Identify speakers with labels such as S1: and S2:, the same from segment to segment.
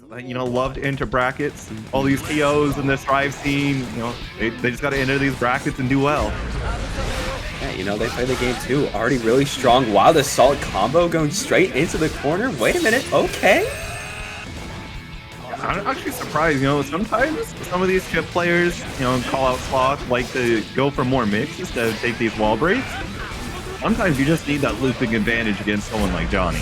S1: love to enter brackets. All these POs in this Thrive scene, they just got to enter these brackets and do well.
S2: Yeah, they play the game too. Already really strong. Wow, the solid combo going straight into the corner. Wait a minute. Okay.
S1: I'm actually surprised. Sometimes some of these Chipp players, call out sloth, like to go for more mix instead of take these wall breaks. Sometimes you just need that looping advantage against someone like Johnny.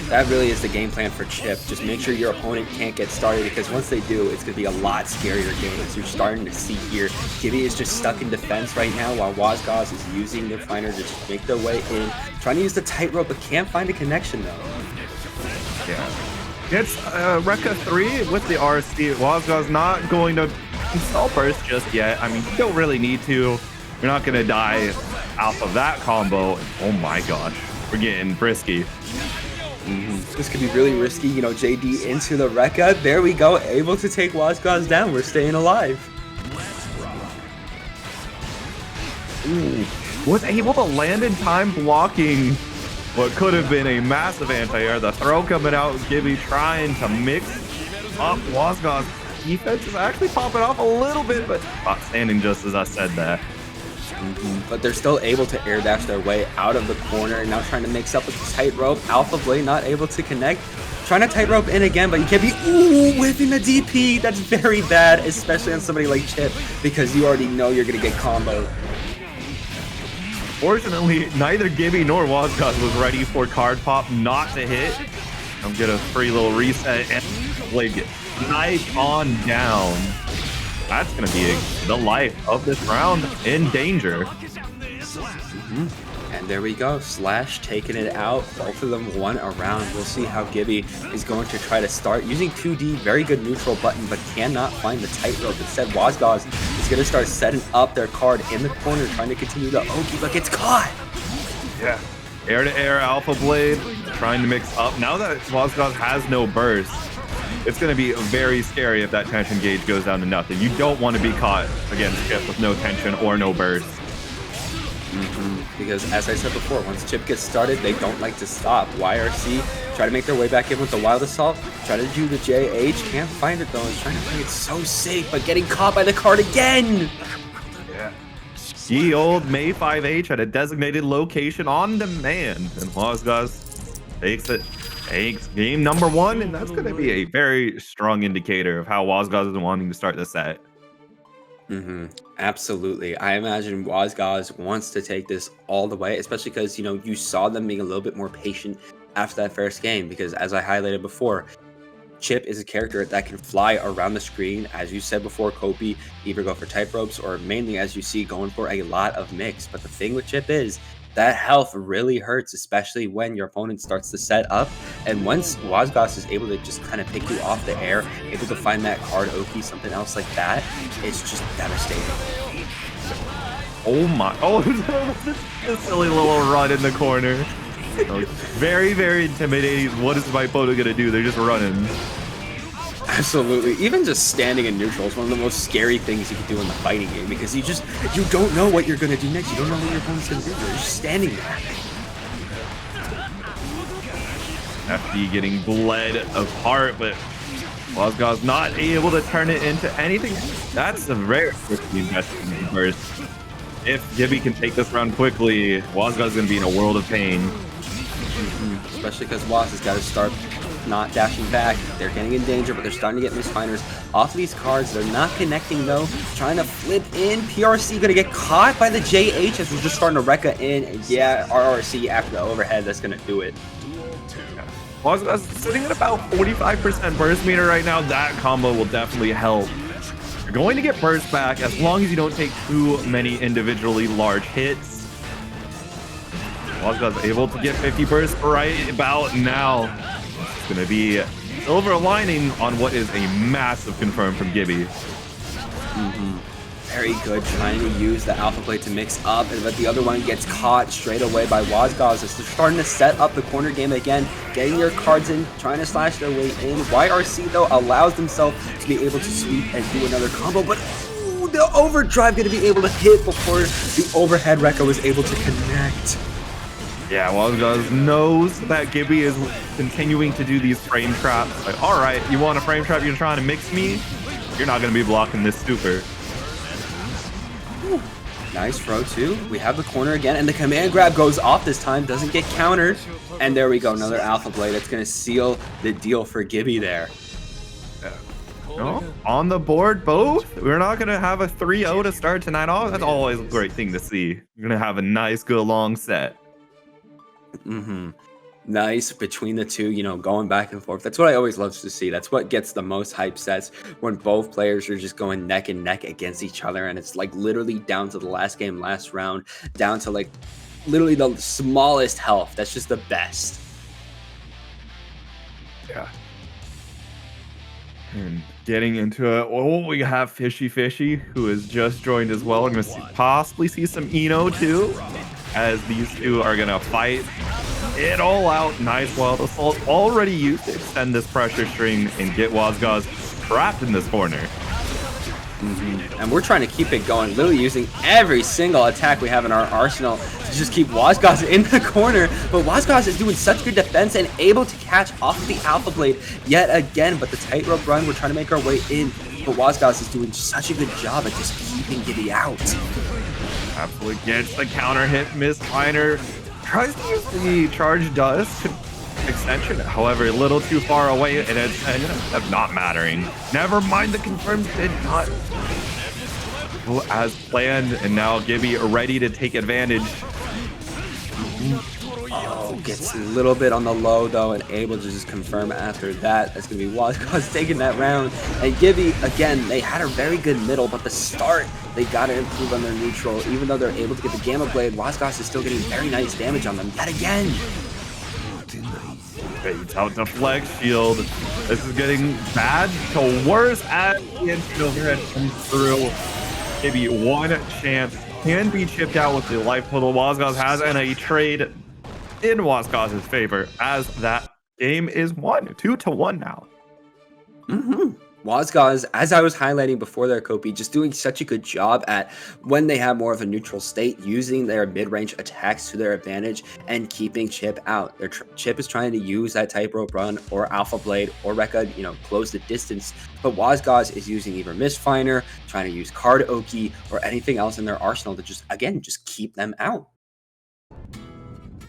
S2: That really is the game plan for Chipp. Just make sure your opponent can't get started, because once they do, it's going to be a lot scarier game. As you're starting to see here, GIBBY is just stuck in defense right now, while Wozgozz is using their finder to just make their way in. Trying to use the tightrope, but can't find a connection though.
S1: Yeah. Gets Rekka 3 with the RC. Wozgozz not going to install burst just yet. I mean, you don't really need to. You're not going to die off of that combo. Oh my gosh. We're getting frisky.
S2: This could be really risky, JD into the Rekka. There we go, able to take Wozgozz down. We're staying alive.
S1: Was able to land in time, blocking what could have been a massive anti-air. The throw coming out, GIBBY trying to mix up Wozgozz. Defense is actually popping off a little bit, but not standing just as I said that.
S2: But they're still able to air dash their way out of the corner, and now trying to mix up with the tightrope. Alpha Blade not able to connect. Trying to tightrope in again, but you can't be whiffing the DP. That's very bad, especially on somebody like Chipp, because you already know you're gonna get comboed.
S1: Fortunately, neither GIBBY nor Wozgozz was ready for card pop not to hit. I'm get a free little reset, and Blade gets knifed on down. That's going to be the life of this round in danger.
S2: And there we go. Slash taking it out. Both of them won a round. We'll see how GIBBY is going to try to start using 2D. Very good neutral button, but cannot find the tightrope. Instead, Wozgozz is going to start setting up their card in the corner, trying to continue the Oki, but gets caught.
S1: Yeah. Air-to-air Alpha Blade trying to mix up. Now that Wozgozz has no burst, it's going to be very scary if that tension gauge goes down to nothing. You don't want to be caught against Chipp with no tension or no burst.
S2: Because as I said before, once Chipp gets started, they don't like to stop. YRC try to make their way back in with the Wild Assault. Try to do the JH. Can't find it though. He's trying to play it so safe, but getting caught by the card again.
S1: Yeah. Ye old May 5H at a designated location on demand. And Wozgozz takes it. Takes game number 1, and that's going to be a very strong indicator of how Wozgozz is wanting to start the set.
S2: Absolutely. I imagine Wozgozz wants to take this all the way, especially because, you saw them being a little bit more patient after that first game, because as I highlighted before, Chipp is a character that can fly around the screen. As you said before, Kopi, either go for type ropes or mainly, as you see, going for a lot of mix. But the thing with Chipp is that health really hurts, especially when your opponent starts to set up. And once Wozgozz is able to just kind of pick you off the air, able to find that card Oki, something else like that, it's just devastating.
S1: Oh my, this silly little run in the corner. Very, very intimidating. What is my opponent going to do? They're just running.
S2: Absolutely. Even just standing in neutral is one of the most scary things you can do in the fighting game, because you don't know what you're going to do next. You don't know what your opponent's going to do. You're just standing there.
S1: FD getting bled apart, but Wozgozz not able to turn it into anything. That's a very risky investment first. If GIBBY can take this round quickly, Wozgozz is going to be in a world of pain.
S2: Especially because Woz has got to start not dashing back. They're getting in danger, but they're starting to get misfinders off of these cards. They're not connecting though. Trying to flip in. PRC gonna get caught by the JH as we're just starting to Rekka in. And yeah, RRC after the overhead, that's gonna do it.
S1: Wozgozz sitting at about 45% burst meter right now. That combo will definitely help. You're going to get burst back as long as you don't take too many individually large hits. Wozgozz able to get 50 burst right about now. It's going to be silver lining on what is a massive confirm from GIBBY.
S2: Very good, trying to use the Alpha Blade to mix up, but the other one gets caught straight away by Wozgozz. They're starting to set up the corner game again, getting your cards in, trying to slash their way in. YRC, though, allows themselves to be able to sweep and do another combo, but ooh, the overdrive going to be able to hit before the overhead Rekka was able to connect.
S1: Yeah, Wozgozz knows that GIBBY is continuing to do these frame traps. Like, all right, you want a frame trap? You're trying to mix me? You're not going to be blocking this super.
S2: Ooh, nice throw, too. We have the corner again, and the command grab goes off this time. Doesn't get countered. And there we go. Another Alpha Blade. That's going to seal the deal for GIBBY there.
S1: No, on the board, both. We're not going to have a 3-0 to start tonight off. That's always a great thing to see. You're going to have a nice, good, long set.
S2: Nice between the two, you know, going back and forth. That's what I always love to see. That's what gets the most hype sets, when both players are just going neck and neck against each other, and it's like literally down to the last game, last round, down to like literally the smallest health. That's just the best.
S1: Yeah. And getting into it, oh, we have FishyFishy, who has just joined as well. We're going to possibly see some Eno too, as these two are going to fight it all out. Nice Wild Assault already used to extend this pressure string and get Wozgozz trapped in this corner.
S2: And we're trying to keep it going, literally using every single attack we have in our arsenal to just keep Wozgozz in the corner. But Wozgozz is doing such good defense and able to catch off the Alpha Blade yet again. But the tightrope run, we're trying to make our way in. But Wozgozz is doing such a good job at just keeping GIBBY out.
S1: Absolutely gets the counter hit. Misfiner tries to use the charge dust extension, however, a little too far away, and it's ended up not mattering. Never mind, the confirmed did not go as planned, and now GIBBY ready to take advantage.
S2: Oh, gets a little bit on the low though, and able to just confirm after that. That's gonna be Wozgozz taking that round. And GIBBY, again, they had a very good middle, but the start, they gotta improve on their neutral. Even though they're able to get the Gamma Blade, Wozgozz is still getting very nice damage on them yet again.
S1: Baits out deflect shield. This is getting bad to worse as the instant overhead comes through. Maybe one chance can be chipped out with the life total Wozgozz has, and a trade in Wozgozz's favor as that game is won 2-1 now.
S2: Wozgozz, as I was highlighting before their copy, just doing such a good job at, when they have more of a neutral state, using their mid-range attacks to their advantage and keeping Chipp out. Chipp is trying to use that tightrope run or Alpha Blade or Rekka, you know, close the distance. But Wozgozz is using either Misfiner, trying to use Card Oki, or anything else in their arsenal to just, again, just keep them out.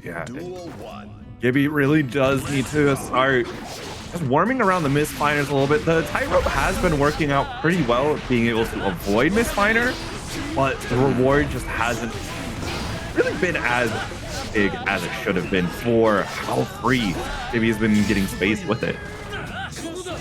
S1: Yeah, GIBBY really does need to start just warming around the Misfiners a little bit. The tightrope has been working out pretty well at being able to avoid Misfiner, but the reward just hasn't really been as big as it should have been for how free GIBBY has been getting space with it.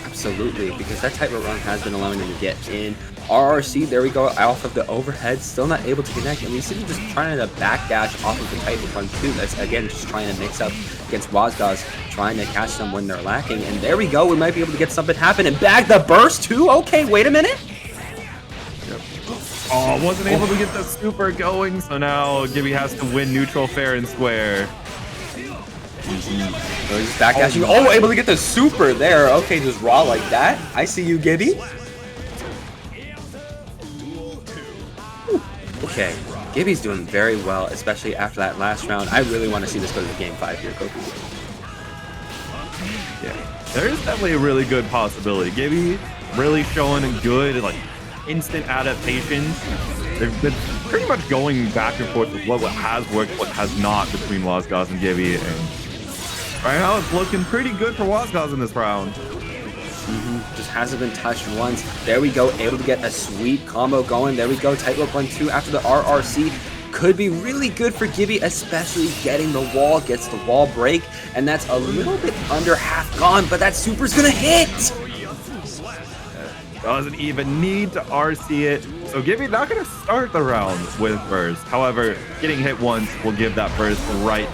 S2: Absolutely, because that tightrope run has been allowing them to get in. RRC, there we go, off of the overhead, still not able to connect, and we see them just trying to backdash off of the tightrope run too. That's, again, just trying to mix up against Wozgozz, trying to catch them when they're lacking. And there we go, we might be able to get something happen and bag the burst too. Okay, wait a minute.
S1: Oh, wasn't able to get the super going, so now GIBBY has to win neutral fair and square.
S2: So he's backdashing. Oh, able to get the super there. Okay, just raw like that. I see you, GIBBY. Okay, GIBBY's doing very well, especially after that last round. I really want to see this go to game 5 here, Kofi.
S1: Yeah, there's definitely a really good possibility. GIBBY really showing good, like, instant adaptations. They've been pretty much going back and forth with what has worked, what has not between Wozgozz and GIBBY, and right now it's looking pretty good for Wozgozz in this round.
S2: Just hasn't been touched once. There we go, able to get a sweet combo going. There we go, tightrope run 2 after the RRC. Could be really good for GIBBY, especially getting the wall, gets the wall break, and that's a little bit under half gone, but that super's gonna hit!
S1: Doesn't even need to RC it, so GIBBY not gonna start the round with burst. However, getting hit once will give that burst right.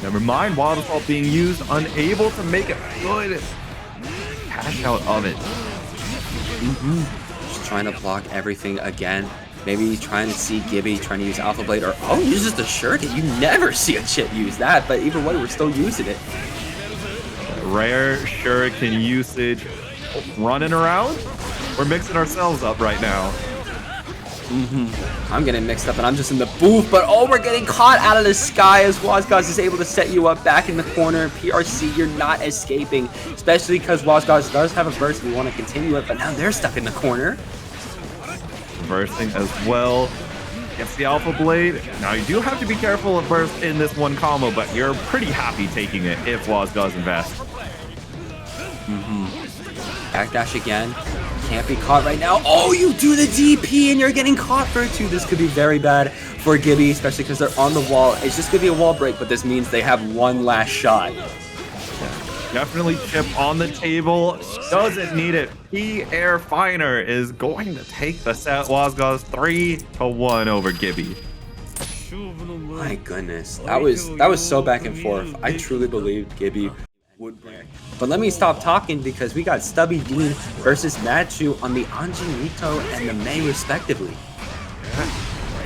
S1: Never mind, Wild Assault being used, unable to make it good. Cash out of it.
S2: Just trying to block everything again. Maybe trying to see GIBBY trying to use Alpha Blade, or uses the shuriken. You never see a Chipp use that, but either way, we're still using it.
S1: Rare shuriken usage. Running around. We're mixing ourselves up right now.
S2: I'm getting mixed up and I'm just in the booth, but oh, we're getting caught out of the sky as Wozgozz is able to set you up back in the corner. PRC, you're not escaping, especially because Wozgozz does have a burst. We want to continue it, but now they're stuck in the corner.
S1: Bursting as well. Gets the Alpha Blade. Now you do have to be careful of burst in this one combo, but you're pretty happy taking it if Wozgozz invests.
S2: Backdash again. Can't be caught right now. Oh, you do the DP and you're getting caught for it too. This could be very bad for GIBBY, especially because they're on the wall. It's just going to be a wall break, but this means they have one last shot.
S1: Definitely Chipp on the table. Doesn't need it. Air Finer is going to take the set. Wozgozz 3-1 over GIBBY.
S2: My goodness. That was so back and forth. I truly believed GIBBY would win. But let me stop talking because we got Stubydean versus Madchu on the Anji, Mito, and the Mei respectively.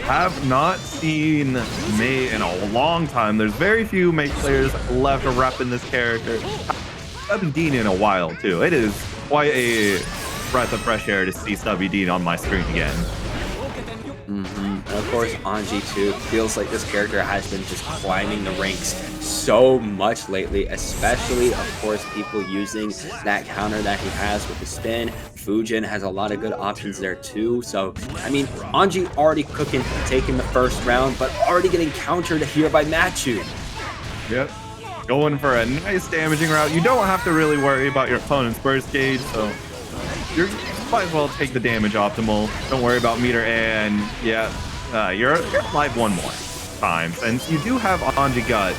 S1: Have not seen Mei in a long time. There's very few Mei players left repping this character. Stubydean in a while too. It is quite a breath of fresh air to see Stubydean on my screen again.
S2: And of course, Anji too. Feels like this character has been just climbing the ranks so much lately, especially, of course, people using that counter that he has with the spin. Fujin has a lot of good options there too. So, I mean, Anji already cooking, taking the first round, but already getting countered here by Madchu.
S1: Yep. Going for a nice damaging route. You don't have to really worry about your opponent's burst gauge, so you might as well take the damage optimal. Don't worry about meter, and yeah, you're alive one more time since you do have Anji Gut.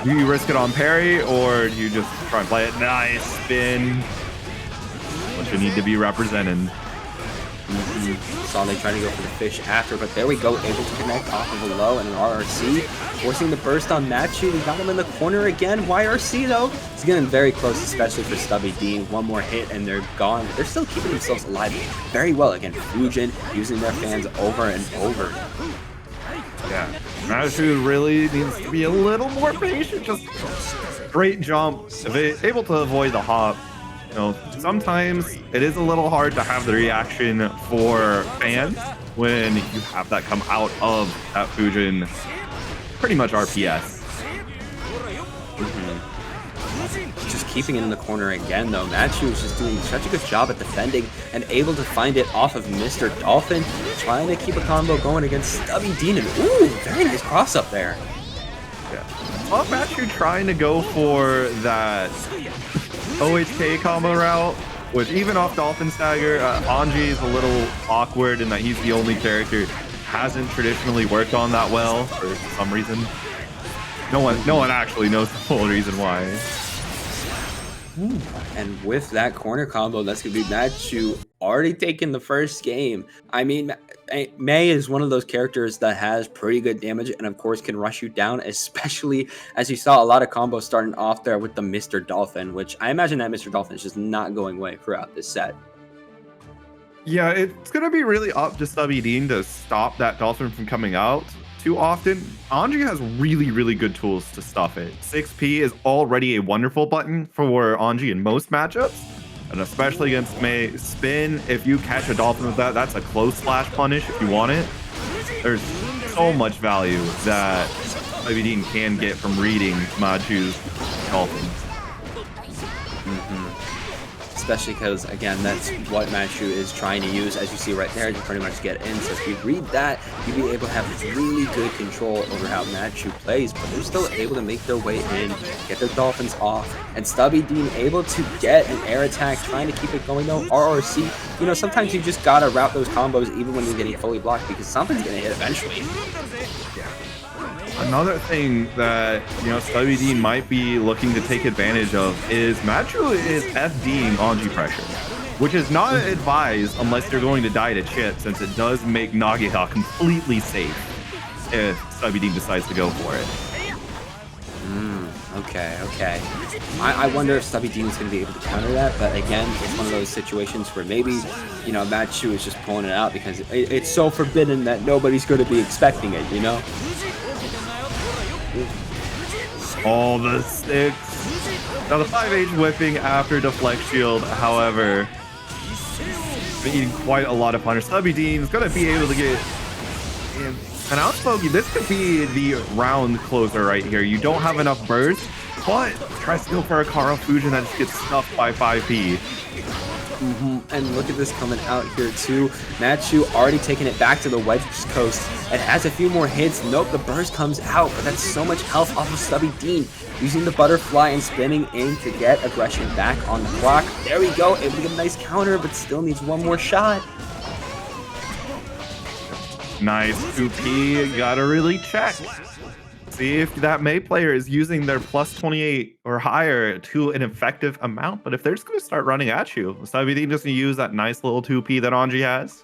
S1: Do you risk it on parry, or do you just try and play it? Nice spin. What you need to be represented.
S2: Saw they trying to go for the fish after, but there we go, able to connect off of a low and an RRC, forcing the burst on Madchu. We got him in the corner again. YRC though, it's getting very close, especially for Stubydean. One more hit and they're gone. They're still keeping themselves alive very well. Again, Fujin using their fans over and over.
S1: Yeah, Madchu really needs to be a little more patient. Just straight jump, able to avoid the hop. You know, sometimes it is a little hard to have the reaction for fans when you have that come out of that Fujin pretty much RPS.
S2: Just keeping it in the corner again though. Madchu is just doing such a good job at defending and able to find it off of Mr. Dolphin, trying to keep a combo going against Stubydean. Ooh, very nice cross up there.
S1: Yeah. Well, Madchu trying to go for that OHK combo route, which even off Dolphin Stagger, Anji is a little awkward in that he's the only character hasn't traditionally worked on that well for some reason. No one actually knows the full reason why.
S2: And with that corner combo, that's going to be Madchu already taking the first game. I mean, Mei is one of those characters that has pretty good damage and of course can rush you down, especially as you saw a lot of combos starting off there with the Mr. Dolphin, which I imagine that Mr. Dolphin is just not going away throughout this set.
S1: Yeah, it's going to be really up to Stubydean to stop that Dolphin from coming out too often. Anji has really good tools to stuff it. 6P is already a wonderful button for Anji in most matchups, and especially against Mei. Spin, if you catch a Dolphin with that, that's a close slash punish if you want it. There's so much value that Stubydean can get from reading Madchu's Dolphins.
S2: Especially because, again, that's what Madchu is trying to use, as you see right there, to pretty much get in. So if you read that, you'll be able to have really good control over how Madchu plays, but they're still able to make their way in, get their Dolphins off, and Stubydean able to get an air attack, trying to keep it going though. RRC, you know, sometimes you just gotta route those combos even when you're getting fully blocked, because something's gonna hit eventually.
S1: Another thing that, you know, Stubydean might be looking to take advantage of is Madchu is FDing Anji pressure, which is not advised unless you're going to die to Chipp, since it does make Nagita completely safe if Stubydean decides to go for it.
S2: Okay. I wonder if Stubydean is going to be able to counter that, but again, it's one of those situations where maybe, you know, Madchu is just pulling it out because it's so forbidden that nobody's going to be expecting it, you know?
S1: All the 6. Now the 5H whipping after deflect shield, however, eating quite a lot of punish. Stubydean is going to be able to get an outspoken. This could be the round closer right here. You don't have enough burst, but tries to go for a Kara Fusion that just gets stuffed by 5p.
S2: And look at this coming out here too. Madchu already taking it back to the West Coast and has a few more hits. Nope, the burst comes out, but that's so much health off of Stubydean. Using the butterfly and spinning in to get aggression back on the clock. There we go, able to get a nice counter, but still needs one more shot.
S1: Nice 2p, gotta really check. See if that Mei player is using their plus 28 or higher to an effective amount. But if they're just going to start running at you, Stubydean just going to use that nice little 2p that Anji has.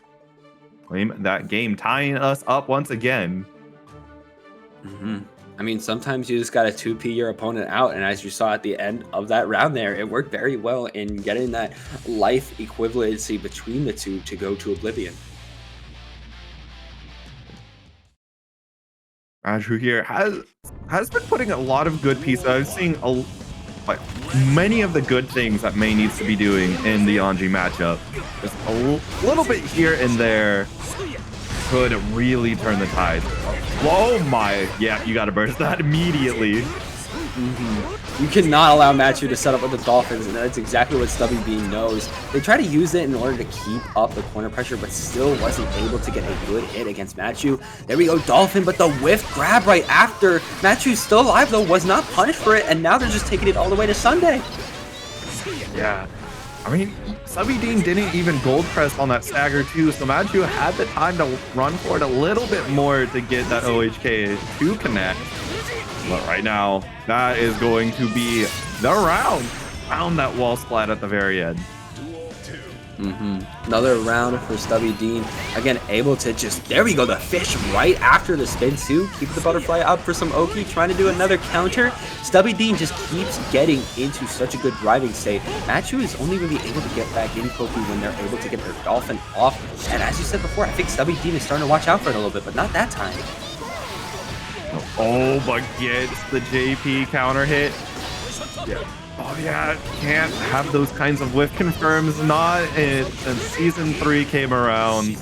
S1: Claim that game, tying us up once again.
S2: I mean, sometimes you just got to 2p your opponent out. And as you saw at the end of that round there, it worked very well in getting that life equivalency between the two to go to Oblivion.
S1: Madchu here has been putting a lot of good pieces. I've seen many of the good things that Mei needs to be doing in the Anji matchup. Just a little bit here and there could really turn the tide. Whoa, my. Yeah, you got to burst that immediately.
S2: You cannot allow Madchu to set up with the Dolphins, and that's exactly what Stubydean knows. They try to use it in order to keep up the corner pressure, but still wasn't able to get a good hit against Madchu. There we go, Dolphin, but the whiff grab right after. Madchu's still alive, though, was not punished for it, and now they're just taking it all the way to Sunday.
S1: Yeah. I mean, Stubydean didn't even gold press on that stagger, too, so Madchu had the time to run for it a little bit more to get that OHK to connect. But right now, that is going to be the round. Found that wall splat at the very end.
S2: Another round for Stubydean. Again, able to just, there we go, the fish right after the spin too. Keep the butterfly up for some Oki, trying to do another counter. Stubydean just keeps getting into such a good driving state. Madchu is only going to be able to get back in Poki when they're able to get their Dolphin off. And as you said before, I think Stubydean is starting to watch out for it a little bit, but not that time.
S1: Oh, but gets the JP counter hit. Yeah. Oh yeah, can't have those kinds of whiff confirms. Not and season 3 came around.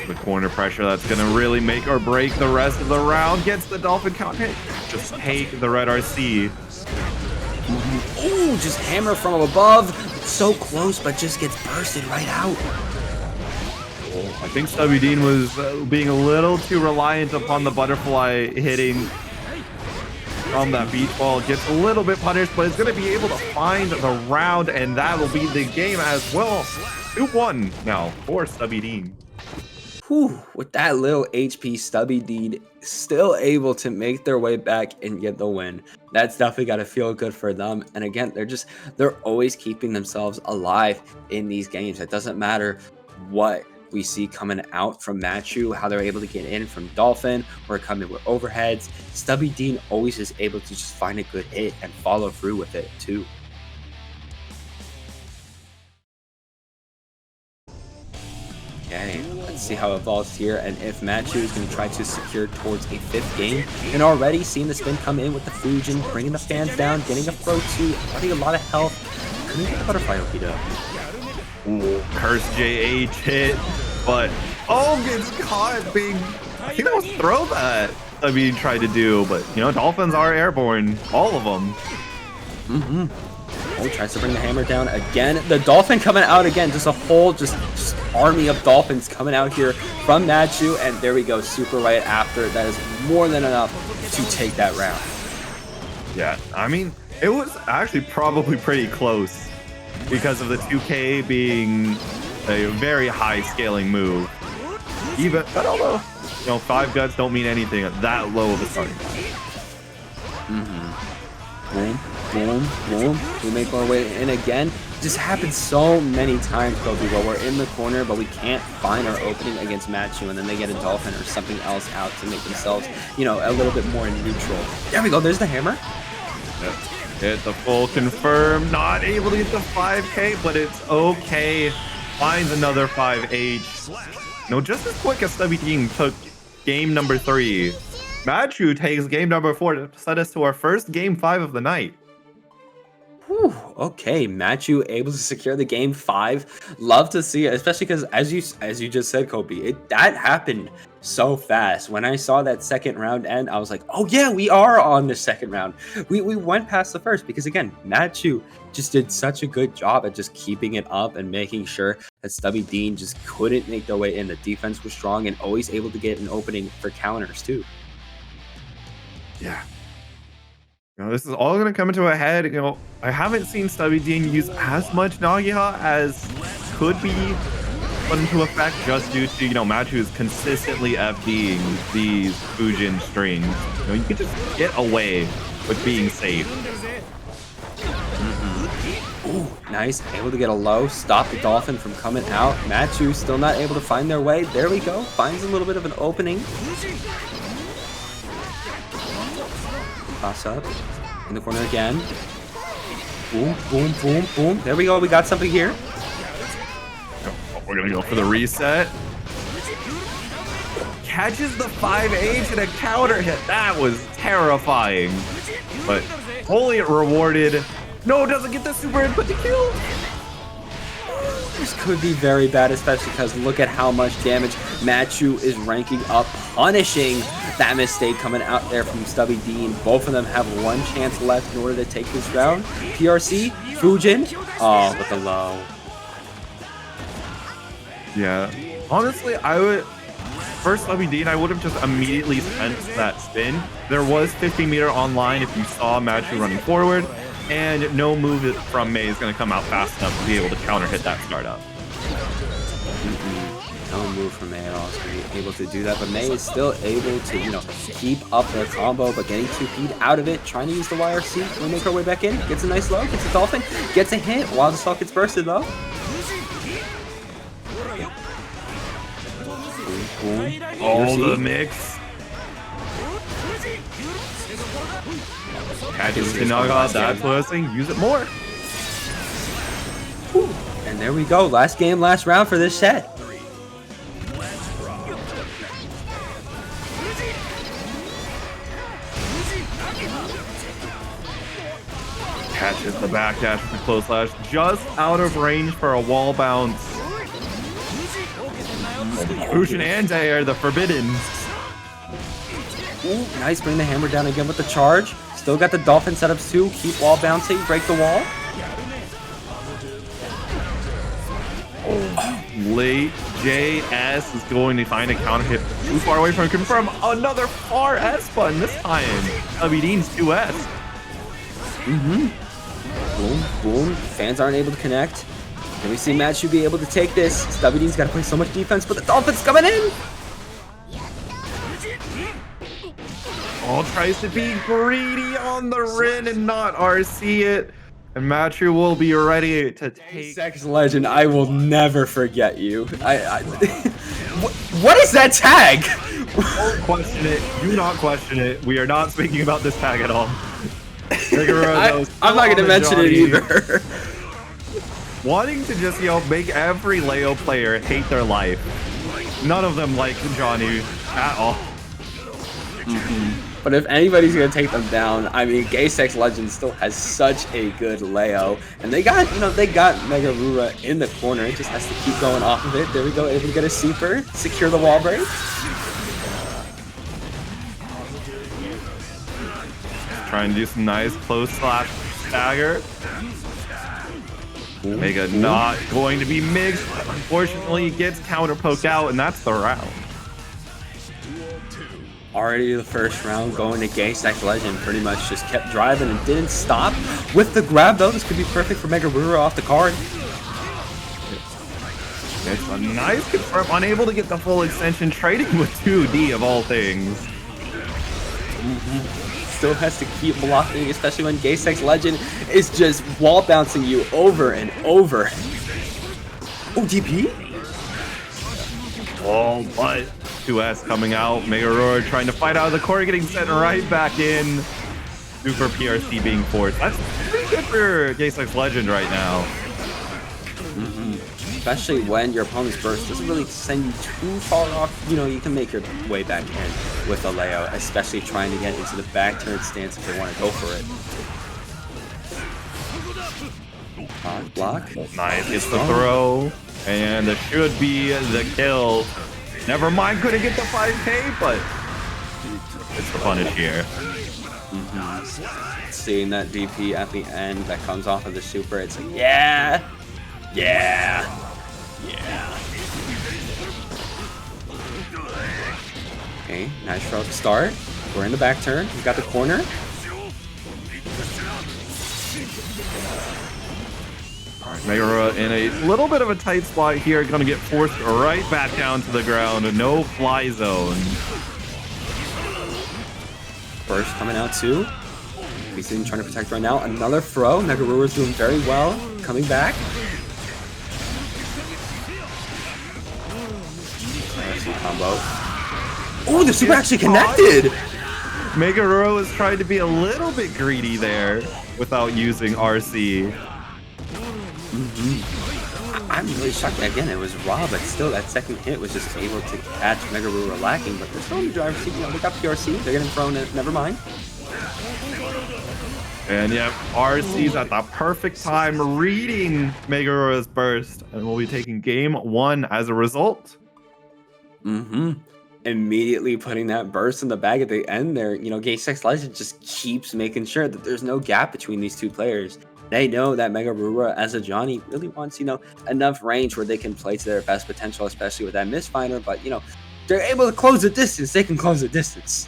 S1: The corner pressure that's gonna really make or break the rest of the round. Gets the Dolphin counter hit. Just take the red RC.
S2: Ooh, just hammer from above. So close, but just gets bursted right out.
S1: I think Stubydean was being a little too reliant upon the butterfly hitting from that beach ball. Gets a little bit punished, but is going to be able to find the round, and that will be the game as well. 2-1 now for Stubydean.
S2: Whew, with that little HP, Stubydean still able to make their way back and get the win. That's definitely got to feel good for them. And again, they're always keeping themselves alive in these games. It doesn't matter what we see coming out from Madchu, how they're able to get in from Dolphin or coming with overheads. Stubydean always is able to just find a good hit and follow through with it too. Okay, let's see how it evolves here, and if Madchu is going to try to secure towards a 5th game. And already seeing the spin come in with the Fusion, bringing the fans down, getting a throw too, getting a lot of health. Couldn't get the butterfly Oki though.
S1: Ooh, curse JH hit, but gets caught being. I think that was throw that tried to do, but you know, Dolphins are airborne, all of them.
S2: Oh, tries to bring the hammer down again. The Dolphin coming out again, just a whole just army of Dolphins coming out here from Madchu, and there we go, super right after. That is more than enough to take that round.
S1: Yeah, I mean, it was actually probably pretty close, because of the 2K being a very high scaling move. But although, you know, 5 guts don't mean anything at that low of a starting point.
S2: Boom, boom, boom. We make our way in again. Just happens so many times, Kobe, where we're in the corner, but we can't find our opening against Madchu, and then they get a Dolphin or something else out to make themselves, you know, a little bit more neutral. There we go. There's the hammer.
S1: Yep. Hit the full confirm, not able to get the 5K, but it's okay. Finds another 5H. No, just as quick as Stubydean took game number 3. Madchu takes game number 4 to set us to our first game 5 of the night.
S2: Whew, okay, Madchu able to secure the game 5. Love to see it, especially because as you just said, Kobe, that happened so fast. When I saw that second round end, I was like, oh yeah, we are on the second round. We went past the first because again, Madchu just did such a good job at just keeping it up and making sure that Stubydean just couldn't make their way in. The defense was strong and always able to get an opening for counters too.
S1: Yeah. You know, this is all going to come into a head. You know, I haven't seen Stubydean use as much Nagiha as could be put into effect just due to, you know, Madchu's consistently FDing these Fujin strings. You know, you could just get away with being safe.
S2: Ooh, nice. Able to get a low, stop the Dolphin from coming out. Madchu still not able to find their way. There we go. Finds a little bit of an opening. Toss up in the corner again. Boom, boom, boom, boom. There we go. We got something here.
S1: We're going to go for the reset. Catches the 5H and a counter hit. That was terrifying. But only rewarded. No, doesn't get the super input to kill.
S2: This could be very bad, especially because look at how much damage Madchu is ranking up, punishing that mistake coming out there from Stubydean. Both of them have one chance left in order to take this round. PRC, Fujin, oh, with the low.
S1: Yeah, honestly, I would, first Stubydean, I would have just immediately spent that spin. There was 50-meter online if you saw Madchu running forward. And no move from May is going to come out fast enough to be able to counter hit that startup.
S2: No move from May at all is going to be able to do that, but May is still able to, you know, keep up their combo, but getting 2P'd out of it, trying to use the YRC. We'll make her way back in, gets a nice low, gets a Dolphin, gets a hit while the stock gets bursted though. Boom, boom.
S1: All the mix. Catches the Naga, that's what I was saying, use it more.
S2: And there we go, last game, last round for this set.
S1: Catches the back dash with the close slash, just out of range for a wall bounce. Fushin and Day are the forbidden.
S2: Ooh, nice, bring the hammer down again with the charge. Still got the Dolphin setups too. Keep wall bouncing, break the wall.
S1: Oh, late JS is going to find a counter hit too far away from confirm another far S button this time. Stubydean's 2S.
S2: Boom, boom. Fans aren't able to connect. Can we see Madchu be able to take this? Stubydean's got to play so much defense, but the Dolphin's coming in.
S1: Oh, tries to be greedy on the Rin and not RC it. And Madchu will be ready to take...
S2: Sex Legend, I will never forget you. What is that tag?
S1: Don't question it. Do not question it. We are not speaking about this tag at all.
S2: I'm not going to mention it either.
S1: Wanting to just, you know, make every Leo player hate their life. None of them like Johnny at all.
S2: But if anybody's going to take them down, I mean, gaysexlegend still has such a good Leo. And they got, you know, they got MegaRura in the corner. It just has to keep going off of it. There we go. Able to get a Seeper, secure the wall break.
S1: Trying to do some nice close slash stagger. Mega not going to be mixed. Unfortunately, gets counter poked out, and that's the round.
S2: Already the first round going to gaysexlegend. Pretty much just kept driving and didn't stop. With the grab, though, this could be perfect for MegaRura off the card.
S1: It's a nice confirm. Unable to get the full extension, trading with 2D of all things.
S2: Still has to keep blocking, especially when gaysexlegend is just wall bouncing you over and over. Oh, DP?
S1: Oh, but 2S coming out. MegaRura trying to fight out of the corner, getting sent right back in. Super PRC being forced. That's pretty good for gaysexlegend right now.
S2: Especially when your opponent's burst doesn't really send you too far off. You know, you can make your way back in with a Leo, especially trying to get into the back turn stance if they want to go for it. Block.
S1: Nice. It's the throw. And it should be the kill. Never mind, couldn't get the 5K, but it's the punish here.
S2: Seeing that DP at the end that comes off of the super, it's like, yeah. Okay, nice throw to start. We're in the back turn. We've got the corner.
S1: MegaRura in a little bit of a tight spot here, gonna get forced right back down to the ground. No fly zone.
S2: Burst coming out too. He's trying to protect right now. Another throw. MegaRura is doing very well. Coming back. Combo. Oh, the super actually connected.
S1: MegaRura was trying to be a little bit greedy there without using RC.
S2: I'm really shocked. Again, it was raw, but still, that second hit was just able to catch MegaRura lacking. But they're still in the driver's seat. You know, they got the RC. They're getting thrown in. Never mind.
S1: And yeah, RC's at the perfect time, reading MegaRura's burst, and we'll be taking game 1 as a result.
S2: Immediately putting that burst in the bag at the end there. You know, gaysexlegend just keeps making sure that there's no gap between these two players. They know that MegaRura as a Johnny really wants, you know, enough range where they can play to their best potential, especially with that misfinder. But, you know, they're able to close the distance. They can close the distance.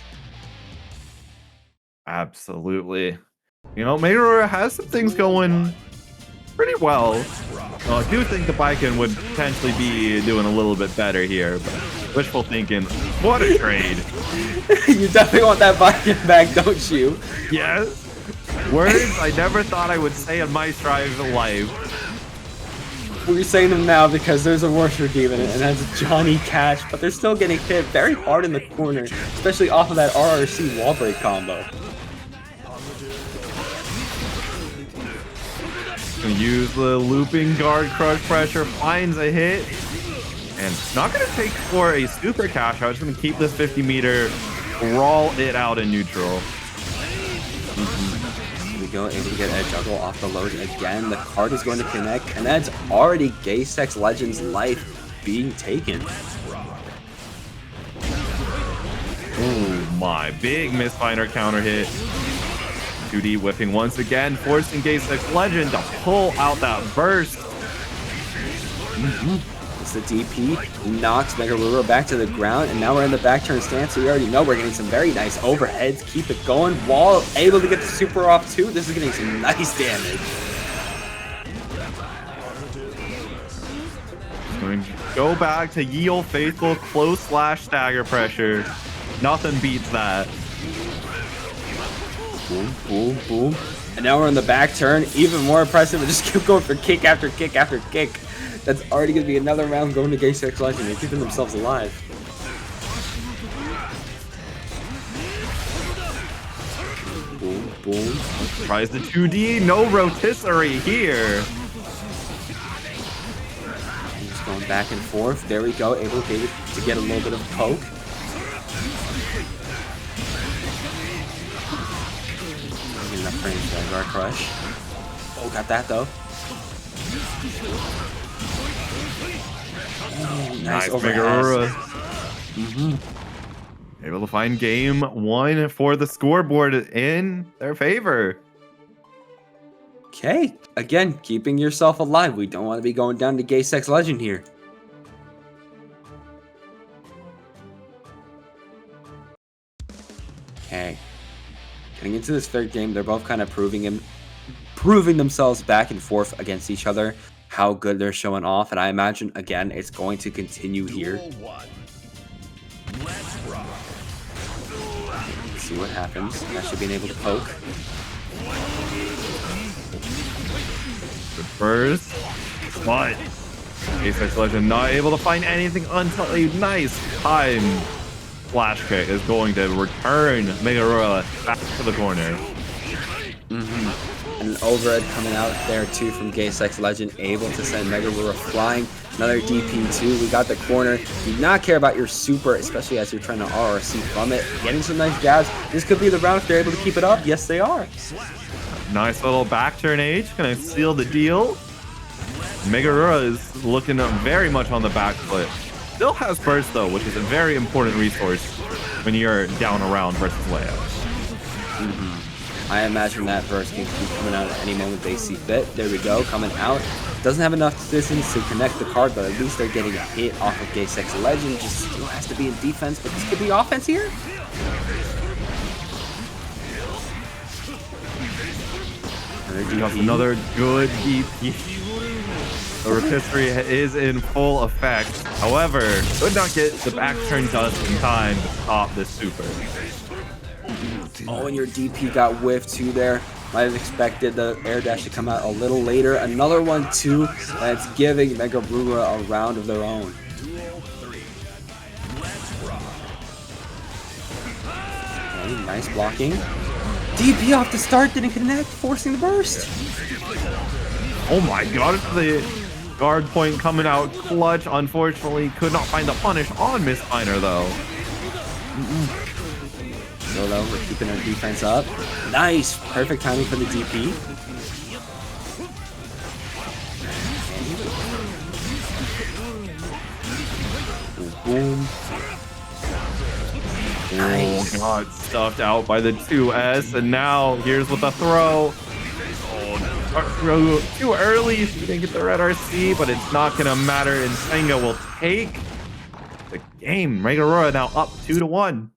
S1: Absolutely. You know, MegaRura has some things going pretty well. I do think the Baiken would potentially be doing a little bit better here, but wishful thinking. What a trade.
S2: You definitely want that Baiken back, don't you?
S1: Yes. Words I never thought I would say in my strive life.
S2: We're saying them now because there's a worse redeem in it, and that's Johnny Cash, but they're still getting hit very hard in the corner, especially off of that RRC wall break combo.
S1: Gonna use the looping guard crush pressure, finds a hit, and not gonna take for a super cash out. Just gonna keep this 50-meter, roll it out in neutral.
S2: Here we go, able to get a juggle off the load again. The card is going to connect, and that's already gaysexlegend's life being taken.
S1: Oh my, big misfinder counter hit. 2D whipping once again, forcing gaysexlegend to pull out that burst.
S2: It's the DP, knocks MegaRura back to the ground, and now we're in the back turn stance, so we already know we're getting some very nice overheads. Keep it going. Wall able to get the super off too. This is getting some nice damage.
S1: Going to go back to Ye Olde Faithful, close slash stagger pressure. Nothing beats that.
S2: Boom, boom, boom. And now we're in the back turn. Even more impressive. We just keep going for kick after kick after kick. That's already going to be another round going to gaysexlegend. They're keeping themselves alive. Boom, boom.
S1: Tries the 2D. No rotisserie here.
S2: And just going back and forth. There we go. Able to get a little bit of poke. Enough frames for that guard crush. Oh, got that though. Oh, nice
S1: MegaRura. Able to find game 1 for the scoreboard in their favor.
S2: Okay, again, keeping yourself alive. We don't want to be going down to gaysexlegend here. Okay. Getting into this third game, they're both kind of proving themselves back and forth against each other, how good they're showing off, and I imagine, again, it's going to continue here. Let's see what happens. Actually being able to poke.
S1: Good first, but gaysexlegend not able to find anything until a nice time. Flash kick is going to return MegaRura back to the corner.
S2: And an overhead coming out there too from gaysexlegend, able to send MegaRura flying. Another DP2. We got the corner. Do not care about your super, especially as you're trying to RRC from it. Getting some nice jabs. This could be the round if they're able to keep it up. Yes, they are.
S1: Nice little back turn H. Gonna seal the deal. MegaRura is looking very much on the back foot. Still has burst though, which is a very important resource when you're down around versus Leia.
S2: I imagine that burst can keep coming out at any moment they see fit. There we go, coming out. Doesn't have enough distance to connect the card, but at least they're getting a hit off of gaysexlegend. Just still has to be in defense, but this could be offense here.
S1: Another good DP. The rotisserie is in full effect. However, could not get the back turn dust in time to stop this super.
S2: Oh, and your DP got whiffed too there. Might have expected the air dash to come out a little later. Another one too. That's giving MegaRura a round of their own. Okay, nice blocking. DP off the start, didn't connect, forcing the burst.
S1: Oh my god, the guard point coming out clutch. Unfortunately, could not find the punish on Miss Miner though.
S2: So though, we're keeping our defense up. Nice, perfect timing for the DP. Boom. Nice.
S1: Oh god, stuffed out by the 2S, and now here's with the throw. Oh, too early. She didn't get the red RC, but it's not gonna matter. And Senga will take the game. MegaRura now up 2-1.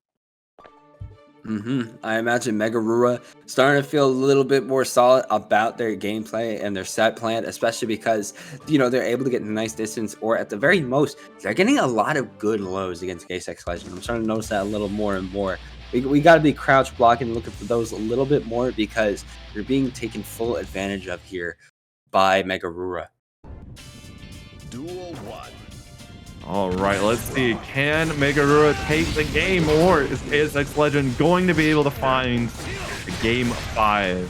S2: I imagine MegaRura starting to feel a little bit more solid about their gameplay and their set plan, especially because, you know, they're able to get a nice distance, or at the very most, they're getting a lot of good lows against gaysexlegend. I'm starting to notice that a little more and more. We got to be crouch blocking and looking for those a little bit more, because you're being taken full advantage of here by MegaRura.
S3: Duel 1.
S1: All right, let's see. Can MegaRura take the game, or is gaysexlegend going to be able to find the game 5?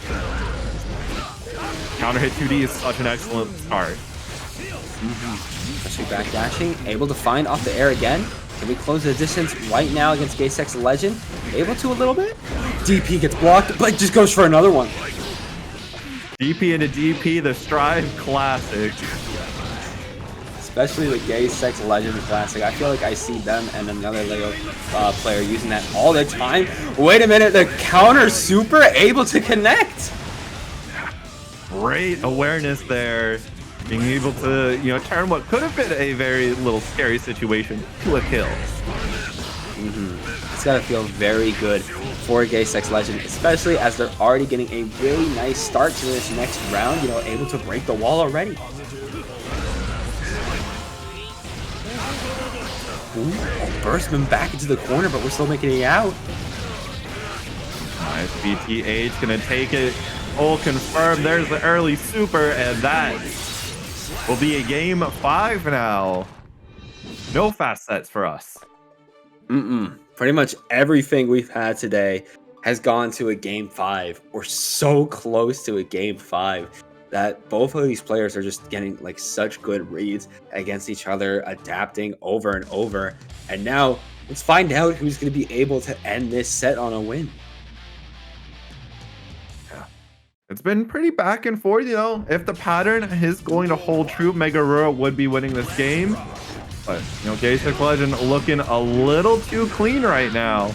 S1: Counter hit 2D is such an excellent start.
S2: Especially back dashing, able to find off the air again. Can we close the distance right now against gaysexlegend? Able to a little bit. DP gets blocked, but just goes for another one.
S1: DP into DP, the Strive classic.
S2: Especially the gaysexlegend classic. I feel like I see them and another Lego player using that all the time. Wait a minute, the counter super able to connect.
S1: Great awareness there. Being able to, you know, turn what could have been a very little scary situation to a kill.
S2: It's gotta feel very good for gaysexlegend, especially as they're already getting a really nice start to this next round, you know, able to break the wall already. Ooh, Burstman back into the corner, but we're still making it out.
S1: Nice, BTH gonna take it. Oh, confirmed. There's the early super, and that will be a game 5 now. No fast sets for us.
S2: Pretty much everything we've had today has gone to a game 5, or so close to a game 5, that both of these players are just getting like such good reads against each other, adapting over and over. And now let's find out who's going to be able to end this set on a win.
S1: Yeah, it's been pretty back and forth, you know. If the pattern is going to hold true, MegaRura would be winning this game. But, you know, gaysexlegend looking a little too clean right now.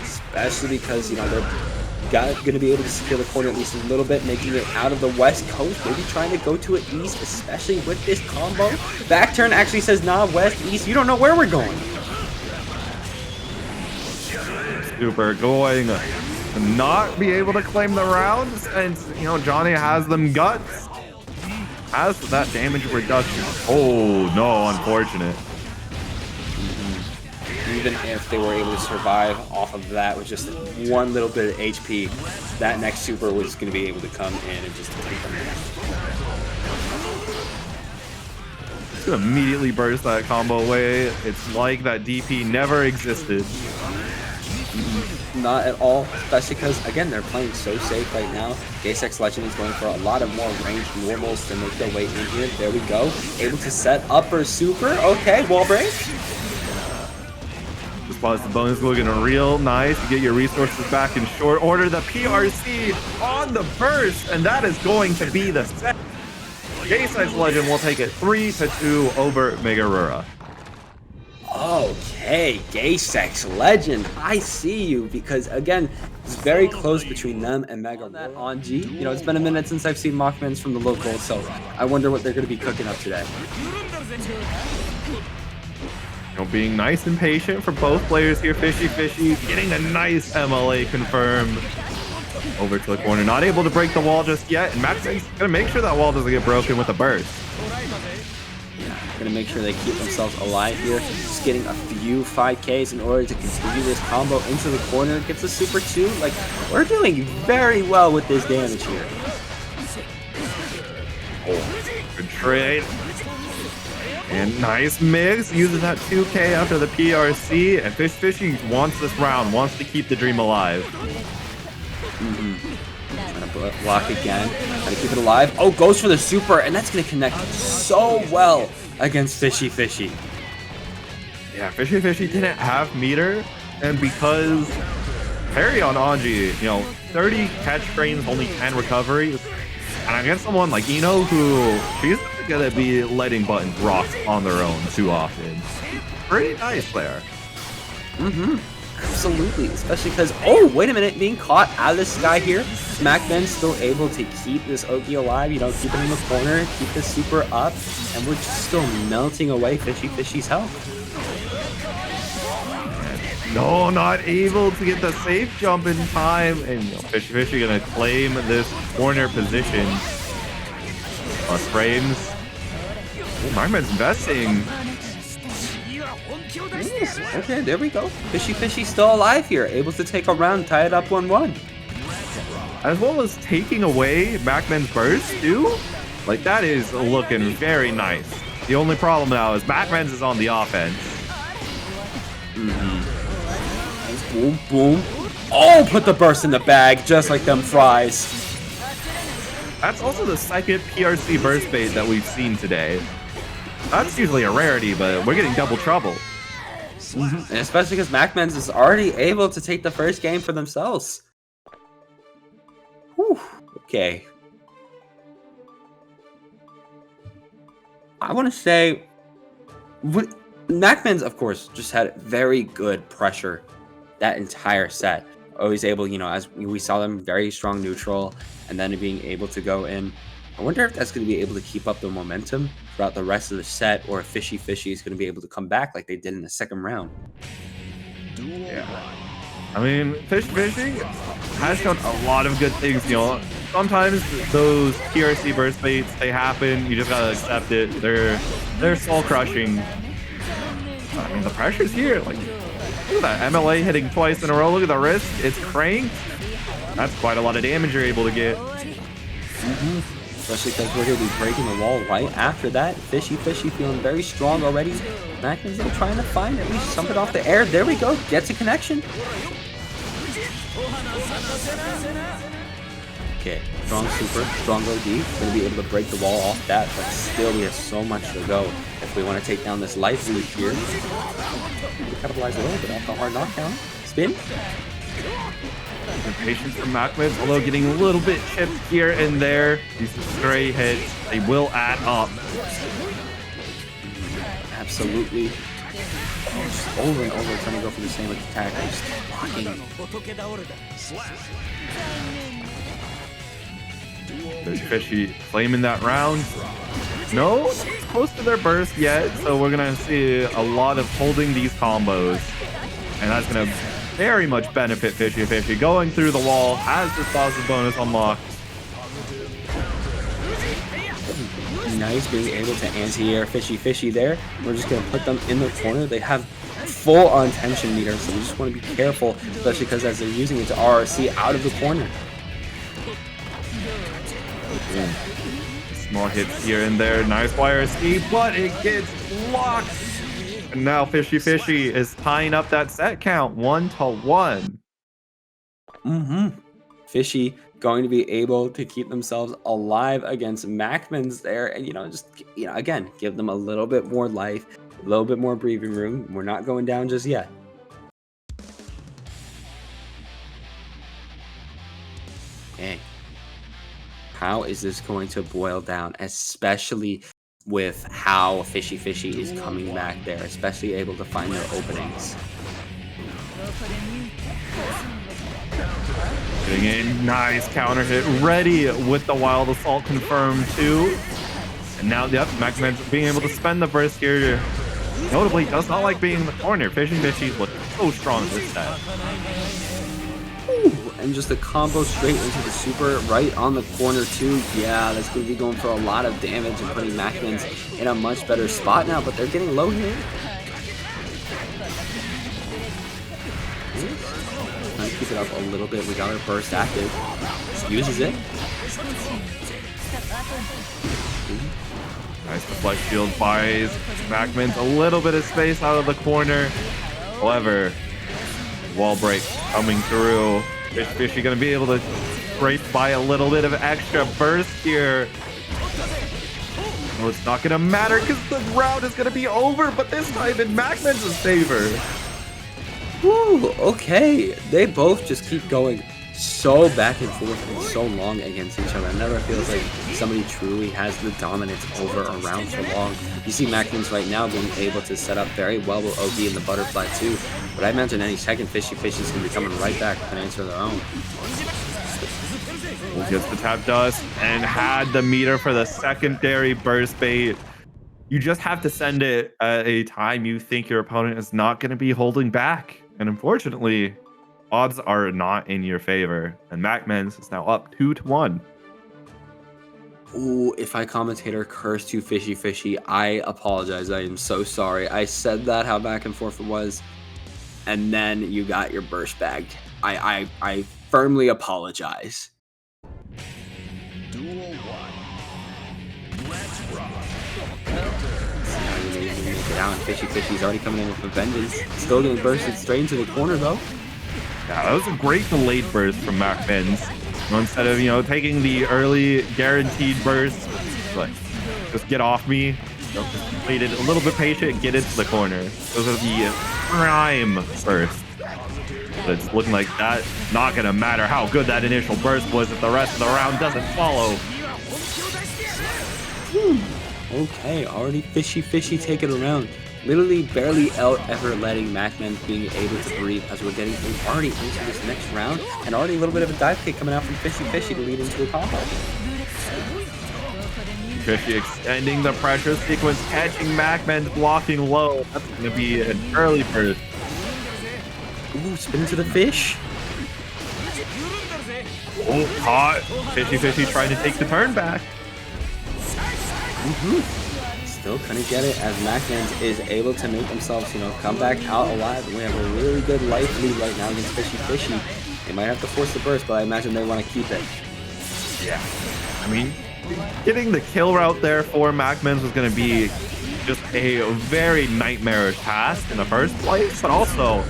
S2: Especially because, you know, they're going to be able to secure the corner at least a little bit, making it out of the west coast, maybe trying to go to it east, especially with this combo. Back turn actually says, nah, west, east, you don't know where we're going.
S1: Super going to not be able to claim the round, since, you know, Johnny has them guts. Has that damage reduction. Oh, no, unfortunate.
S2: Even if they were able to survive off of that with just one little bit of HP, that next super was going to be able to come in and just take them down.
S1: It's going to immediately burst that combo away. It's like that DP never existed.
S2: Not at all, especially because, again, they're playing so safe right now. gaysexlegend is going for a lot of more ranged normals to make their way in here. There we go. Able to set up for super. Okay, wall break.
S1: Plus the bonus looking real nice. You get your resources back in short order. The PRC on the burst, and that is going to be the set. GaySexlegend will take it 3-2 over MegaRura.
S2: Okay, GaySexlegend, I see you, because again, it's very close between them and MegaRura. Anji, you know, it's been a minute since I've seen MacMens from the local, so I wonder what they're going to be cooking up today.
S1: You know, being nice and patient for both players here. FishyFishy getting a nice MLA confirmed. Over to the corner, not able to break the wall just yet, and MacMens gonna make sure that wall doesn't get broken with a burst.
S2: Gonna make sure they keep themselves alive here. Just getting a few 5Ks in order to continue this combo into the corner. Gets a super 2. Like, we're doing very well with this damage here.
S1: Good trade. And nice mix. Uses that 2K after the PRC. And FishyFishy wants this round, wants to keep the dream alive.
S2: Trying to block again. Trying to keep it alive. Oh, goes for the super, and that's going to connect so well against FishyFishy.
S1: Yeah, FishyFishy didn't have meter, and because parry on Anji, you know, 30 catch frames, only 10 recoveries, and against someone like Ino, who she's not gonna be letting buttons rock on their own too often. Pretty nice there.
S2: Absolutely, especially because, oh, wait a minute, being caught out of the sky here. MacMens still able to keep this Oki alive, you know, keep it in the corner, keep the super up, and we're just still melting away FishyFishy's health.
S1: No, not able to get the safe jump in time, and you know, FishyFishy gonna claim this corner position. Plus frames. Oh, MacMens investing.
S2: Okay, there we go. FishyFishy still alive here, able to take a round, tie it up 1-1.
S1: As well as taking away MacMens burst too. Like, that is looking very nice. The only problem now is MacMens is on the offense.
S2: Boom, boom. Oh, put the burst in the bag, just like them fries.
S1: That's also the second PRC burst bait that we've seen today. That's usually a rarity, but we're getting double trouble.
S2: And especially because MacMens is already able to take the first game for themselves. Whew. Okay. I want to say, MacMens, of course, just had very good pressure that entire set. Always able, you know, as we saw them, very strong neutral, and then being able to go in. I wonder if that's going to be able to keep up the momentum throughout the rest of the set, or if FishyFishy is going to be able to come back like they did in the second round.
S1: Yeah. I mean, FishyFishy has shown a lot of good things, you know. Sometimes those PRC burst baits, they happen. You just gotta accept it. They're soul crushing. I mean, the pressure's here. Like, look at that MLA hitting twice in a row. Look at the wrist. It's cranked. That's quite a lot of damage you're able to get.
S2: Especially because we're going to be breaking the wall right after that. FishyFishy feeling very strong already. MacMens trying to find at least something off the air. There we go. Gets a connection. Okay, strong super, strong OD. Going to be able to break the wall off that, but still we have so much to go if we want to take down this life lead here. Capitalize a little bit off the hard knockdown. Spin.
S1: The patience from MacMens, although getting a little bit chipped here and there. These stray hits, they will add up.
S2: Absolutely. Just over and over trying to go for the same attack. Just blocking.
S1: FishyFishy claiming that round. No close to their burst yet, so we're gonna see a lot of holding these combos, and that's gonna very much benefit FishyFishy. Going through the wall, has the sauces bonus unlocked.
S2: Nice being able to anti-air FishyFishy there. We're just going to put them in the corner. They have full on tension meter, so we just want to be careful, especially because as they're using it to RRC out of the corner.
S1: Yeah. Small hits here and there. Nice YRC, but it gets blocked. And now FishyFishy is tying up that set count 1-1.
S2: Fishy going to be able to keep themselves alive against MacMens there, and just again give them a little bit more life, a little bit more breathing room. We're not going down just yet. Okay. How is this going to boil down, especially with how FishyFishy is coming back there, especially able to find their openings?
S1: Getting a nice counter hit ready with the Wild Assault confirmed too. And now, yep, MacMens being able to spend the burst here. Notably, does not like being in the corner. FishyFishy looks so strong this set.
S2: Ooh, and just a combo straight into the super right on the corner too. Yeah, that's going to be going for a lot of damage and putting MacMens in a much better spot now, but they're getting low here. Trying to keep it up a little bit. We got our burst active. Uses it.
S1: Nice, the flex shield buys MacMens a little bit of space out of the corner. However, wall break coming through. FishyFishy gonna be able to scrape by a little bit of extra burst here. Well, it's not gonna matter because the round is gonna be over, but this time in MacMens' favor.
S2: Woo, okay. They both just keep going so back and forth and so long against each other. It never feels like somebody truly has the dominance over a round for long. You see MacMens right now being able to set up very well with OB and the butterfly too. But I imagine any second FishyFishy is going to be coming right back and answer their own.
S1: Gets the tap dust and had the meter for the secondary burst bait. You just have to send it at a time you think your opponent is not going to be holding back. And unfortunately, odds are not in your favor. And MacMens is now up 2-1.
S2: Ooh, if I commentator cursed you FishyFishy, I apologize. I am so sorry. I said that how back and forth it was. And then you got your burst bagged. I firmly apologize.
S3: Duel 1. Let's rock.
S2: Down. FishyFishy's already coming in with a vengeance. Still getting bursted straight into the corner though.
S1: Yeah, that was a great delayed burst from MacMens. Instead of, taking the early guaranteed burst, like, just get off me. Just waited a little bit patient, get into the corner. Those are the prime bursts. But it's looking like that not gonna matter how good that initial burst was if the rest of the round doesn't follow.
S2: Okay, already FishyFishy taking around. Literally barely ever letting MacMens being able to breathe as we're getting already into this next round, and already a little bit of a dive kick coming out from FishyFishy to lead into a combo.
S1: Fishy extending the pressure sequence, catching MacMens blocking low. That's going to be an early burst.
S2: Ooh, spin into the fish.
S1: Oh, caught. FishyFishy trying to take the turn back.
S2: Still couldn't get it as MacMens is able to make themselves, come back out alive. And we have a really good life lead right now against FishyFishy. They might have to force the burst, but I imagine they want to keep it.
S1: Yeah. I mean, getting the kill route there for MacMens was going to be just a very nightmarish task in the first place, but also,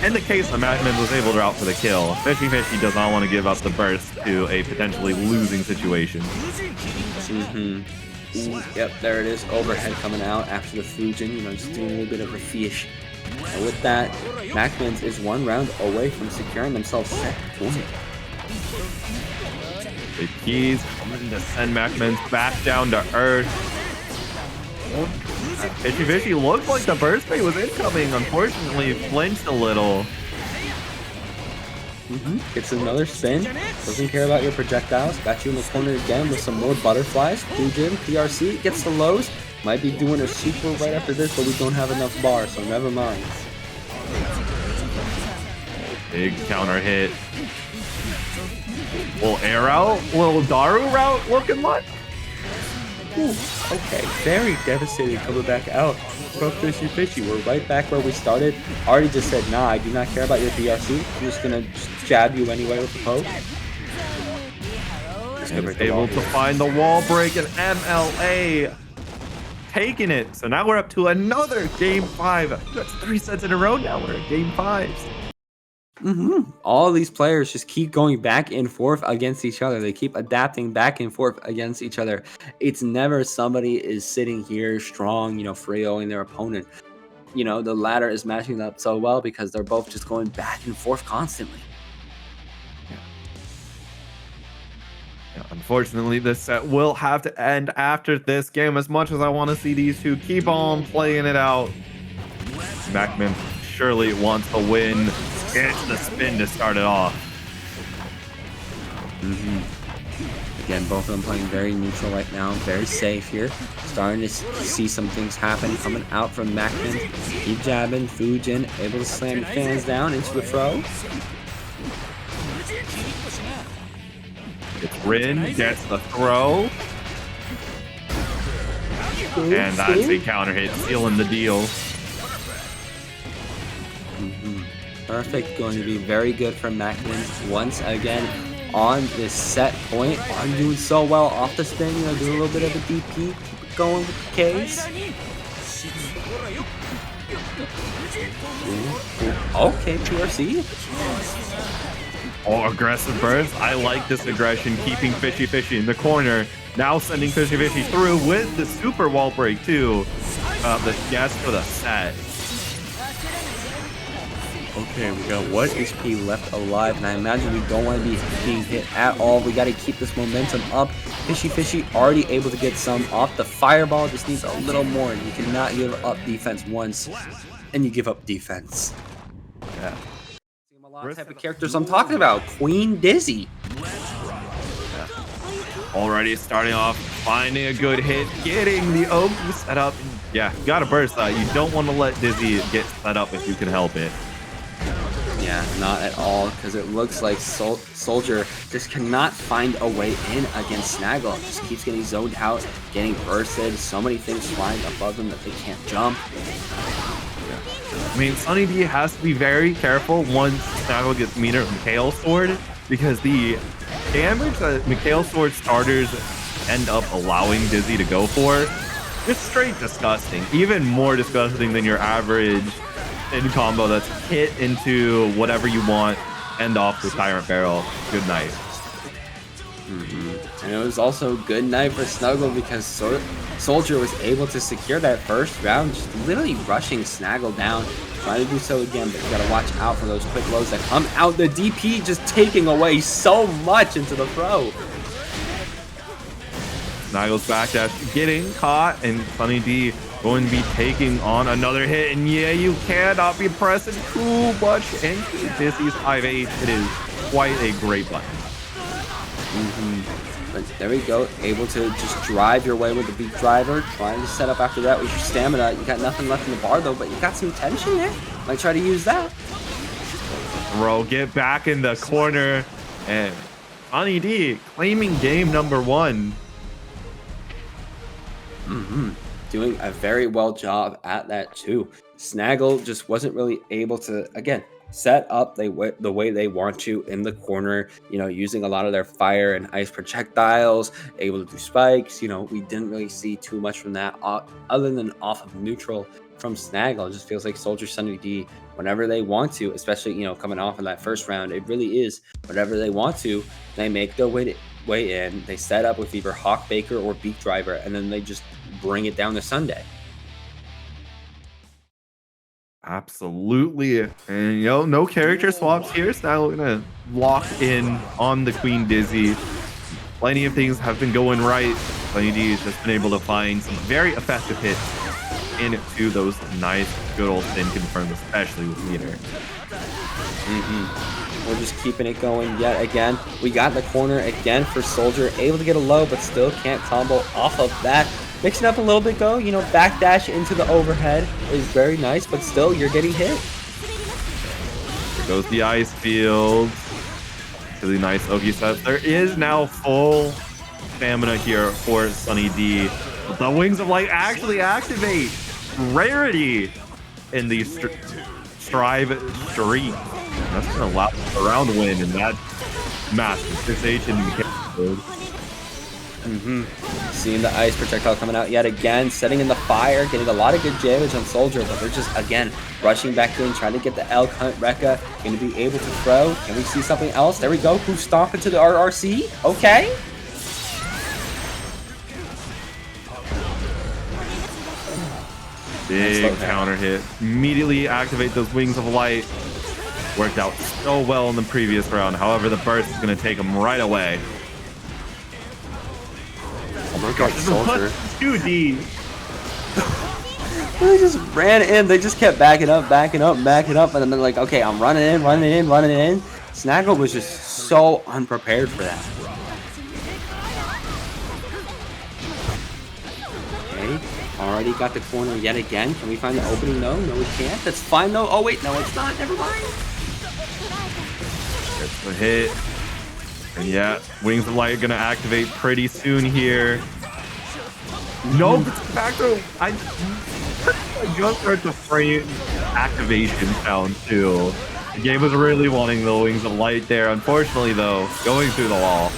S1: in the case that MacMens was able to route for the kill, FishyFishy does not want to give up the burst to a potentially losing situation.
S2: Ooh, yep, there it is. Overhead coming out after the Fujin, just doing a little bit of a fish. And with that, MacMens is one round away from securing themselves set point.
S1: The keys coming to send MacMens back down to earth. FishyFishy looked like the burst bait was incoming. Unfortunately, flinched a little.
S2: Gets another spin. Doesn't care about your projectiles. Got you in the corner again with some more butterflies. Fujin, PRC, gets the lows. Might be doing a super right after this, but we don't have enough bars, so never mind.
S1: Big counter hit. Little air route, little Daru route looking like.
S2: Ooh, okay, very devastating coming back out from FishyFishy. We're right back where we started. Already just said, nah, I do not care about your BRC. I'm just gonna jab you anyway with the poke.
S1: Able to find the wall break, and MLA taking it. So now we're up to another game 5. That's 3 sets in a row now. We're at game 5s.
S2: All these players just keep going back and forth against each other. They keep adapting back and forth against each other. It's never somebody is sitting here strong, freeing their opponent. The ladder is matching up so well because they're both just going back and forth constantly.
S1: Unfortunately, this set will have to end after this game. As much as I want to see these two keep on playing it out, MacMens surely wants to win. Gets the spin to start it off.
S2: Again, both of them playing very neutral right now, very safe here. Starting to see some things happen coming out from MacMens. Keep jabbing, Fujin able to slam the fans down into the throw.
S1: It's Rin, gets the throw. And that's a counter hit, sealing the deal.
S2: Perfect, going to be very good for MacMens once again on this set point. Are doing so well off the spin, you know, doing a little bit of a DP, keep it going with the case. Okay, PRC.
S1: Oh, aggressive burst. I like this aggression, keeping FishyFishy in the corner. Now sending FishyFishy through with the super wall break too. The guess for the set.
S2: Okay, we got 1 HP left alive, and I imagine we don't want to be being hit at all. We got to keep this momentum up. FishyFishy already able to get some off. The fireball just needs a little more. You cannot give up defense once, and you give up defense.
S1: Yeah.
S2: A lot of type of characters I'm talking about. Queen Dizzy.
S1: Already starting off, finding a good hit, getting the Oki set up. Yeah, you gotta burst that. You don't want to let Dizzy get set up if you can help it.
S2: Yeah, not at all, because it looks like Soldier just cannot find a way in against Snaggel. Just keeps getting zoned out, getting bursted, so many things flying above them that they can't jump.
S1: I mean, Sunny D has to be very careful once Snaggel gets meter with Mikhail's sword, because the damage that Mikhail's sword starters end up allowing Dizzy to go for, it's straight disgusting. Even more disgusting than your average in combo that's hit into whatever you want, end off with Tyrant Barrel. Good night.
S2: And it was also good night for Snaggel because Soldier was able to secure that first round, just literally rushing Snaggel down. Trying to do so again, but you gotta watch out for those quick lows that come out. The DP just taking away so much into the throw.
S1: Snagel's backdash getting caught, and Sunny D going to be taking on another hit. And yeah, you cannot be pressing too much into Dizzy's 5-8. It is quite a great button.
S2: But there we go, able to just drive your way with the beat driver, trying to set up after that with your stamina. You got nothing left in the bar though, but you got some tension there. Might try to use that.
S1: Bro, get back in the corner, and Sunny D claiming game number 1.
S2: Doing a very well job at that too. Snaggel just wasn't really able to, again, set up the way they want to in the corner, you know, using a lot of their fire and ice projectiles, able to do spikes. You know, we didn't really see too much from that other than off of neutral from Snaggel. It just feels like Soldier Sunny D, whenever they want to, especially, you know, coming off of that first round, it really is whatever they want to, they make their way in, they set up with either Hawk Baker or Beak Driver, and then they just bring it down to Sunday.
S1: Absolutely. And, you know, no character swaps here. Snaggel gonna lock in on the Queen Dizzy. Plenty of things have been going right. Sunny D has just been able to find some very effective hits into those nice, good old spin confirmed, especially with meter.
S2: We're just keeping it going yet again. We got the corner again for Soldier, able to get a low, but still can't combo off of that. Mixing up a little bit, go, you know, backdash into the overhead is very nice, but still, you're getting hit.
S1: There goes the ice field. Really nice Oki sets. There is now full stamina here for Sunny D. But the Wings of Light actually activate. Rarity in the Strive Streak. That's going to allow a round win in that massive 6H in the
S2: Seeing the ice projectile coming out yet again, setting in the fire, getting a lot of good damage on Soldier, but they're just, again, rushing back in, trying to get the Elk Hunt Rekka, going to be able to throw. Can we see something else? There we go. Who's stomping to the RRC? Okay.
S1: Big counter hit. Immediately activate those Wings of Light. Worked out so well in the previous round. However, the burst is going to take him right away.
S2: Look at Soldier.
S1: 2D.
S2: They just ran in. They just kept backing up, backing up, backing up, and then they're like, okay, I'm running in, running in, running in. Snaggel was just so unprepared for that. Okay, already got the corner yet again. Can we find the opening? No, no, we can't. That's fine though. Oh wait, no, it's not. Never mind.
S1: Gets the hit. And yeah, Wings of Light are gonna activate pretty soon here. No, back to I just heard the frame activation sound too. The game was really wanting the Wings of Light there. Unfortunately, though, going through the wall.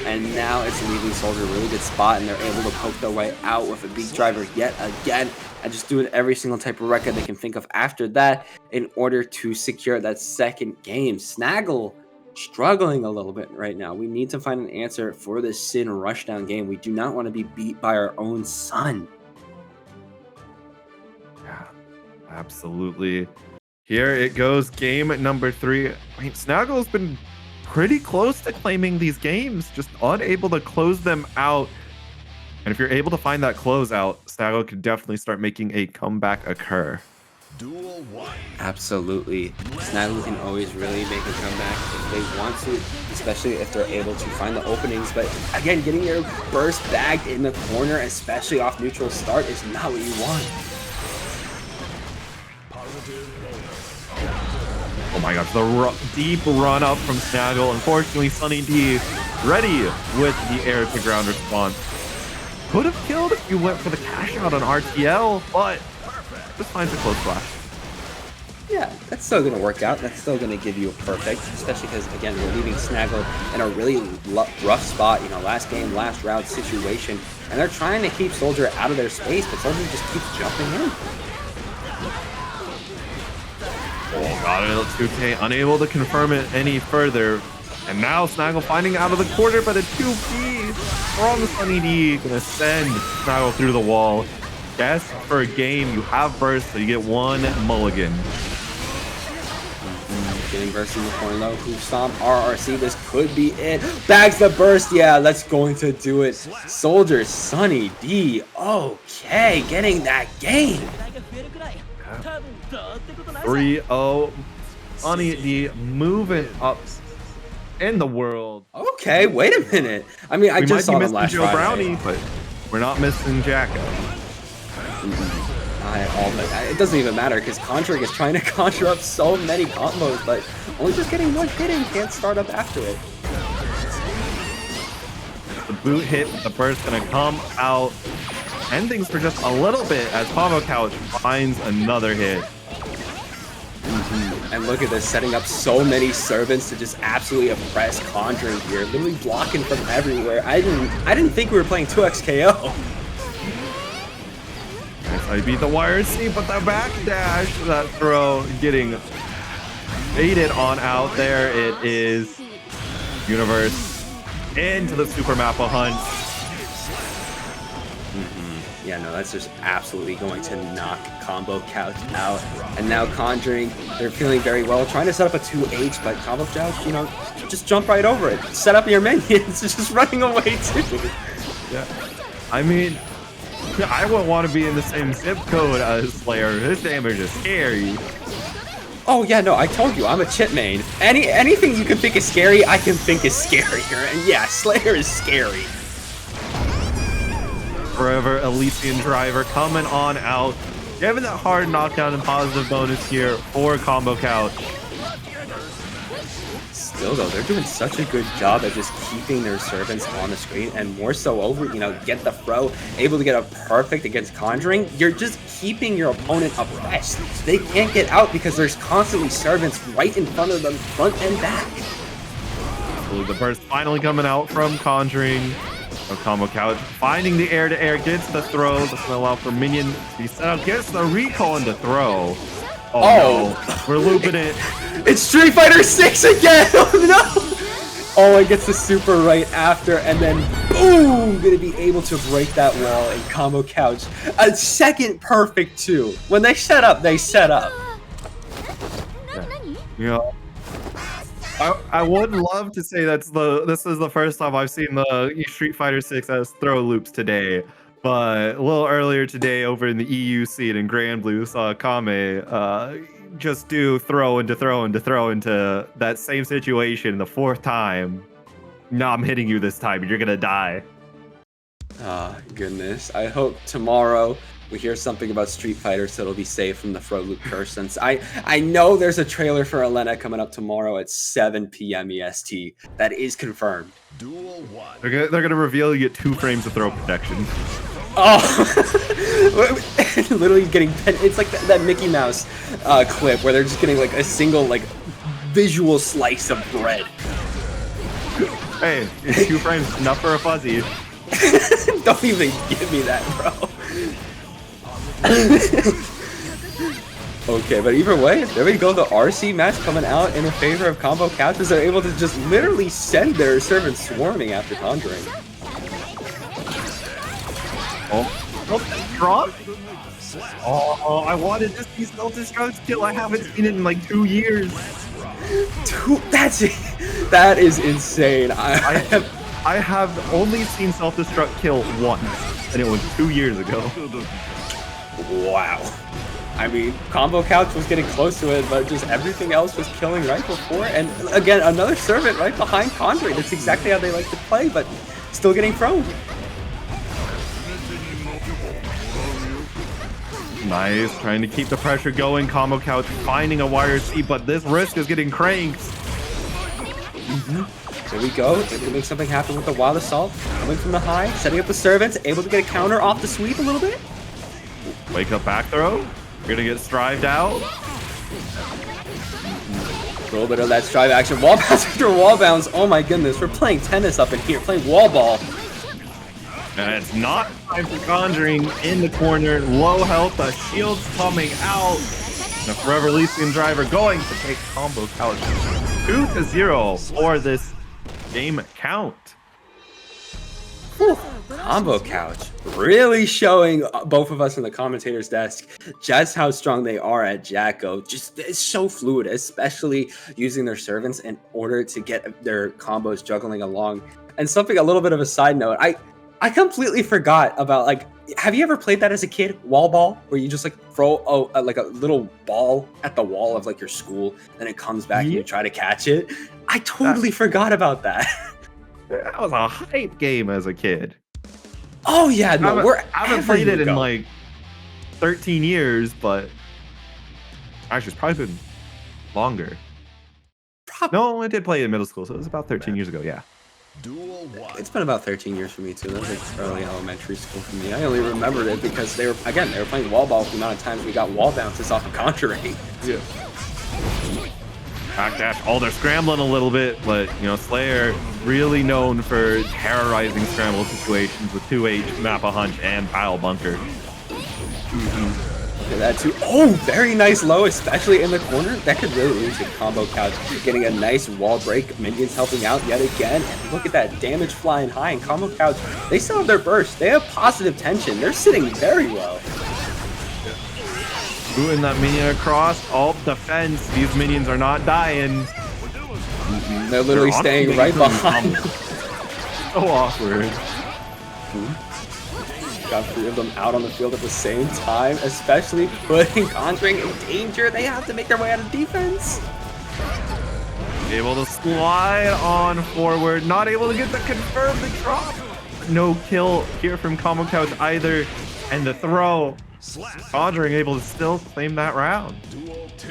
S2: And now it's leaving Soldier a really good spot, and they're able to poke their way out with a beat driver yet again, and just doing every single type of record they can think of after that in order to secure that second game. Snaggel struggling a little bit right now. We need to find an answer for this Sin Rushdown game. We do not want to be beat by our own son.
S1: Yeah, absolutely. Here it goes, game number 3. I mean, Snaggel's been pretty close to claiming these games, just unable to close them out. And if you're able to find that closeout, Snaggel could definitely start making a comeback occur.
S3: Duel 1.
S2: Absolutely. Snaggel can always really make a comeback if they want to, especially if they're able to find the openings. But again, getting your burst bagged in the corner, especially off neutral start, is not what you want.
S1: Oh my gosh, the deep run up from Snaggel. Unfortunately, Sunny D ready with the air to ground response. Could have killed if you went for the cash out on RTL, but just finds a close flash.
S2: Yeah, that's still going to work out. That's still going to give you a perfect, especially because, again, we're leaving Snaggel in a really rough spot, you know, last game, last round situation, and they're trying to keep Soldier out of their space, but Soldier just keeps jumping in.
S1: Oh god, 2K unable to confirm it any further. And now Snaggel finding out of the corner, but a 2P from Sunny D gonna send Snaggel through the wall. Yes, for a game, you have burst, so you get 1 mulligan.
S2: Getting burst in the corner though. Hoop Stomp, RRC, this could be it. Bags the burst, yeah, that's going to do it. Soldier, Sunny D, okay, getting that game.
S1: 3-0. Sunny D moving up in the world.
S2: Okay, wait a minute. I mean, I just saw them last
S1: Joe Brownie, but we're not missing Jacko.
S2: It doesn't even matter because Conjuring is trying to conjure up so many combos, but only just getting 1 hit in can't start up after it.
S1: The boot hit, the burst gonna come out, end things for just a little bit as Combo Couch finds another hit.
S2: And look at this, setting up so many servants to just absolutely oppress Conjuring here, literally blocking from everywhere. I didn't think we were playing 2xKO.
S1: I beat the YRC, but the back dash, that throw getting baited on out there. It is Universe into the Super Mappa hunt.
S2: Yeah, no, that's just absolutely going to knock Combo Couch out. And now Conjuring, they're feeling very well, trying to set up a 2H, but Combo Couch, you know, just jump right over it. Set up your minions, just running away too.
S1: Yeah, I mean, I wouldn't want to be in the same zip code as Slayer. His damage is scary.
S2: Oh yeah, no, I told you, I'm a Chipp main. Anything you can think is scary, I can think is scarier. And yeah, Slayer is scary.
S1: Forever Elysian Driver coming on out, giving that hard knockdown and positive bonus here for Combo Couch.
S2: Still though, they're doing such a good job at just keeping their servants on the screen, and more so over, you know, get the throw, able to get a perfect against Conjuring. You're just keeping your opponent oppressed. They can't get out because there's constantly servants right in front of them, front and back.
S1: The burst finally coming out from Conjuring. Combo Couch finding the air-to-air, gets the throw. That's going to allow for minion to be set up, gets the recall and the throw. Oh no, we're looping it.
S2: It's Street Fighter 6 again! Oh no! Oh, it gets the super right after, and then boom! Gonna be able to break that wall in Combo Couch. A second perfect too. When they set up, they set up.
S1: Yeah. I would love to say this is the first time I've seen the Street Fighter 6 as throw loops today, but a little earlier today over in the EU scene in Grand Blue saw Kame just do throw into that same situation the fourth time. No, I'm hitting you this time. You're gonna die.
S2: Ah, goodness. I hope tomorrow we hear something about Street Fighter so it'll be saved from the throat loop curse. Since I know there's a trailer for Elena coming up tomorrow at 7 p.m. EST. That is confirmed.
S3: Duel 1.
S1: They're gonna reveal you get 2 frames of throw protection.
S2: Oh, literally getting it's like that Mickey Mouse clip where they're just getting like a single like visual slice of bread.
S1: Hey, it's 2 frames enough for a fuzzy.
S2: Don't even give me that, bro. Okay, but either way, there we go. The RC match coming out in favor of Combo Couches. They're able to just literally send their servants swarming after Conjuring.
S1: Oh, drop? Oh, I wanted to see self-destruct kill. I haven't seen it in like 2 years.
S2: That is insane.
S1: I have only seen self-destruct kill once, and it was 2 years ago.
S2: Wow. I mean, Combo Couch was getting close to it, but just everything else was killing right before. And again, another servant right behind Conjuring. That's exactly how they like to play, but still getting thrown.
S1: Nice, trying to keep the pressure going. Combo Couch finding a wire C, but this risk is getting cranked.
S2: There we go. Able to make something happen with the Wild Assault. Coming from the high, setting up the servants, able to get a counter off the sweep a little bit.
S1: Wake up back throw. We're gonna get strived out.
S2: A little bit of that strive action. Wall bounce after wall bounce. Oh my goodness, we're playing tennis up in here, playing wall ball.
S1: And it's not time for Conjuring in the corner. Low health, the shield's coming out. And the Forever Elysian driver going to take Combo Couch 2-0 for this game count.
S2: Combo Couch really showing both of us in the commentator's desk just how strong they are at Jacko. Just it's so fluid, especially using their servants in order to get their combos juggling along. And something a little bit of a side note, I completely forgot about, like, have you ever played that as a kid, wall ball, where you just like throw like a little ball at the wall of like your school, and it comes back and you try to catch it? I totally forgot about that.
S1: That was a hype game as a kid.
S2: Oh yeah, no,
S1: I haven't played it in like 13 years, but actually it's probably been longer. No, I did play it in middle school, so it was about 13 years ago, yeah.
S3: Duel 1.
S2: It's been about 13 years for me too. That was like early elementary school for me. I only remembered it because they were playing wall ball for the amount of times we got wall bounces off of Conjuring.
S1: Yeah. Backdash. Oh, they're scrambling a little bit, but you know, Slayer really known for terrorizing scramble situations with 2H, Mappa Hunch, and Pile Bunker.
S2: Look at that too. Oh, very nice low, especially in the corner. That could really lose the Combo Couch. Getting a nice wall break. Minions helping out yet again. And look at that damage flying high. And Combo Couch, they still have their burst. They have positive tension. They're sitting very well.
S1: Booting that minion across. Oh, defense. These minions are not dying.
S2: They're literally staying right behind.
S1: So awkward.
S2: Got 3 of them out on the field at the same time, especially putting Conjuring in danger. They have to make their way out of defense.
S1: Able to slide on forward. Not able to get the confirmed drop. No kill here from Combo Couch either. And the throw. Conjuring able to still claim that round.
S3: Duel 2.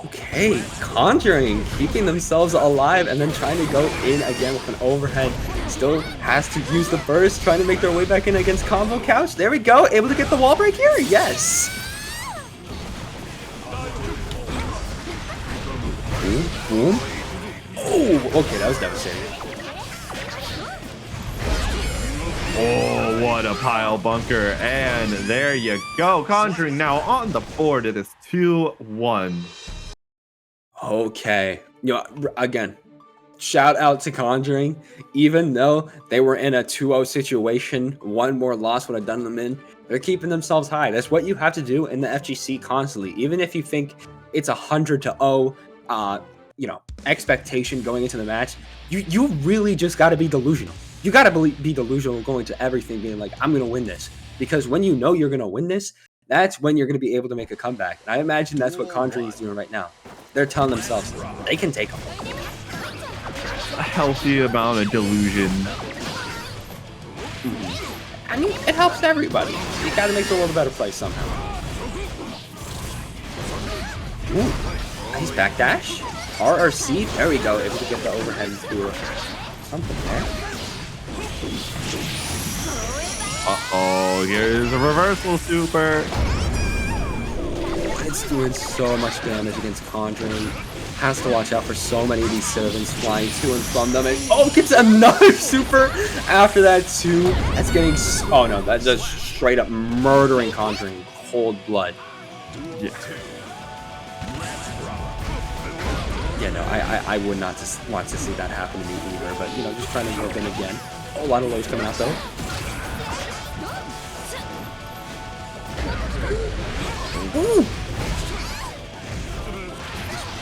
S2: Okay, Conjuring keeping themselves alive and then trying to go in again with an overhead. Still has to use the burst, trying to make their way back in against Combo Couch. There we go, able to get the wall break here. Yes. Boom, boom. Oh, okay, that was devastating.
S1: Oh, what a Pile Bunker. And there you go. Conjuring now on the board. It is 2-1.
S2: Okay. You know, again, shout out to Conjuring. Even though they were in a 2-0 situation, one more loss would have done them in. They're keeping themselves high. That's what you have to do in the FGC constantly. Even if you think it's 100-0, expectation going into the match, you really just got to be delusional. You got to be delusional going to everything, being like, I'm going to win this. Because when you know you're going to win this, that's when you're going to be able to make a comeback. And I imagine that's what Conjuring is doing right now. They're telling themselves they can take them.
S1: A healthy amount of delusion.
S2: I mean, it helps everybody. You got to make the world a better place somehow. Ooh, nice backdash. RRC, there we go. Able to get the overhead into something there.
S1: Uh-oh, here's a reversal super.
S2: It's doing so much damage against Conjuring. Has to watch out for so many of these servants flying to and from them. And, oh, gets another super after that too. That's getting, oh no, that's just straight up murdering Conjuring. Cold blood.
S1: Yeah.
S2: Yeah, no, I would not want to see that happen to me either. But, just trying to rope in again. Oh, a lot of lows coming out though. Ooh.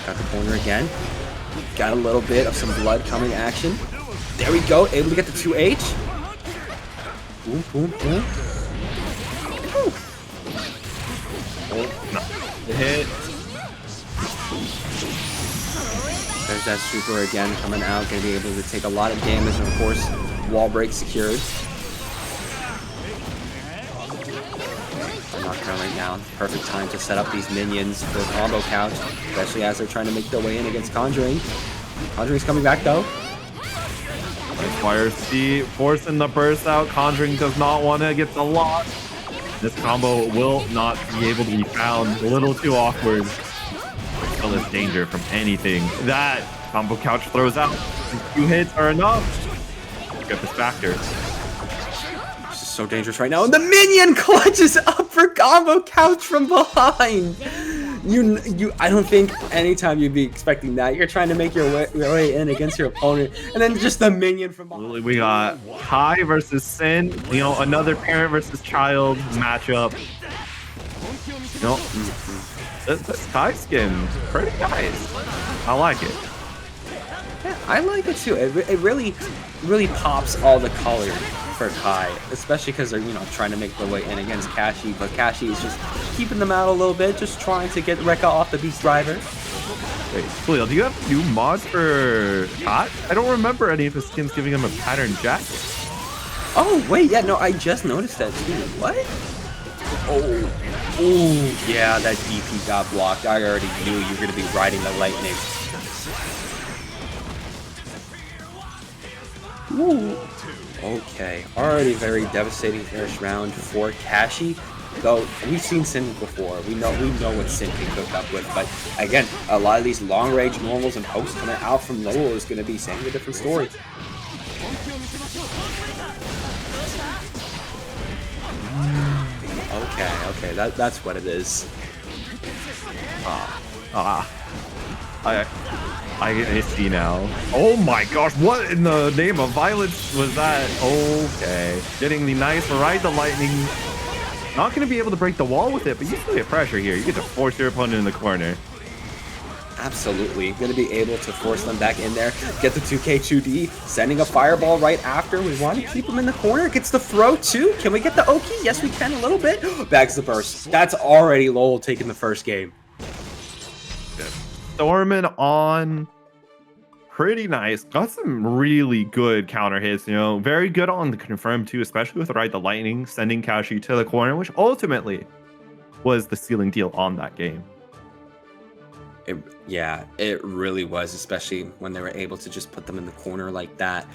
S2: Got the corner again. Got a little bit of some blood coming action. There we go. Able to get the 2H. Boom, boom, boom.
S1: Oh, no. The hit.
S2: There's that super again coming out. Going to be able to take a lot of damage. And, of course, wall break secured. Knockdown right now. Perfect time to set up these minions for the combo couch, especially as they're trying to make their way in against Conjuring. Conjuring's coming back though.
S1: Fire C forcing the burst out. Conjuring does not want to get the lock. This combo will not be able to be found. A little too awkward. But still is danger from anything that combo couch throws out. A few hits are enough. Get this factor.
S2: So dangerous right now, and the minion clutches up for combo couch from behind. I don't think anytime you'd be expecting that. You're trying to make your way in against your opponent, and then just the minion from behind.
S1: We got Kai versus Sin. Another parent versus child matchup. This Kai skin, pretty nice. I like it.
S2: Yeah, I like it too. It really pops all the color for Kai, especially because they're trying to make their way in against Cashy, but Cashy is just keeping them out a little bit, just trying to get Rekka off the Beast Driver.
S1: Wait, Khalil, do you have new mods for Kai? I don't remember any of his skins giving him a pattern jacket.
S2: Oh wait, yeah, no, I just noticed that too. What? Oh, yeah, that DP got blocked. I already knew you were gonna be riding the lightning. Ooh. Okay, already very devastating first round for Cashy. Though we've seen Sin before, we know what Sin can cook up with. But again, a lot of these long range normals and posts coming out from Lowell is going to be saying a different story. Okay, that's what it is.
S1: I see now. Oh my gosh, what in the name of violence was that? Okay. Getting the nice ride the lightning. Not going to be able to break the wall with it, but you still get pressure here. You get to force your opponent in the corner.
S2: Absolutely. Going to be able to force them back in there. Get the 2K2D. Sending a fireball right after. We want to keep them in the corner. Gets the throw too. Can we get the Oki? Yes, we can a little bit. Bags the burst. That's already Lowell taking the first game.
S1: Storming on. Pretty nice. Got some really good counter hits, very good on the confirm too, especially with Ride the Lightning, sending Cashy to the corner, which ultimately was the sealing deal on that game.
S2: It really was, especially when they were able to just put them in the corner like that.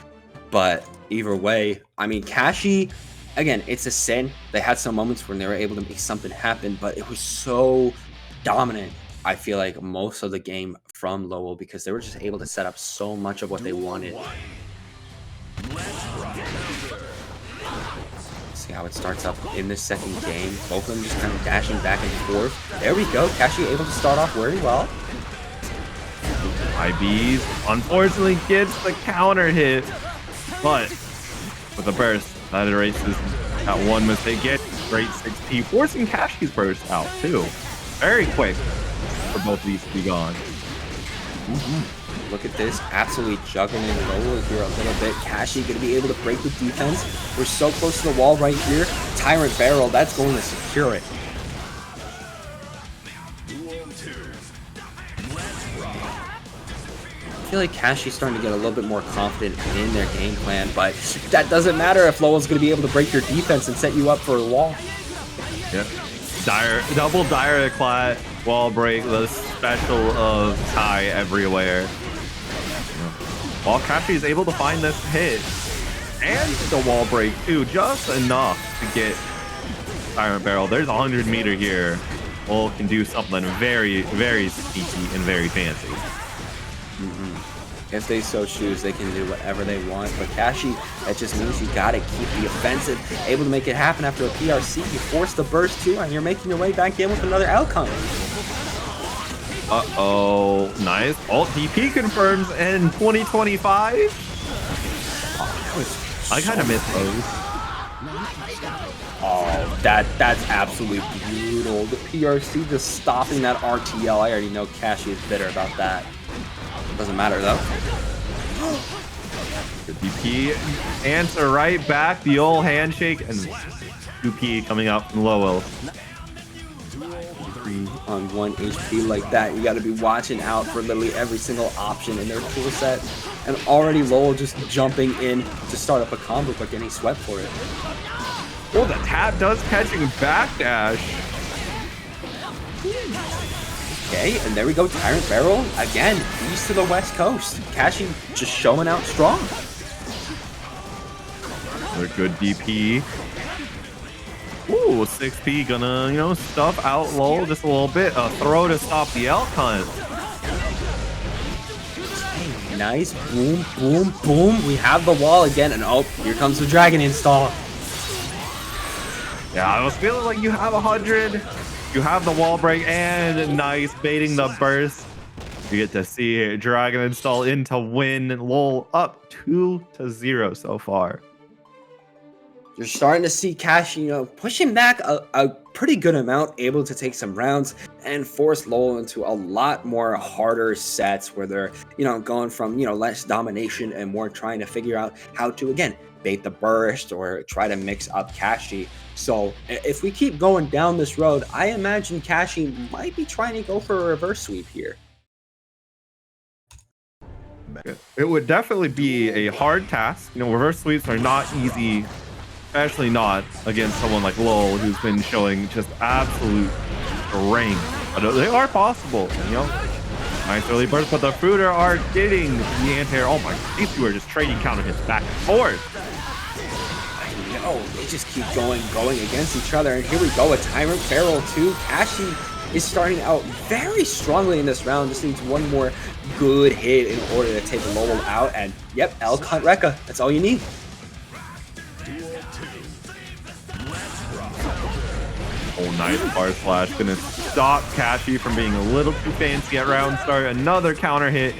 S2: But either way, I mean, Cashy, again, it's a Sin. They had some moments when they were able to make something happen, but it was so dominant, I feel like, most of the game from Lowell, because they were just able to set up so much of what they wanted. See how it starts up in this second game. Both of them just kind of dashing back and forth. There we go. Cashy able to start off very well.
S1: IBs unfortunately gets the counter hit, but with a burst, that erases that one mistake. Get great 6P, forcing Cashy's burst out too. Very quick for both of these to be gone.
S2: Look at this, absolutely juggling Lowell here a little bit. Cashy gonna be able to break the defense. We're so close to the wall right here. Tyrant Barrel, that's going to secure it. I feel like Cashy's starting to get a little bit more confident in their game plan, but that doesn't matter if Lowell's gonna be able to break your defense and set you up for a wall.
S1: Yep. Double direct flat wall break, the special of Ty everywhere. While Cashy is able to find this hit and the wall break too, just enough to get Tyrant Barrel. There's a 100-meter here. Lowell can do something very, very sneaky and very fancy.
S2: If they so choose, they can do whatever they want. But Cashy, that just means you gotta keep the offensive, able to make it happen after a PRC. You force the burst too, and you're making your way back in with another outcome.
S1: Uh-oh, nice. Alt DP confirms in 2025. I kind of miss those.
S2: Oh, that's absolutely brutal. The PRC just stopping that RTL. I already know Cashy is bitter about that. Doesn't matter though.
S1: The DP answer right back. The old handshake and 2P coming out from Lowell.
S2: On 1 HP like that, you got to be watching out for literally every single option in their tool set. And already Lowell just jumping in to start up a combo, but getting swept for it.
S1: Oh, the tap does catching backdash.
S2: Okay, and there we go, Tyrant Barrel again, east to the west coast. Cashy just showing out strong.
S1: Another good DP. Ooh, 6P gonna, stuff out Lowell just a little bit. A throw to stop the elk hunt.
S2: Okay, nice, boom, boom, boom. We have the wall again, and oh, here comes the dragon install.
S1: Yeah, I was feeling like you have 100. You have the wall break and nice baiting the burst. You get to see dragon install in to win. Lowell up 2-0 so far.
S2: You're starting to see Cashy, pushing back a pretty good amount, able to take some rounds and force Lowell into a lot more harder sets where they're, going from, less domination and more trying to figure out how to, again, bait the burst or try to mix up Cashy. So if we keep going down this road, I imagine Cashy might be trying to go for a reverse sweep here.
S1: It would definitely be a hard task. Reverse sweeps are not easy, especially not against someone like Lowell, who's been showing just absolute strength. But they are possible, Nice early burst, but the Fruiter are getting the anti-air. Oh my, these two are just trading counter hits back and forth.
S2: I know, they just keep going against each other. And here we go, a Tyrant Barrel too. Cashy is starting out very strongly in this round. Just needs one more good hit in order to take Lowell out. And yep, Elk Hunt Rekka, that's all you need.
S1: Oh, nice bar slash. Gonna stop Cashy from being a little too fancy at round start. Another counter hit.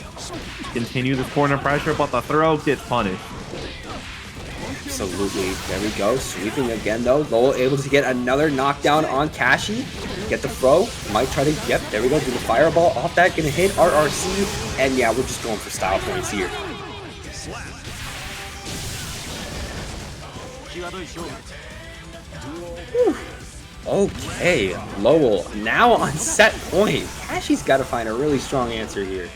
S1: Continue this corner pressure, but the throw gets punished.
S2: Absolutely. There we go. Sweeping again, though. Lowell able to get another knockdown on Cashy. Get the throw. Might try to... Yep, there we go. Do the fireball off that. Gonna hit RRC. And yeah, we're just going for style points here. Whew. Okay, Lowell now on set point. Cashy's got to find a really strong answer here.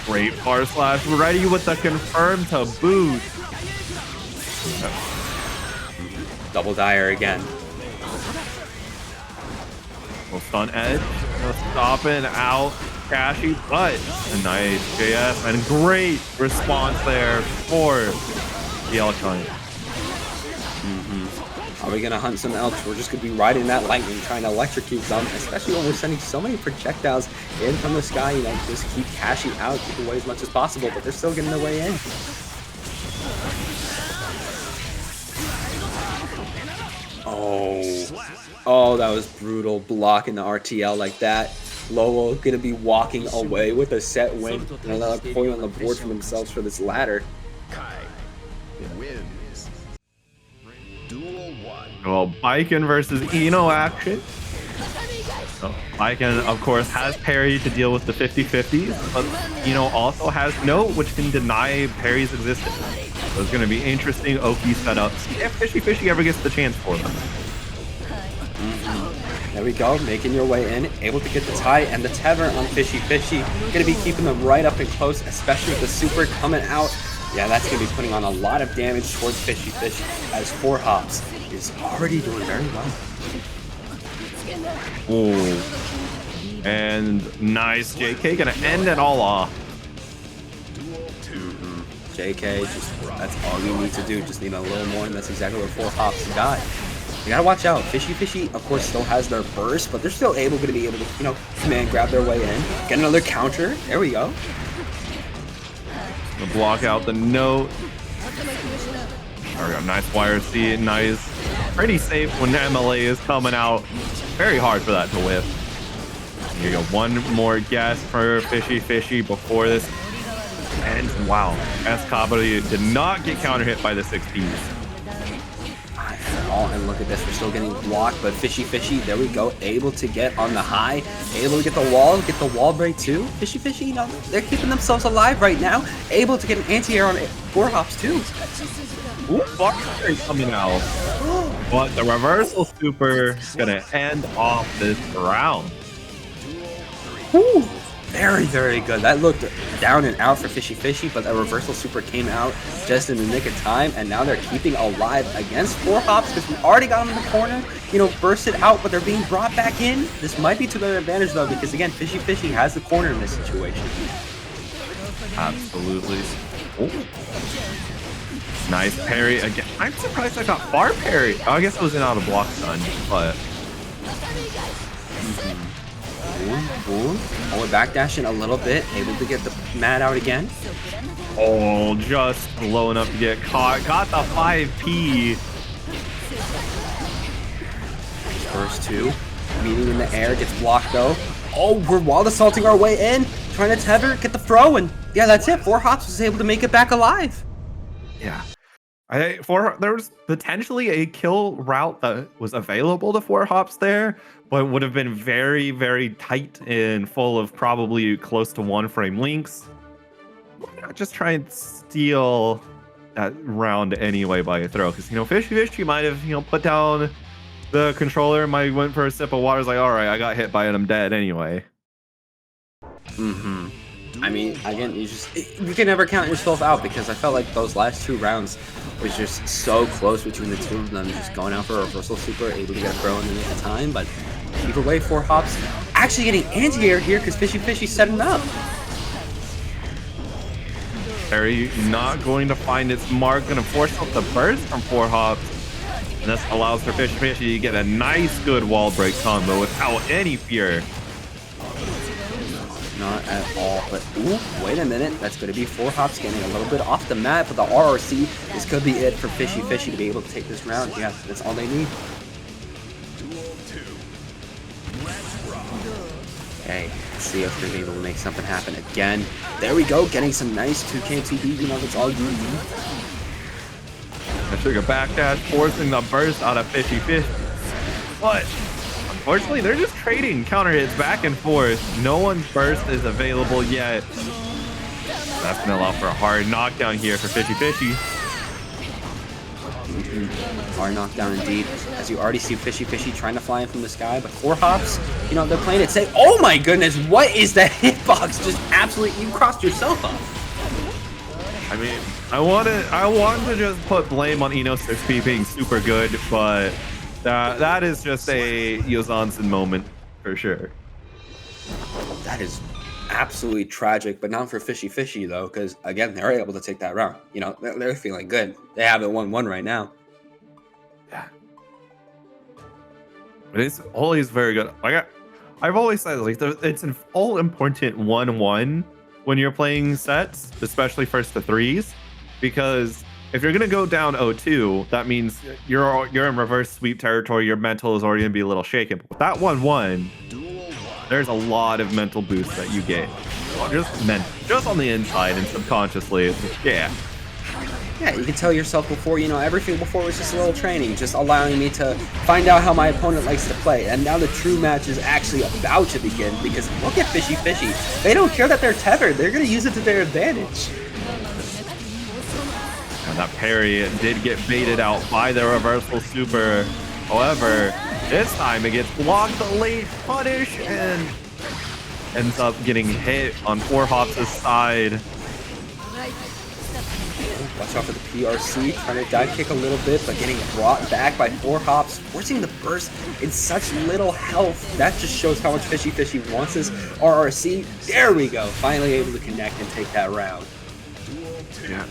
S1: Great bar slash. Ready with the confirm to boot.
S2: Double dire again.
S1: Well, stun edge. Stopping out Cashy, but a nice JS and great response there for the elk hunt.
S2: Are we going to hunt some elks? We're just going to be riding that lightning, trying to electrocute them, especially when we're sending so many projectiles in from the sky. Just keep Cashy out, keep away as much as possible, but they're still getting their way in. Oh, that was brutal, blocking the RTL like that. Lowell going to be walking away with a set win, and another point on the board for themselves for this ladder.
S3: Wins. Duel 1.
S1: Well, Baiken versus Eno action. So Baiken, of course, has parry to deal with the 50-50s, but, you know, also has note, which can deny parry's existence. So it's going to be interesting Oki setups if FishyFishy ever gets the chance for them.
S2: There we go, making your way in, able to get the tie, and the tether on FishyFishy. Going to be keeping them right up and close, especially with the super coming out. Yeah, that's going to be putting on a lot of damage towards FishyFishy, as fourhops is already doing very well.
S1: Ooh. And nice. JK gonna end it all off.
S2: JK, that's all you need to do. Just need a little more, and that's exactly what fourhops got. You gotta watch out. FishyFishy, of course, still has their burst, but they're still going to be able to, you know, command grab their way in. Get another counter. There we go.
S1: Gonna block out the note. There we go. Nice YRC. Nice. Pretty safe when MLA is coming out. Very hard for that to whip. Here you go. One more guess for FishyFishy before this ends. Wow. S-Kabari did not get counter hit by the 6Ps.
S2: And look at this, we're still getting blocked, but FishyFishy, there we go, able to get on the high, able to get the wall break too. FishyFishy, you know, they're keeping themselves alive right now, able to get an anti-air on fourhops too.
S1: Ooh, Barker coming out. But the reversal super is gonna end off this round.
S2: Woo. Very, very good. That looked down and out for FishyFishy, but that reversal super came out just in the nick of time, and now they're keeping alive against fourhops because we already got them in the corner, you know, bursted out, but they're being brought back in. This might be to their advantage though, because again, FishyFishy has the corner in this situation.
S1: Absolutely. Ooh. Nice parry again. I'm surprised I got bar parry. Oh, I guess it was an out of block stun, but.
S2: Boom. Oh, we're backdashing a little bit, able to get the mat out again.
S1: Oh, just low enough to get caught. Got the 5P.
S2: First two. Meeting in the air, gets blocked though. Oh, we're wild assaulting our way in. Trying to tether, get the throw, and yeah, that's it. Fourhops was able to make it back alive.
S1: Yeah. There was potentially a kill route that was available to fourhops there, but would have been very, very tight and full of probably close to 1-frame links. Why not just try and steal that round anyway by a throw? Because, you know, FishyFishy might have, you know, put down the controller, might went for a sip of water, is like, all right, I got hit by it, I'm dead anyway.
S2: I mean, again, you can never count yourself out, because I felt like those last two rounds was just so close between the two of them, just going out for a reversal super, able to get a throw in the nick of time, but either way, fourhops actually getting anti-air here because FishyFishy set him up.
S1: Parry not going to find its mark, gonna force out the burst from fourhops, and this allows for FishyFishy to get a nice good wall break combo without any fear.
S2: Not at all, but ooh, wait a minute, that's going to be fourhops getting a little bit off the mat, but the RRC, this could be it for FishyFishy to be able to take this round. Yeah, that's all they need. Okay, let's see if they're able to make something happen again. There we go, getting some nice 2K TD, you know, that's all you need.
S1: I took a backdash, forcing the burst out of FishyFishy. But unfortunately, they're just trading counter hits back and forth. No one's burst is available yet. That's going to allow for a hard knockdown here for FishyFishy.
S2: Hard knockdown indeed. As you already see FishyFishy trying to fly in from the sky, but fourhops, you know, they're playing it safe. Oh my goodness, what is that hitbox? Just absolutely, you crossed yourself up.
S1: I mean, I want to just put blame on Eno6P being super good, but that is just a Yozansen moment for sure.
S2: That is absolutely tragic, but not for FishyFishy though, because again, they're able to take that round. You know, they're feeling good. They have it 1-1 right now.
S1: Yeah. But it's always very good. Like I've always said, like it's an all important 1-1 when you're playing sets, especially first to threes, because if you're gonna go down 0-2, that means you're in reverse sweep territory. Your mental is already gonna be a little shaken. But with that 1-1, there's a lot of mental boost that you get. Just on the inside and subconsciously. It's just, yeah,
S2: Yeah, you can tell yourself before, you know, everything before was just a little training, just allowing me to find out how my opponent likes to play. And now the true match is actually about to begin because look at FishyFishy. They don't care that they're tethered. They're going to use it to their advantage.
S1: And that parry did get baited out by the reversal super. However, this time it gets blocked, the late punish, and ends up getting hit on fourhops' side.
S2: Watch out for the PRC, trying to dive kick a little bit, but getting brought back by fourhops, forcing the burst in such little health. That just shows how much FishyFishy wants his RRC. There we go, finally able to connect and take that round.
S1: Yeah.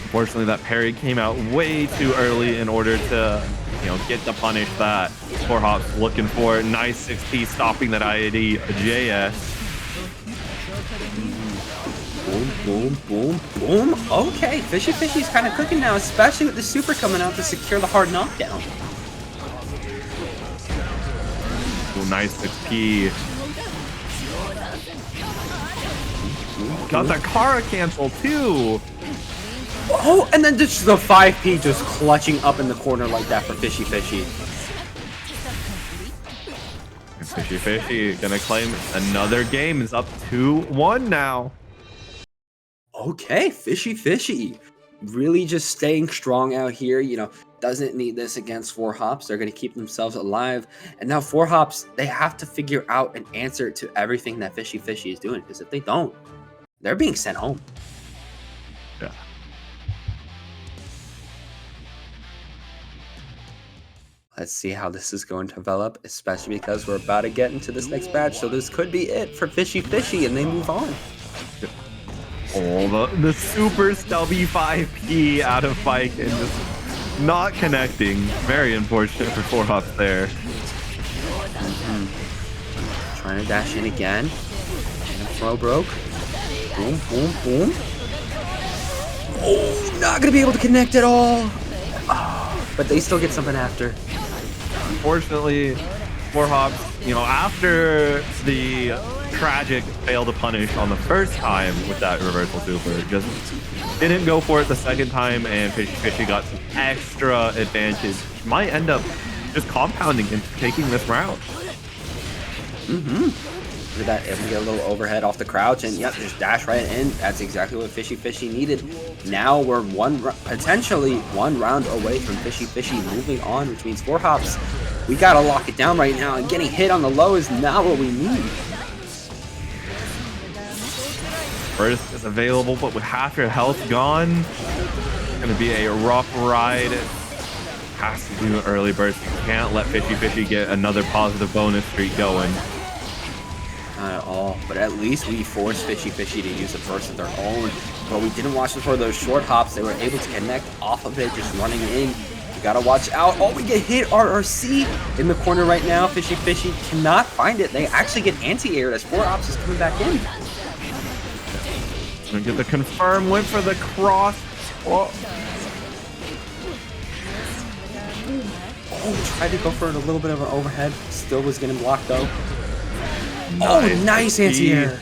S1: Unfortunately, that parry came out way too early in order to, you know, get the punish that fourhops looking for. Nice 6P stopping that IAD JS.
S2: Boom, boom, boom, boom. Okay, FishyFishy's kind of cooking now, especially with the super coming out to secure the hard knockdown.
S1: Ooh, nice 6P. Got the Kara cancel too.
S2: Oh, and then just the 5P just clutching up in the corner like that for FishyFishy.
S1: FishyFishy gonna claim another game. Is up 2-1 now.
S2: Okay, FishyFishy really just staying strong out here. You know, doesn't need this against fourhops. They're going to keep themselves alive. And now fourhops, they have to figure out an answer to everything that FishyFishy is doing. Because if they don't, they're being sent home.
S1: Yeah.
S2: Let's see how this is going to develop, especially because we're about to get into this next batch. So this could be it for FishyFishy, and they move on.
S1: Oh, the super stubby 5P out of Baiken, just not connecting. Very unfortunate for fourhops there.
S2: Trying to dash in again. And throw broke. Boom, boom, boom. Oh, not going to be able to connect at all. Oh, but they still get something after.
S1: Unfortunately, fourhops, you know, after the tragic fail to punish on the first time with that reversal super, just didn't go for it the second time, and FishyFishy got some extra advantage. Might end up just compounding and taking this round.
S2: Look at that, able to get a little overhead off the crouch, and yep, just dash right in. That's exactly what FishyFishy needed. Now we're potentially one round away from FishyFishy moving on, which means fourhops, we gotta lock it down right now, and getting hit on the low is not what we need.
S1: Burst is available, but with half your health gone, it's gonna be a rough ride. Has to do an early burst. You can't let FishyFishy get another positive bonus streak going.
S2: Not at all, but at least we forced FishyFishy to use a burst of their own. But we didn't watch them for those short hops. They were able to connect off of it, just running in. You gotta watch out. Oh, we get hit RRC in the corner right now. FishyFishy cannot find it. They actually get anti-aired as fourhops is coming back in.
S1: Gonna get the confirm, went for the cross. Oh,
S2: tried to go for a little bit of an overhead. Still was getting blocked though.
S1: nice.
S2: Oh, nice anti-air.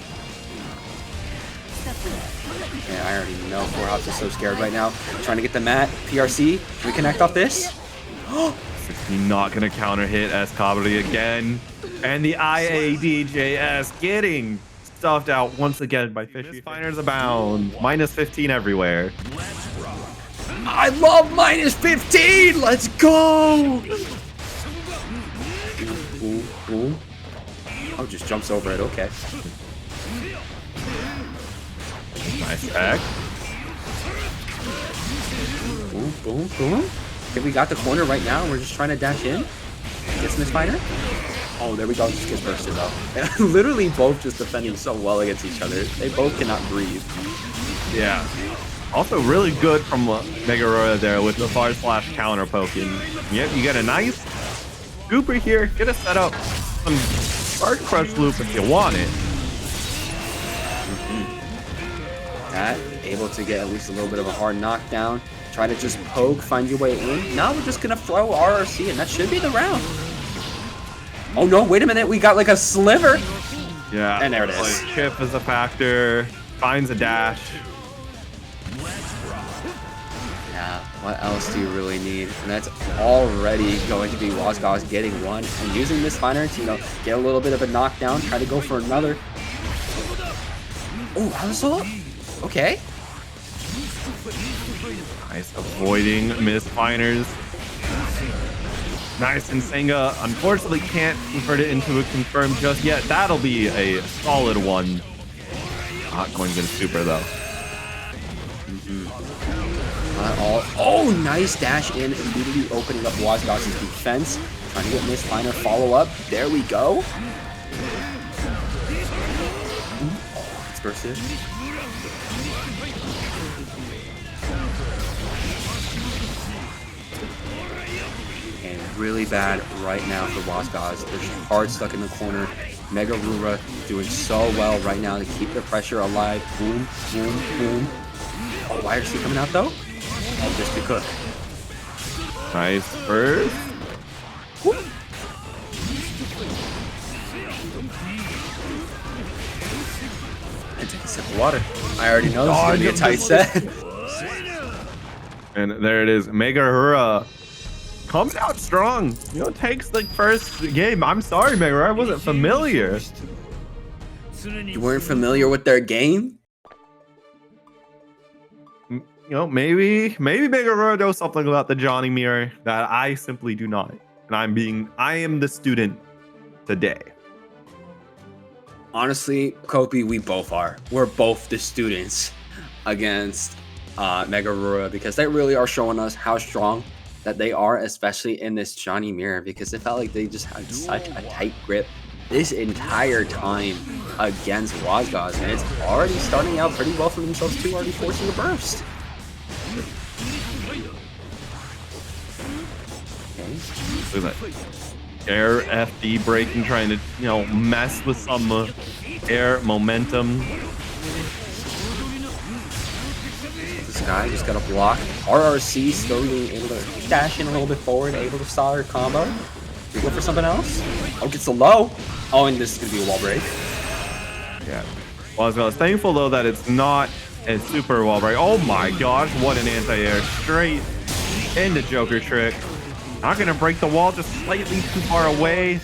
S2: Yeah, I already know fourhops is so scared right now. Trying to get the mat. PRC. Can we connect off this?
S1: Not gonna counter hit S-Cabri again. And the IADJS getting stuffed out once again by Fishy. Finers abound. Minus 15 everywhere.
S2: I love minus 15. Let's go. Boom, boom. Oh, just jumps over it. Okay.
S1: Nice back.
S2: Boom, boom, boom. Okay, we got the corner right now. We're just trying to dash in. Get some Spiner. Oh, there we go. Just gets bursted though. And literally both just defending so well against each other. They both cannot breathe.
S1: Yeah. Also really good from MegaRura there with the far slash counter poking. Yep, you get a nice scooper here. Get a set up some Spark Crush loop if you want it.
S2: That able to get at least a little bit of a hard knockdown. Try to just poke, find your way in. Now we're just gonna throw RRC, and that should be the round. Oh no, wait a minute, we got like a sliver.
S1: Yeah.
S2: And there it is.
S1: Like, Chipp is a factor. finds a dash.
S2: Yeah, what else do you really need? And that's already going to be Wozgozz getting one and using this Finer to, you know, get a little bit of a knockdown, try to go for another. Oh, how solo? Okay.
S1: Nice, avoiding misfiners. Nice, and Senga unfortunately can't convert it into a confirm just yet. That'll be a solid one. Not going to get a super though.
S2: Oh, nice dash in, immediately opening up Wozgozz's defense. Trying to get Miss Finer follow up. There we go. Oh, it's bursted. And really bad right now for Wozgozz. They're just hard stuck in the corner. MegaRura doing so well right now to keep the pressure alive. Boom, boom, boom. Oh, YRC coming out though? Oh, just because.
S1: Nice first.
S2: And take a sip of water. I already know this is going to be a tight set.
S1: And there it is. MegaRura comes out strong. You know, takes the first game. I'm sorry, MegaRura. I wasn't familiar.
S2: You weren't familiar with their game?
S1: You know, maybe MegaRura knows something about the Johnny mirror that I simply do not. And I am the student today.
S2: Honestly, Kopi, we both are. We're both the students against MegaRura because they really are showing us how strong that they are, especially in this Johnny mirror, because it felt like they just had such a tight grip this entire time against Wozgozz, and it's already starting out pretty well for themselves too, already forcing a burst.
S1: Look at that. Air FD breaking, trying to, you know, mess with some air momentum.
S2: This guy just got a block. RRC still being able to dash in a little bit forward, able to start a combo. We go for something else. Oh, gets a low. Oh, and this is going to be a wall break.
S1: Yeah. Wozgozz, thankful though that it's not a super wall break. Oh my gosh, what an anti-air. Straight into Joker trick. Not gonna break the wall, just slightly too far away.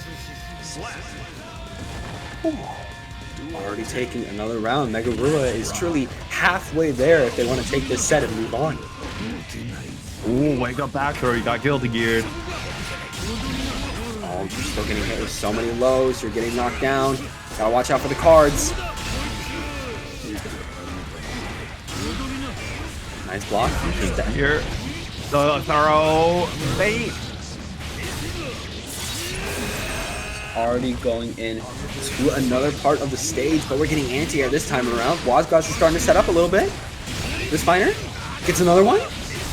S2: Already taking another round. MegaRura is truly halfway there if they want to take this set and move on.
S1: Ooh, wake up back throw. You got guilty geared.
S2: Oh, you're still getting hit with so many lows. You're getting knocked down. Gotta watch out for the cards. Nice block.
S1: Here. The throw. Bait.
S2: Already going in to another part of the stage, but we're getting anti-air this time around. Wozgozz is starting to set up a little bit. This Finer gets another one.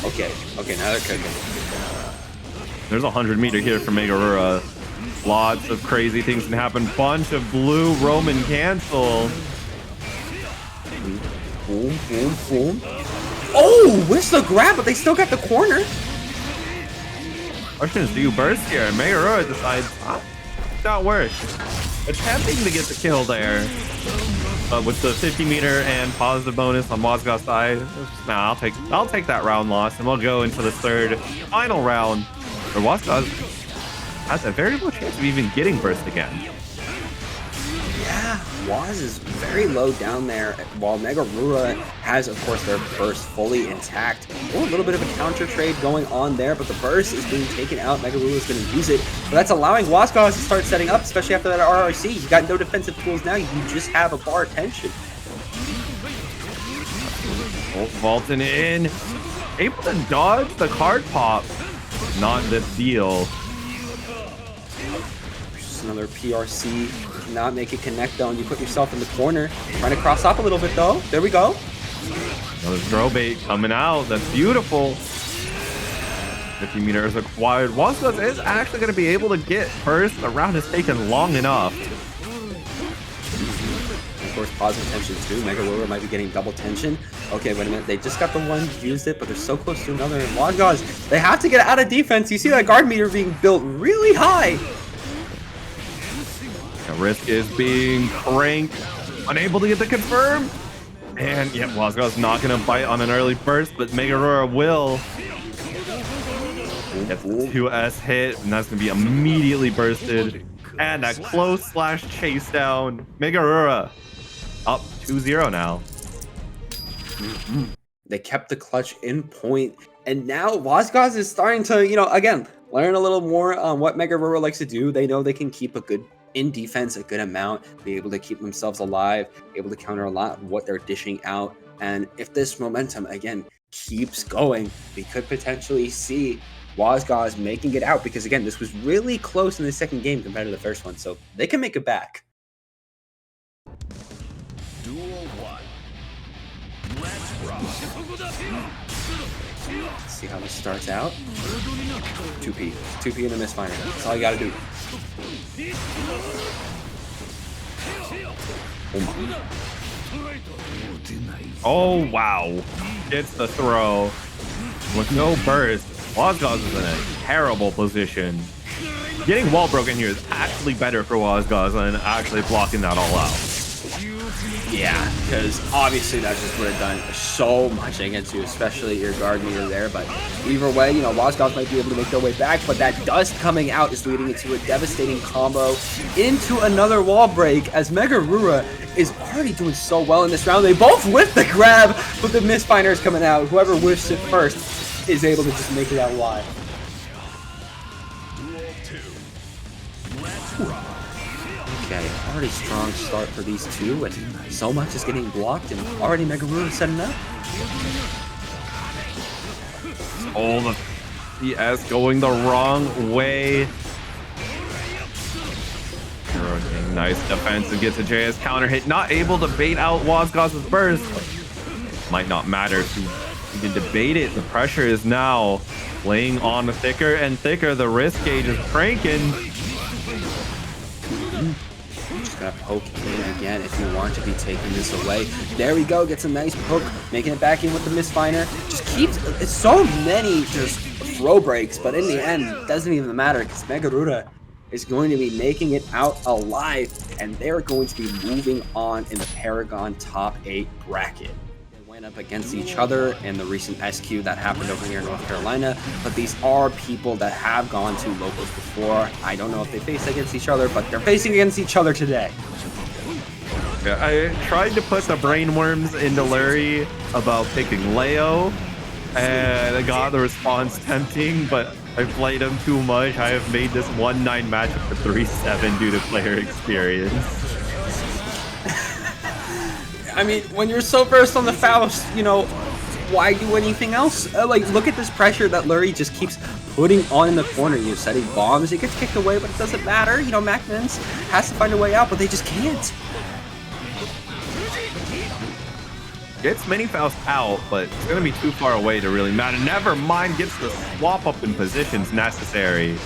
S2: Okay, now they're cooking.
S1: There's a 100-meter here for MegaRura. Lots of crazy things can happen. Bunch of blue Roman cancel.
S2: Boom, boom, boom. Oh, where's the grab? But they still got the corner.
S1: Question is, do you burst here? And MegaRura decides, not worth attempting to get the kill there, but with the 50-meter and positive bonus on Wozgozz's side, nah, I'll take that round loss, and we'll go into the third final round where Wozgozz has a very low chance of even getting burst again.
S2: Yeah, Woz is very low down there, while MegaRura has, of course, their burst fully intact. Oh, a little bit of a counter trade going on there, but the burst is being taken out. MegaRura is going to use it, but that's allowing Wozgozz to start setting up, especially after that RRC. You got no defensive tools now. You just have a bar tension.
S1: Oh, vaulting in, able to dodge the card pop. Not the deal.
S2: Just another PRC. Not make it connect though, and you put yourself in the corner. Trying to cross up a little bit though. There we go.
S1: Another throw bait coming out. That's beautiful. 50 meters acquired. Wozgozz is actually going to be able to get first. The round has taken long enough.
S2: Of course, positive tension too. MegaRura might be getting double tension. Okay, wait a minute. They just got the one, used it, but they're so close to another. And Wozgozz, they have to get out of defense. You see that guard meter being built really high.
S1: The risk is being cranked. Unable to get the confirm. And yeah, Wozgozz not gonna bite on an early burst, but MegaRura will. Gets the 2S hit, and that's gonna be immediately bursted. And a close slash chase down. MegaRura up 2-0 now.
S2: They kept the clutch in point, and now Wozgozz is starting to, you know, again, learn a little more on what MegaRura likes to do. They know they can keep a good in defense, a good amount, be able to keep themselves alive, able to counter a lot of what they're dishing out. And if this momentum again keeps going, we could potentially see Wozgozz making it out, because again, this was really close in the second game compared to the first one, so they can make it back.
S3: Duel 1. Let's rock.
S2: Let's see how this starts out. 2P. 2P in the misfire. That's all you gotta do.
S1: Oh wow. Gets the throw. With no burst, Wozgozz is in a terrible position. Getting wall broken here is actually better for Wozgozz than actually blocking that all out.
S2: Yeah, because obviously that just would have done so much against you, especially your guard meter there. But either way, you know, Wozgozz might be able to make their way back, but that dust coming out is leading into a devastating combo into another wall break, as MegaRura is already doing so well in this round. They both whiff the grab, but the misfire is coming out. Whoever whiffs it first is able to just make it out live. Okay, already strong start for these two, and so much is getting blocked, and already MegaRura setting up.
S1: Oh, the CS going the wrong way. Nice defense and gets a JS counter hit. Not able to bait out Wozgozz's burst. Might not matter if you can debate it. The pressure is now laying on thicker and thicker. The risk gauge is cranking.
S2: Just gonna poke in again if you want to be taking this away. There we go, gets a nice poke, making it back in with the misfire. Just keeps, it's so many just throw breaks, but in the end, it doesn't even matter, because MegaRura is going to be making it out alive, and they're going to be moving on in the Paragon top 8 bracket. They went up against each other in the recent SQ that happened over here in North Carolina, but these are people that have gone to locals before. I don't know if they faced against each other, but they're facing against each other today.
S1: Yeah, I tried to put the brainworms into Lurry about picking Leo, and I got the response tempting, but I played him too much. I have made this 1-9 matchup to 3-7 due to player experience.
S2: I mean, when you're so versed on the Faust, you know, why do anything else? Like, look at this pressure that Lurry just keeps putting on in the corner. You're setting bombs, it gets kicked away, but it doesn't matter. You know, MacMens has to find a way out, but they just can't.
S1: Gets Mini Faust out, but it's going to be too far away to really matter. Never mind, gets the swap up in positions necessary.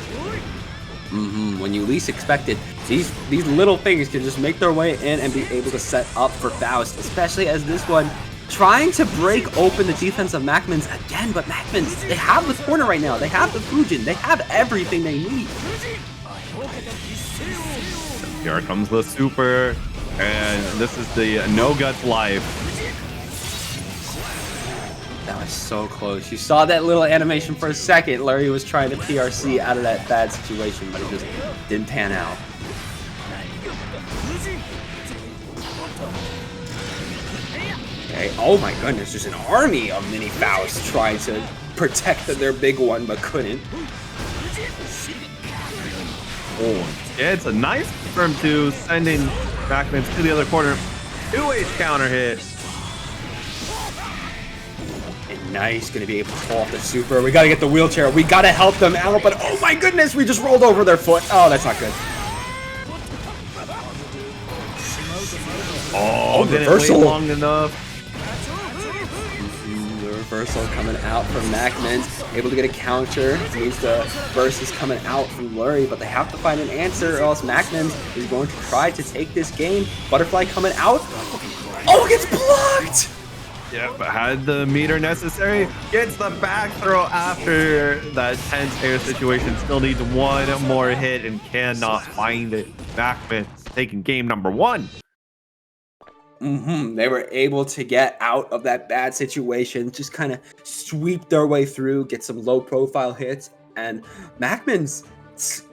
S2: When you least expect it, these little things can just make their way in and be able to set up for Faust, especially as this one trying to break open the defense of MacMens again. But MacMens, they have the corner right now. They have the Fujin. They have everything they need.
S1: Here comes the super, and this is the no guts life.
S2: That was so close. You saw that little animation for a second. Lurry was trying to PRC out of that bad situation, but it just didn't pan out. Okay. Oh my goodness, there's an army of mini Faust trying to protect their big one, but couldn't.
S1: Oh, it's a nice confirm two, sending MacMens to the other corner. 2H counter hit.
S2: Nice, gonna be able to pull off the super. We gotta get the wheelchair. We gotta help them out, but oh my goodness, we just rolled over their foot. Oh, that's not good.
S1: Oh, didn't wait long enough.
S2: The reversal coming out from MacMens. Able to get a counter. Means the burst is coming out from Lurry, but they have to find an answer or else MacMens is going to try to take this game. Butterfly coming out. Oh, it gets blocked!
S1: Yeah, but had the meter necessary. Gets the back throw after that tense air situation. Still needs one more hit and cannot find it. MacMens taking game number 1.
S2: They were able to get out of that bad situation, just kind of sweep their way through, get some low profile hits. And MacMens,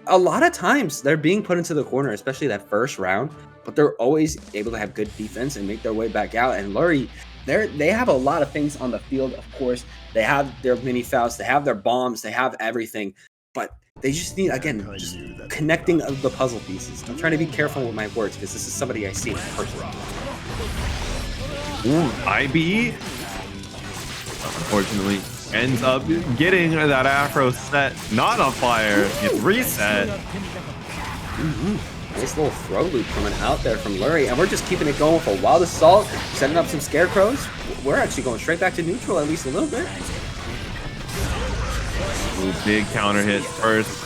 S2: a lot of times they're being put into the corner, especially that first round, but they're always able to have good defense and make their way back out. And Lurry, they have a lot of things on the field, of course. They have their mini Faust, they have their bombs, they have everything, but they just need, again, just connecting of the puzzle pieces. I'm trying to be careful with my words because this is somebody I see personally.
S1: Ooh, a.b.a. unfortunately ends up getting that Afro set not on fire. It's reset.
S2: Nice little throw loop coming out there from Lurry, and we're just keeping it going for Wild Assault, setting up some scarecrows. We're actually going straight back to neutral at least a little bit.
S1: Ooh, big counter hit first.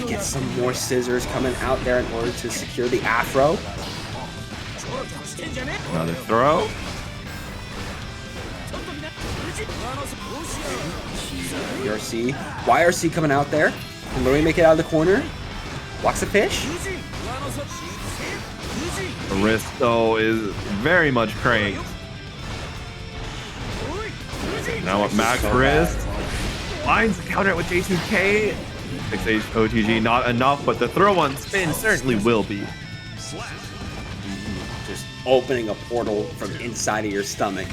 S2: Get some more scissors coming out there in order to secure the Afro.
S1: Another throw.
S2: YRC coming out there. Can Lurry make it out of the corner? Walks a fish.
S1: The wrist, though, is very much cranked. Now with Max wrist. Finds the counter with J2K. 6H OTG, not enough, but the throw on spin certainly will be.
S2: Just opening a portal from inside of your stomach.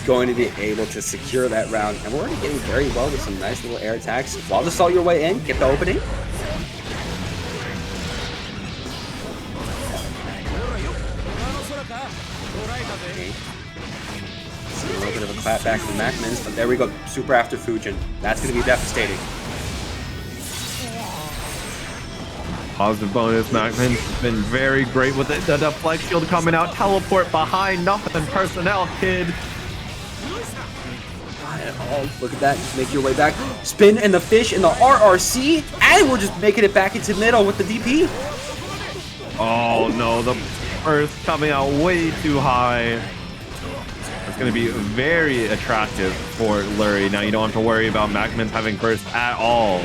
S2: Going to be able to secure that round. And we're already getting very well with some nice little air attacks. Wild Assault your way in, get the opening. A little bit of a clap back from MacMens, but there we go. Super after Fujin. That's going to be devastating.
S1: Positive bonus. MacMens has been very great with it. The deflect shield coming out. Teleport behind. Nothing personnel, kid.
S2: Got it all. Look at that. Just make your way back. Spin and the fish and the RRC. And we're just making it back into middle with the DP.
S1: Oh no, the burst coming out way too high. It's going to be very attractive for Lurry. Now you don't have to worry about MacMens having burst at all.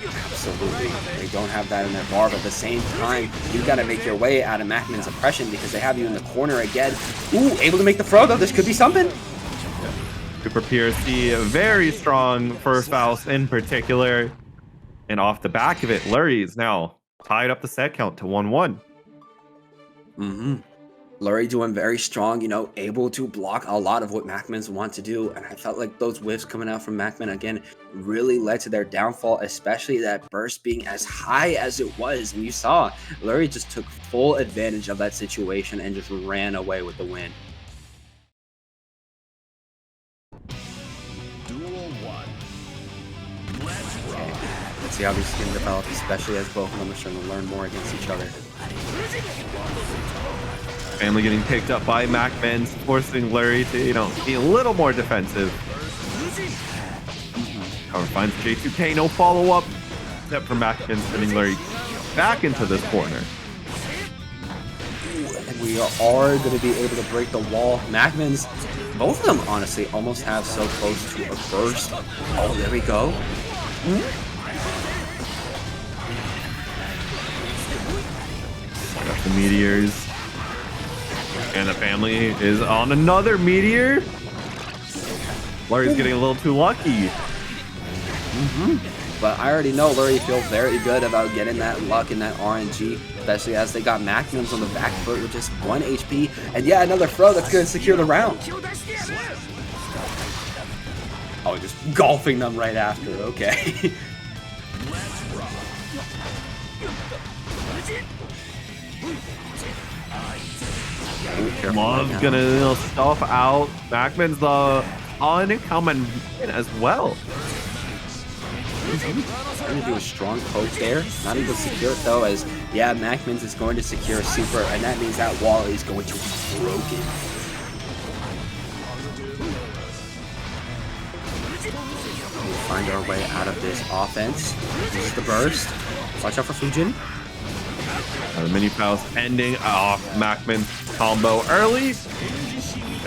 S2: Absolutely. They don't have that in their bar, but at the same time, you got to make your way out of MacMens' oppression because they have you in the corner again. Ooh, able to make the throw though. This could be something.
S1: Super PRC, very strong for Faust in particular. And off the back of it, Lurry is now tied up the set count to 1-1.
S2: Lurry doing very strong, you know, able to block a lot of what MacMens want to do. And I felt like those whiffs coming out from MacMen, again, really led to their downfall, especially that burst being as high as it was. And you saw Lurry just took full advantage of that situation and just ran away with the win.
S3: Duel 1. Let's rock.
S2: Let's see how these can develop, especially as both of them are starting to learn more against each other.
S1: Family getting picked up by MacMens, forcing Lurry to, you know, be a little more defensive. Cover finds J2K, no follow-up, except for MacMens sending Lurry back into this corner.
S2: And we are going to be able to break the wall. MacMens, both of them, honestly, almost have so close to a burst. Oh, there we go.
S1: Got the meteors. And the family is on another meteor. Lurry's getting a little too lucky.
S2: But I already know Lurry feels very good about getting that luck and that RNG, especially as they got MacMens on the back foot with just 1 HP. And yeah, another throw that's going to secure the round. Oh, just golfing them right after. Okay.
S1: Love's gonna, you know, stuff out. MacMens the uncommon as well.
S2: Trying to do a strong poke there. Not able to secure it though, as yeah, MacMens is going to secure a super, and that means that wall is going to be broken. We'll find our way out of this offense. This is the burst. Watch out for Fujin.
S1: The mini Faust ending off MacMens combo early.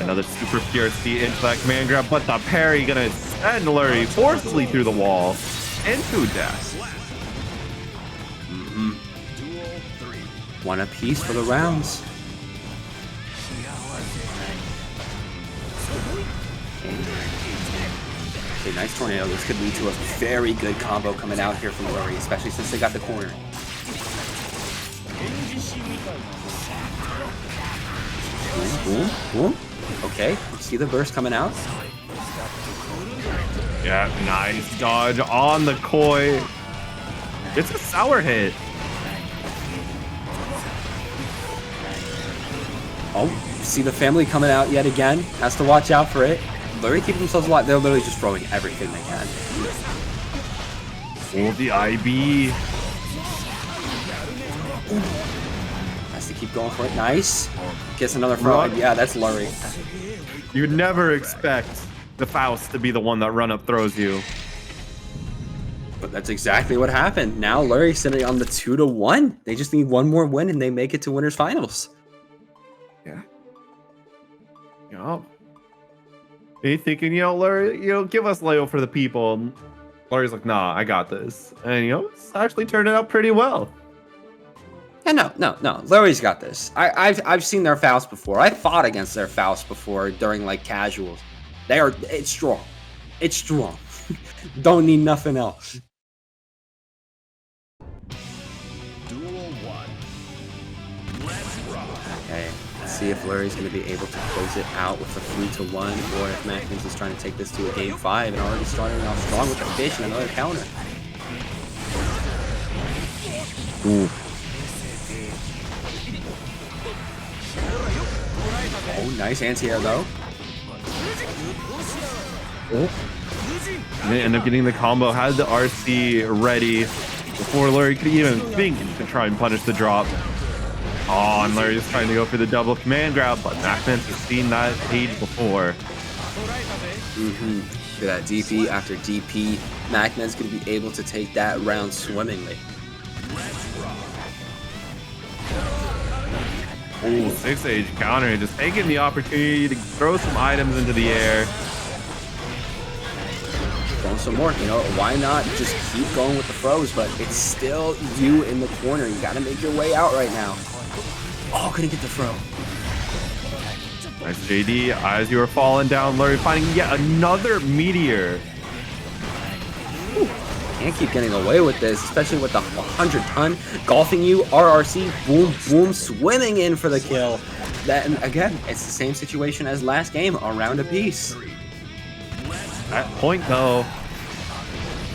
S1: Another super PRC into that command grab, but the parry gonna send Lurry forcibly through the wall into death.
S2: one apiece for the rounds. Okay, nice tornado. This could lead to a very good combo coming out here from Lurry, especially since they got the corner. Boom, boom, boom. Okay, see the burst coming out.
S1: Yeah, nice dodge on the koi. It's a sour hit.
S2: Oh, see the family coming out yet again. Has to watch out for it. Lurry keeping themselves alive. They're literally just throwing everything they can.
S1: Oh, the IB.
S2: Has to keep going for it. Nice. Gets another throw. Yeah, that's Lurry.
S1: You'd never expect the Faust to be the one that run up throws you.
S2: But that's exactly what happened. Now Lurry sitting on the 2-1. They just need one more win and they make it to winners finals.
S1: Yeah. Are you thinking, Lurry, give us Leo for the people? And Lurry's like, nah, I got this. And, it's actually turning out pretty well.
S2: Yeah, no. Lurry's got this. I've seen their Faust before. I fought against their Faust before during, like, casuals. It's strong. It's strong. Don't need nothing else. Okay, let's see if Lurry's going to be able to close it out with a 3-1, or if MacMens is trying to take this to a game 5 and already starting off strong with the fish and another counter.
S1: Ooh.
S2: Oh, nice anti-air though.
S1: They end up getting the combo, had the RC ready before Lurry could even think to try and punish the drop. Oh, and Lurry's trying to go for the double command grab, but MacMens has seen that page before.
S2: Look at that DP after DP. MacMens going to be able to take that round swimmingly.
S1: Ooh, 6-age counter, just taking the opportunity to throw some items into the air.
S2: Throwing some more, why not just keep going with the throws? But it's still you in the corner. You got to make your way out right now. Oh, couldn't get the throw.
S1: Nice JD, as you were falling down, Lurry finding yet another meteor.
S2: Ooh, can't keep getting away with this, especially with the 100-ton golfing you. RRC, boom, boom, swimming in for the kill. Then again, it's the same situation as last game, a round apiece.
S1: At point though,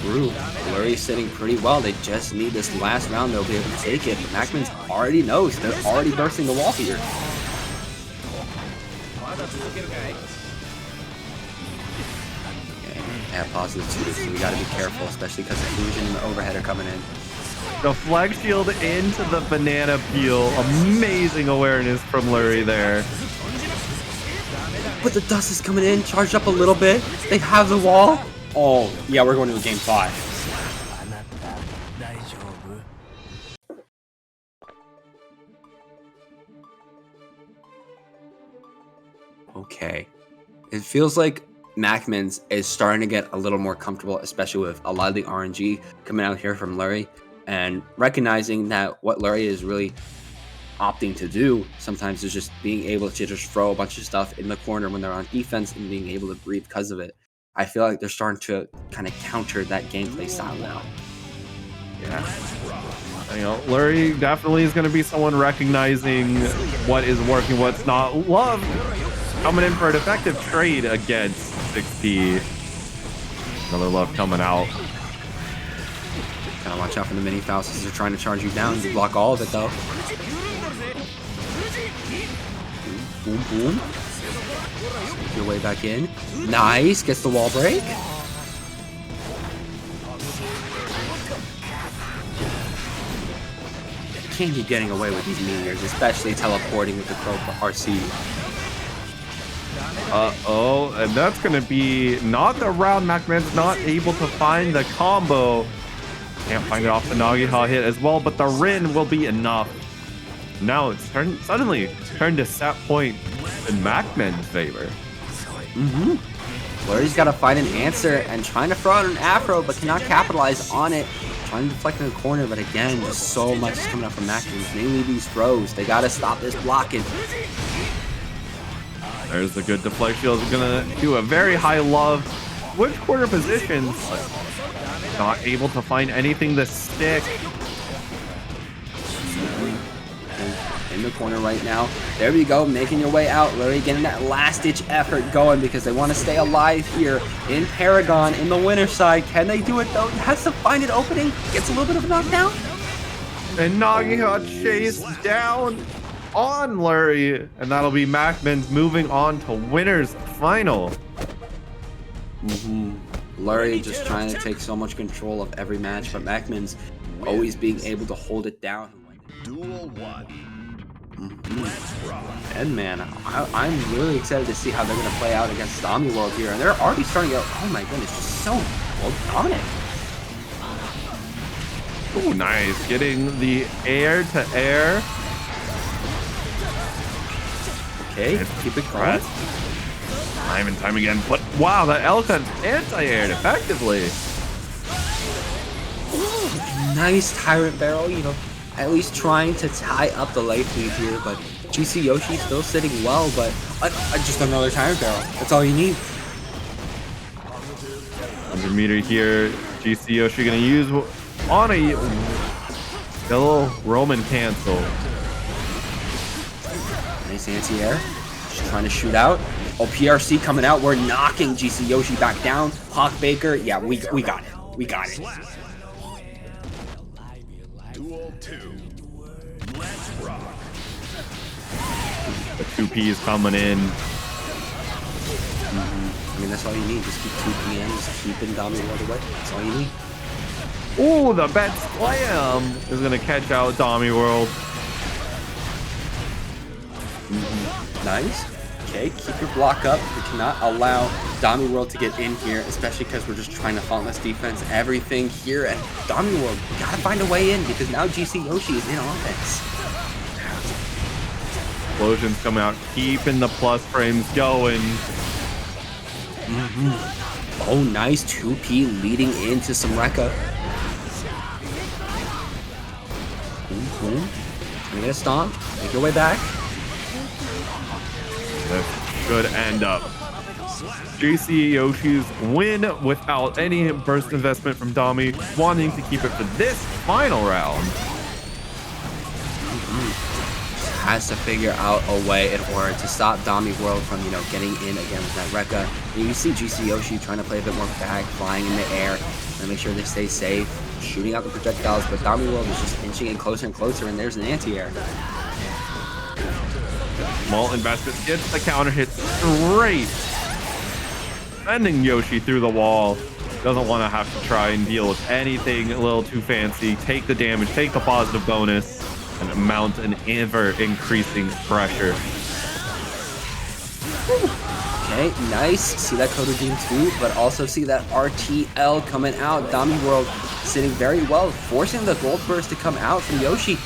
S2: Lurry sitting pretty well. They just need this last round. They'll be able to take it. But MacMens already knows. They're already bursting the wall here. Okay, at positive 2, so we got to be careful, especially because the illusion and the overhead are coming in.
S1: the flex shield into the banana peel. Amazing awareness from Lurry there.
S2: But the dust is coming in, charged up a little bit. They have the wall. Oh, yeah, we're going to a game 5. Okay. It feels like MacMens is starting to get a little more comfortable, especially with a lot of the RNG coming out here from Lurry, and recognizing that what Lurry is really opting to do sometimes is just being able to just throw a bunch of stuff in the corner when they're on defense and being able to breathe because of it. I feel like they're starting to kind of counter that gameplay style now.
S1: Yeah. You know, Lurry definitely is going to be someone recognizing what is working, what's not. Love coming in for an effective trade against 6P. Another Love coming out.
S2: Gotta watch out for the mini Fausts. They're trying to charge you down. You block all of it though. Boom, boom. Make your way back in. Nice. Gets the wall break. Can't keep getting away with these meteors, especially teleporting with the Crow for RC.
S1: Uh-oh, and that's going to be not the round. MacMens not able to find the combo. Can't find it off the Nagiha hit as well, but the Rin will be enough. Now it's suddenly turned to set point in MacMens' favor.
S2: Lurry's got to find an answer and trying to throw out an Afro, but cannot capitalize on it. trying to deflect in the corner, but again, just so much is coming up from MacMens, mainly these throws. They gotta stop this blocking.
S1: There's the good deflection. Is gonna do a very high love. Which corner positions? Not able to find anything to stick.
S2: In the corner right now. There we go, making your way out. Lurry getting that last-ditch effort going because they want to stay alive here in Paragon in the winner's side. Can they do it though? Has to find an opening. Gets a little bit of a knockdown.
S1: And Nagi got chased down on Lurry. And that'll be MacMens moving on to winner's final.
S2: Lurry just trying to take so much control of every match, but MacMens always being able to hold it down.
S3: Duel 1.
S2: Bedman, I'm really excited to see how they're going to play out against DomiWurld here, and they're already starting out. Oh my goodness, just so well dominant.
S1: Oh, nice. Getting the air to air.
S2: Okay, keep it going.
S1: Time and time again. But wow, that Elka anti-aired effectively.
S2: Nice Tyrant Barrel, you know, at least trying to tie up the life lead here, but GC Yoshi still sitting well, but just another Tyrant Barrel. That's all you need.
S1: 100 meter here. GC Yoshi gonna use on a little Roman cancel.
S2: Nice anti-air. Just trying to shoot out. Oh, PRC coming out. We're knocking GC Yoshi back down. Hawk Baker. Yeah, we got it. We got it.
S3: Duel 2. Let's rock.
S1: The 2P coming in.
S2: I mean, that's all you need. Just keep 2P in. Just keeping DomiWurld away. That's all you need.
S1: Ooh, the bet slam is gonna catch out DomiWurld.
S2: Nice. Okay, keep your block up. We cannot allow DomiWurld to get in here, especially because we're just trying to faultless defense everything here at DomiWurld. We gotta find a way in because now GC Yoshi is in offense.
S1: Explosions come out, keeping the plus frames going.
S2: Oh, nice 2P leading into some Rekka. Boom, boom. Trying to get a stomp. Make your way back.
S1: This should end up GC Yoshi's win without any burst investment from Domi, wanting to keep it for this final round.
S2: Has to figure out a way in order to stop DomiWurld from, you know, getting in again with that Rekka. And you see GC Yoshi trying to play a bit more back, flying in the air, and make sure they stay safe, shooting out the projectiles, but DomiWurld is just inching in closer and closer, and there's an anti-air.
S1: Small investment gets the counter hit straight, sending Yoshi through the wall. Doesn't want to have to try and deal with anything a little too fancy. Take the damage, take the positive bonus, and mount an ever increasing pressure.
S2: Okay, nice. See that Code Redeem too, but also see that RTL coming out. DomiWurld sitting very well, forcing the Gold Burst to come out from Yoshi.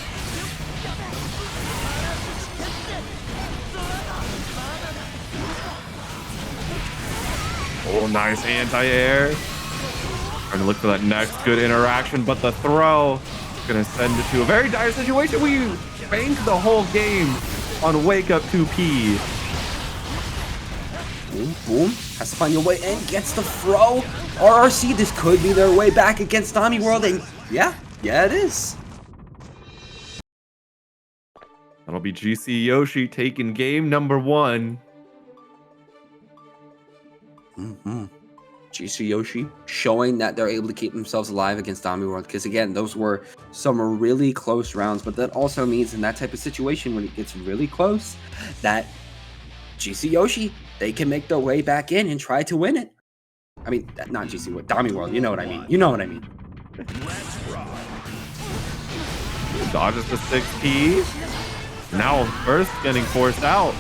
S1: Oh, nice anti-air. Trying to look for that next good interaction, but the throw is gonna send it to a very dire situation. We banked the whole game on Wake Up 2P.
S2: Boom, boom. Has to find your way in. Gets the throw. RRC, this could be their way back against DomiWurld. And yeah, it is.
S1: That'll be GC Yoshi taking game number 1.
S2: GC Yoshi showing that they're able to keep themselves alive against DomiWurld, because again, those were some really close rounds, but that also means in that type of situation when it gets really close that GC Yoshi, they can make their way back in and try to win it. I mean, not GC, DomiWurld, you know what I mean. You know what I mean.
S1: Dodges the 6P. Now first getting forced out.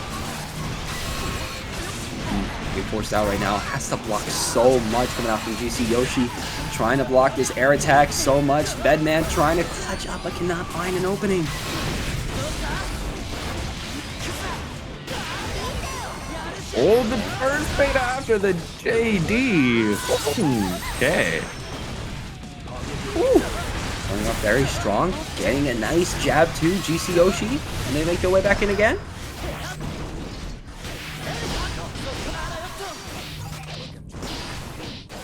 S2: Forced out right now, has to block so much coming out from GC Yoshi, trying to block this air attack so much. Bedman trying to clutch up but cannot find an opening.
S1: Oh, the first fade after the JD. Okay. Ooh.
S2: up very strong. Getting a nice jab to GC Yoshi. And they make their way back in again.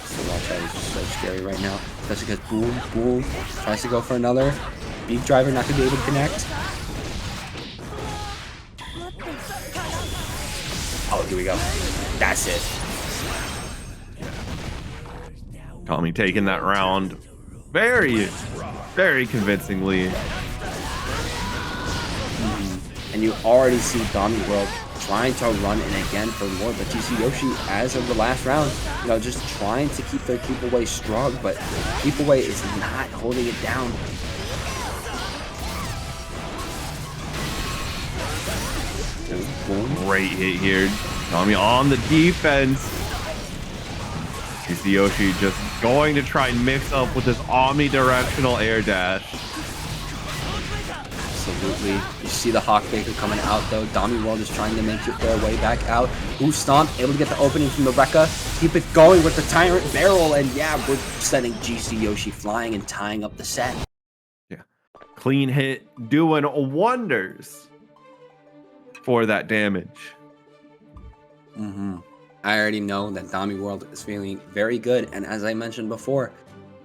S2: So watch out, he's just so scary right now. Especially because boom, boom. Tries to go for another. Beak driver not going to be able to connect. Oh, here we go. That's it.
S1: Tommy taking that round very convincingly.
S2: And you already see DomiWurld trying to run in again for more, but GC Yoshi, as of the last round, you know, just trying to keep their keep away strong, but keep away is not holding it down.
S1: Great hit here. Tommy on the defense. GC Yoshi just going to try and mix up with this omnidirectional air dash.
S2: Absolutely. You see the Hawkbaker coming out though. DomiWurld is trying to make their way back out. Boost Stomp, able to get the opening from the Rekka. Keep it going with the Tyrant Barrel, and yeah, we're sending GC Yoshi flying and tying up the set.
S1: Yeah. Clean hit, doing wonders for that damage.
S2: I already know that DomiWurld is feeling very good, and as I mentioned before,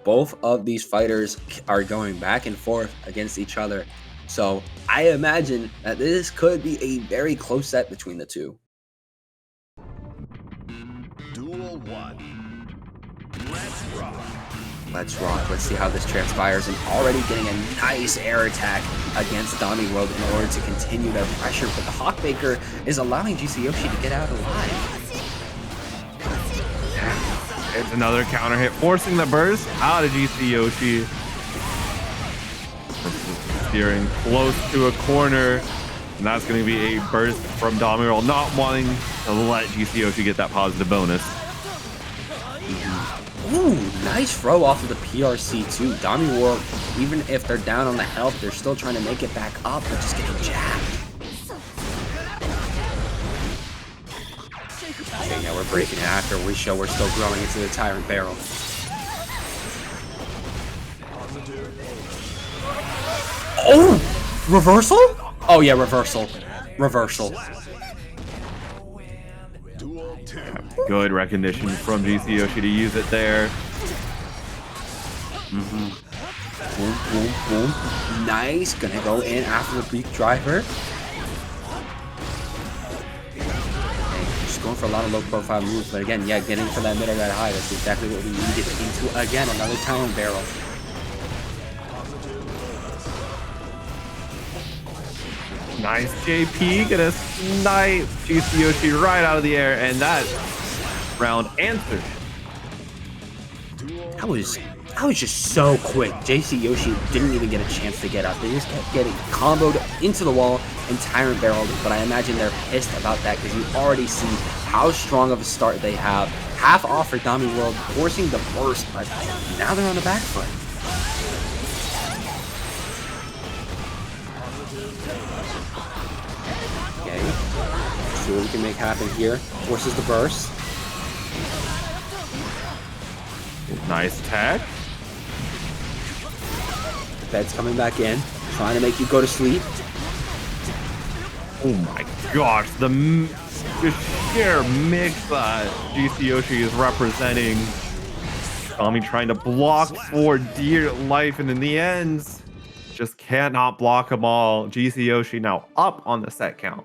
S2: both of these fighters are going back and forth against each other. So I imagine that this could be a very close set between the two.
S3: Duel 1. Let's rock.
S2: Let's rock. Let's see how this transpires, and already getting a nice air attack against DomiWurld in order to continue their pressure, but the Hawkbaker is allowing GC Yoshi to get out alive.
S1: It's another counter hit, forcing the burst out of GC Yoshi. Steering close to a corner, and that's going to be a burst from DomiWurld, not wanting to let GC Yoshi get that positive bonus.
S2: Ooh, nice throw off of the PRC too. DomiWurld, even if they're down on the health, they're still trying to make it back up, but just getting jabbed. Okay, now we're breaking it after we show we're still growing into the Tyrant Barrel. Oh! Reversal? Oh yeah, reversal. Reversal.
S3: Duel 2.
S1: Good recognition from GC Yoshi to use it there.
S2: Boom, boom, boom. Nice. Gonna go in after the Beak Driver. Going for a lot of low profile moves, but again, yeah, getting for that mid or that high, that's exactly what we needed into, again, another Talon Barrel.
S1: Nice JP, gonna snipe GC Yoshi right out of the air, and that round answered.
S2: That was just so quick. GC Yoshi didn't even get a chance to get up. They just kept getting comboed into the wall and Tyrant Barreled, but I imagine they're pissed about that because you already see how strong of a start they have. Half off for DomiWurld, forcing the burst, but now they're on the back foot. Okay, see what we can make happen here. Forces the burst.
S1: Nice tag.
S2: Bed's coming back in, trying to make you go to sleep.
S1: Oh my gosh, the sheer mix that GC Yoshi is representing. Tommy trying to block for dear life, and in the end, just cannot block them all. GC Yoshi now up on the set count.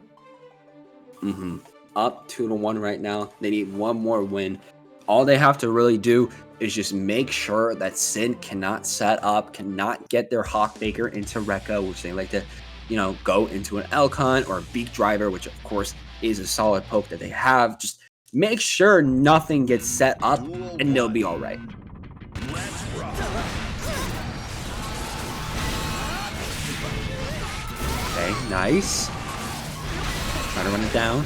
S2: Up 2-1 right now. They need one more win. All they have to really do is just make sure that Sin cannot set up, cannot get their Hawkbaker into Rekka, which they like to, you know, go into an Elcon or a Beak Driver, which of course is a solid poke that they have. Just make sure nothing gets set up and they'll be all right. Okay, nice. Trying to run it down.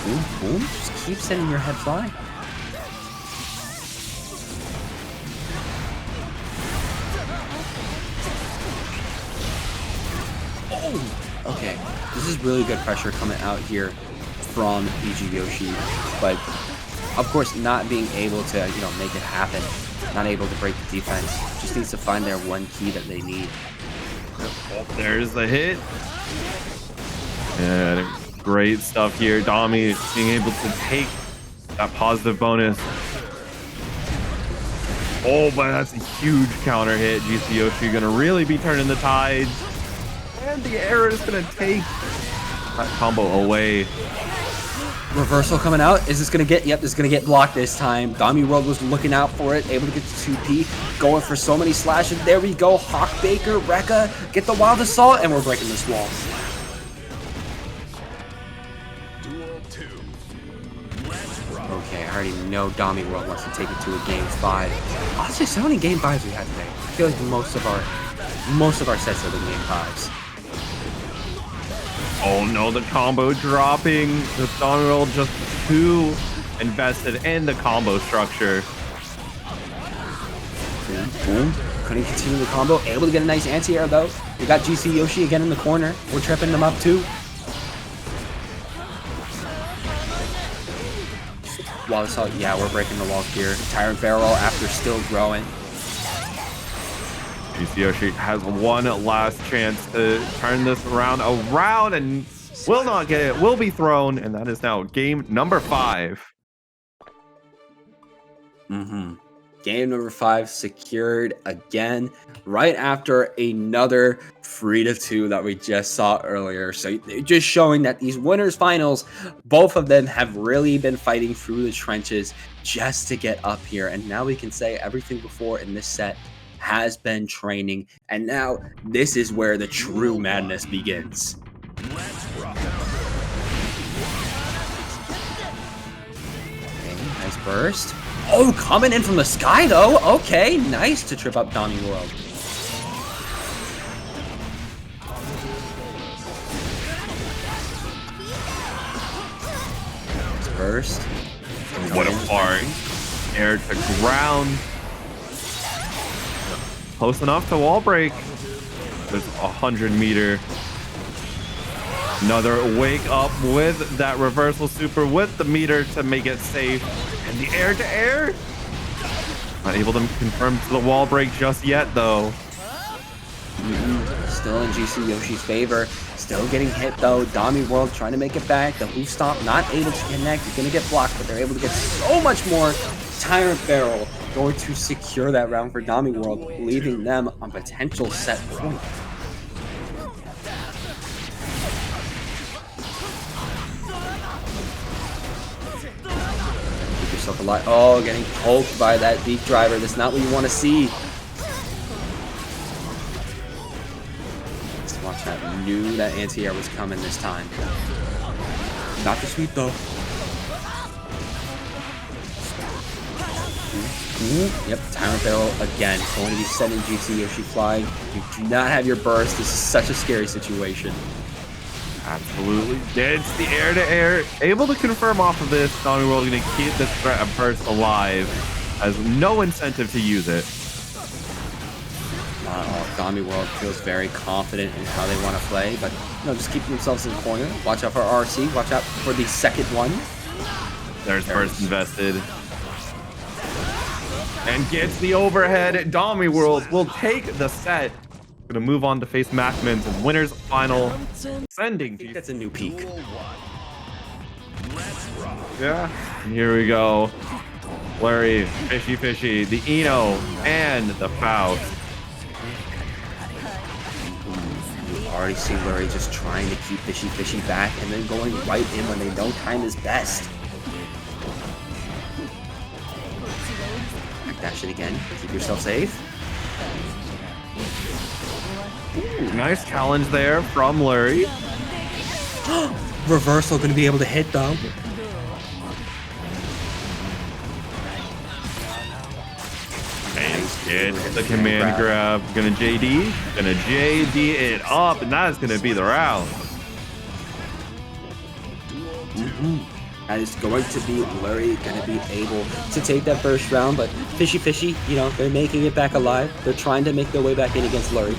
S2: Boom, boom. Just keep sending your head flying. Oh! Okay, this is really good pressure coming out here from GG Yoshi, but Of course, not being able to, you know, make it happen. Not able to break the defense. Just needs to find their one key that they need.
S1: Oh, there's the hit. And great stuff here. Domi being able to take that positive bonus. Oh, but that's a huge counter hit. GCYoshi gonna really be turning the tides. And the air is gonna take that combo away.
S2: Reversal coming out. Is this gonna get? Yep, this is gonna get blocked this time. DomiWurld was looking out for it, able to get the 2P, going for so many slashes. There we go. Hawk Baker, Rekka, get the Wild Assault, and we're breaking this wall.
S3: Duel 2.
S2: Okay, I already know DomiWurld wants to take it to a game 5. Honestly, so many game 5s we had today. I feel like most of our sets have been game 5s.
S1: Oh no, the combo dropping. The DomiWurld just too invested in the combo structure.
S2: Boom, boom. Couldn't continue the combo. Able to get a nice anti-air though. We got GCYoshi again in the corner. We're tripping them up too. Wall assault. Yeah, we're breaking the wall here. Tyrant Barrel after still growing.
S1: GCYoshi has one last chance to turn this around and will not get it. Will be thrown, and that is now game number 5.
S2: Game number 5 secured again, right after another 3-2 that we just saw earlier. So just showing that these winners finals, both of them have really been fighting through the trenches just to get up here. And now we can say everything before in this set has been training, and now this is where the true madness begins. Okay, nice burst. Oh, coming in from the sky though. Okay, nice to trip up DomiWurld. Nice burst.
S1: What a fart. Air to ground. Close enough to wall break. There's 100-meter. Another wake up with that reversal super with the meter to make it safe. And the air to air. Not able to confirm to the wall break just yet though.
S2: Still in GCYoshi's favor. Still getting hit though. DomiWurld trying to make it back. The hoof stomp not able to connect. He's gonna get blocked, but they're able to get so much more. Tyrant Barrel going to secure that round for DomiWurld, leaving them on potential set point. Keep yourself alive. Oh, getting poked by that deep driver. That's not what you want to see. Let's watch that. Knew that anti-air was coming this time. Not the sweep though. Yep, Tyrant Barrel again. Going to be sending GCYoshi flying. You do not have your burst. This is such a scary situation.
S1: Absolutely. It's the air to air. Able to confirm off of this. DomiWurld going to keep this threat of burst alive. Has no incentive to use it.
S2: DomiWurld feels very confident in how they want to play, but you know, just keep themselves in the corner. Watch out for RC. Watch out for the second one.
S1: There's burst invested. And gets the overhead. DomiWurld will take the set. Gonna move on to face MacMens in winners final. Sending.
S2: I think that's a new peak.
S1: Yeah. And here we go. Lurry, FishyFishy, the Eno, and the Faust.
S2: You already see Lurry just trying to keep FishyFishy back and then going right in when they know time is best. Dash it again. Keep yourself safe.
S1: Ooh, nice challenge there from Lurry.
S2: Reversal going to be able to hit though.
S1: It's the command grab. Gonna JD. Gonna JD it up, and that is gonna be the round.
S2: That is going to be Lurry going to be able to take that first round, but FishyFishy, you know, they're making it back alive. They're trying to make their way back in against Lurry.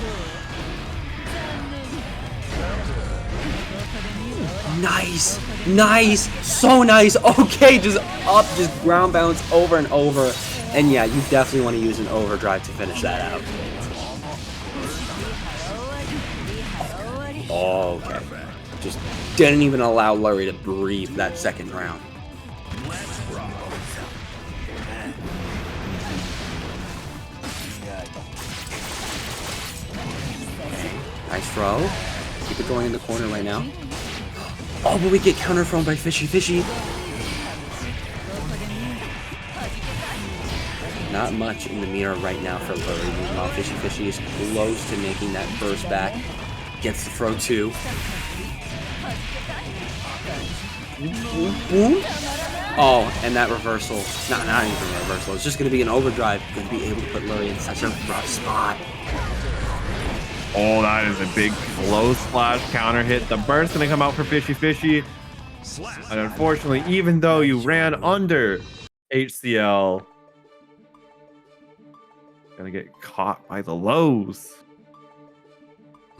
S2: Nice! Nice, so nice. Okay, just up, just ground bounce over and over. And yeah, you definitely want to use an overdrive to finish that out. Okay, just didn't even allow Lurry to breathe that second round. Nice throw. Keep it going in the corner right now. Oh, but we get counter thrown by FishyFishy. Not much in the mirror right now for Lurry. Meanwhile, FishyFishy is close to making that burst back. Gets the throw too. Oh, and that reversal. Not even a reversal. It's just going to be an overdrive. Going to be able to put Lurry in such a rough spot.
S1: Oh, that is a big low splash counter hit. The burst gonna come out for FishyFishy. And unfortunately, even though you ran under HCL, gonna get caught by the lows.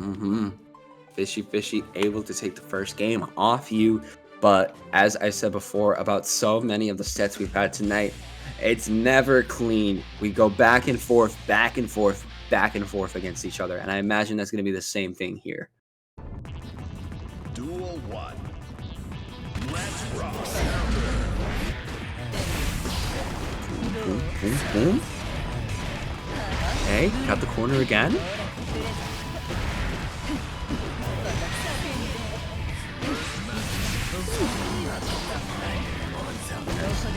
S2: FishyFishy able to take the first game off you. But as I said before about so many of the sets we've had tonight, it's never clean. We go back and forth, back and forth, back and forth against each other, and I imagine that's going to be the same thing here.
S3: Duel 1. Let's rock.
S2: Boom. Okay, got the corner again.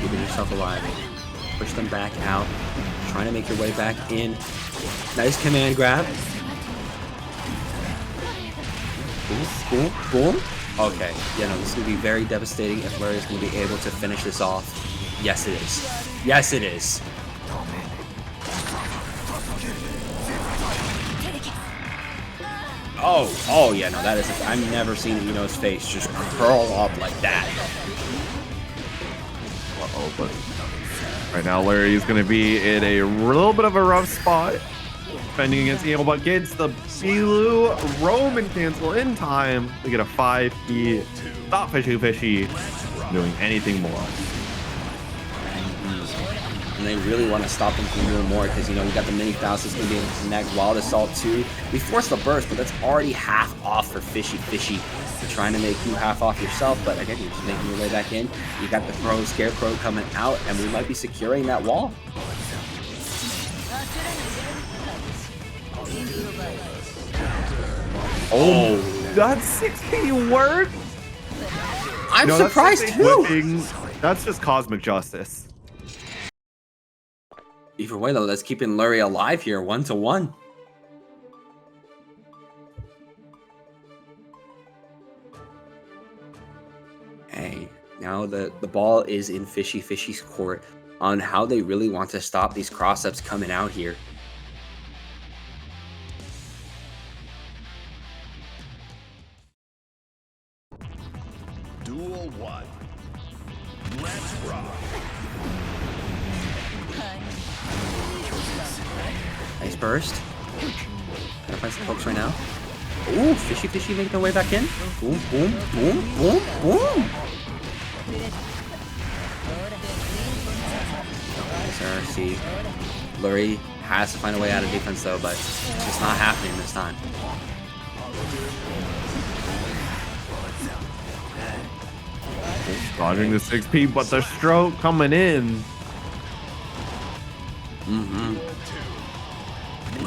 S2: Keeping yourself alive. Push them back out. Trying to make your way back in. Nice command grab. Boom. Okay, yeah, no, this is going to be very devastating if Lurry is going to be able to finish this off. Yes, it is. Yes, it is. Oh, yeah, no, that is... I've never seen Mito's face just curl up like that.
S1: Uh-oh, but right now Lurry is going to be in a little bit of a rough spot. Defending against Evil, but gets the Blue Roman cancel in time to get a 5-key. Stop FishyFishy doing anything more.
S2: And they really want to stop him from doing more because, you know, we got the mini Faust that's going to be able to connect. Wild Assault 2. We forced the burst, but that's already half off for FishyFishy. You're trying to make you half off yourself, but again, you're just making your way back in. You got the throw, Scarecrow coming out, and we might be securing that wall.
S1: Oh, that's 6K work?
S2: I'm surprised too.
S1: That's just cosmic justice.
S2: Either way, though, that's keeping Lurry alive here, 1-1. Hey, now the ball is in FishyFishy's court on how they really want to stop these cross-ups coming out here.
S3: Duel 1. Let's rock.
S2: Nice burst. Gonna find some pokes right now. Ooh, FishyFishy making their way back in. Boom. Nice RC. Lurry has to find a way out of defense though, but it's just not happening this time.
S1: Dodging the 6P, but the stroke coming in.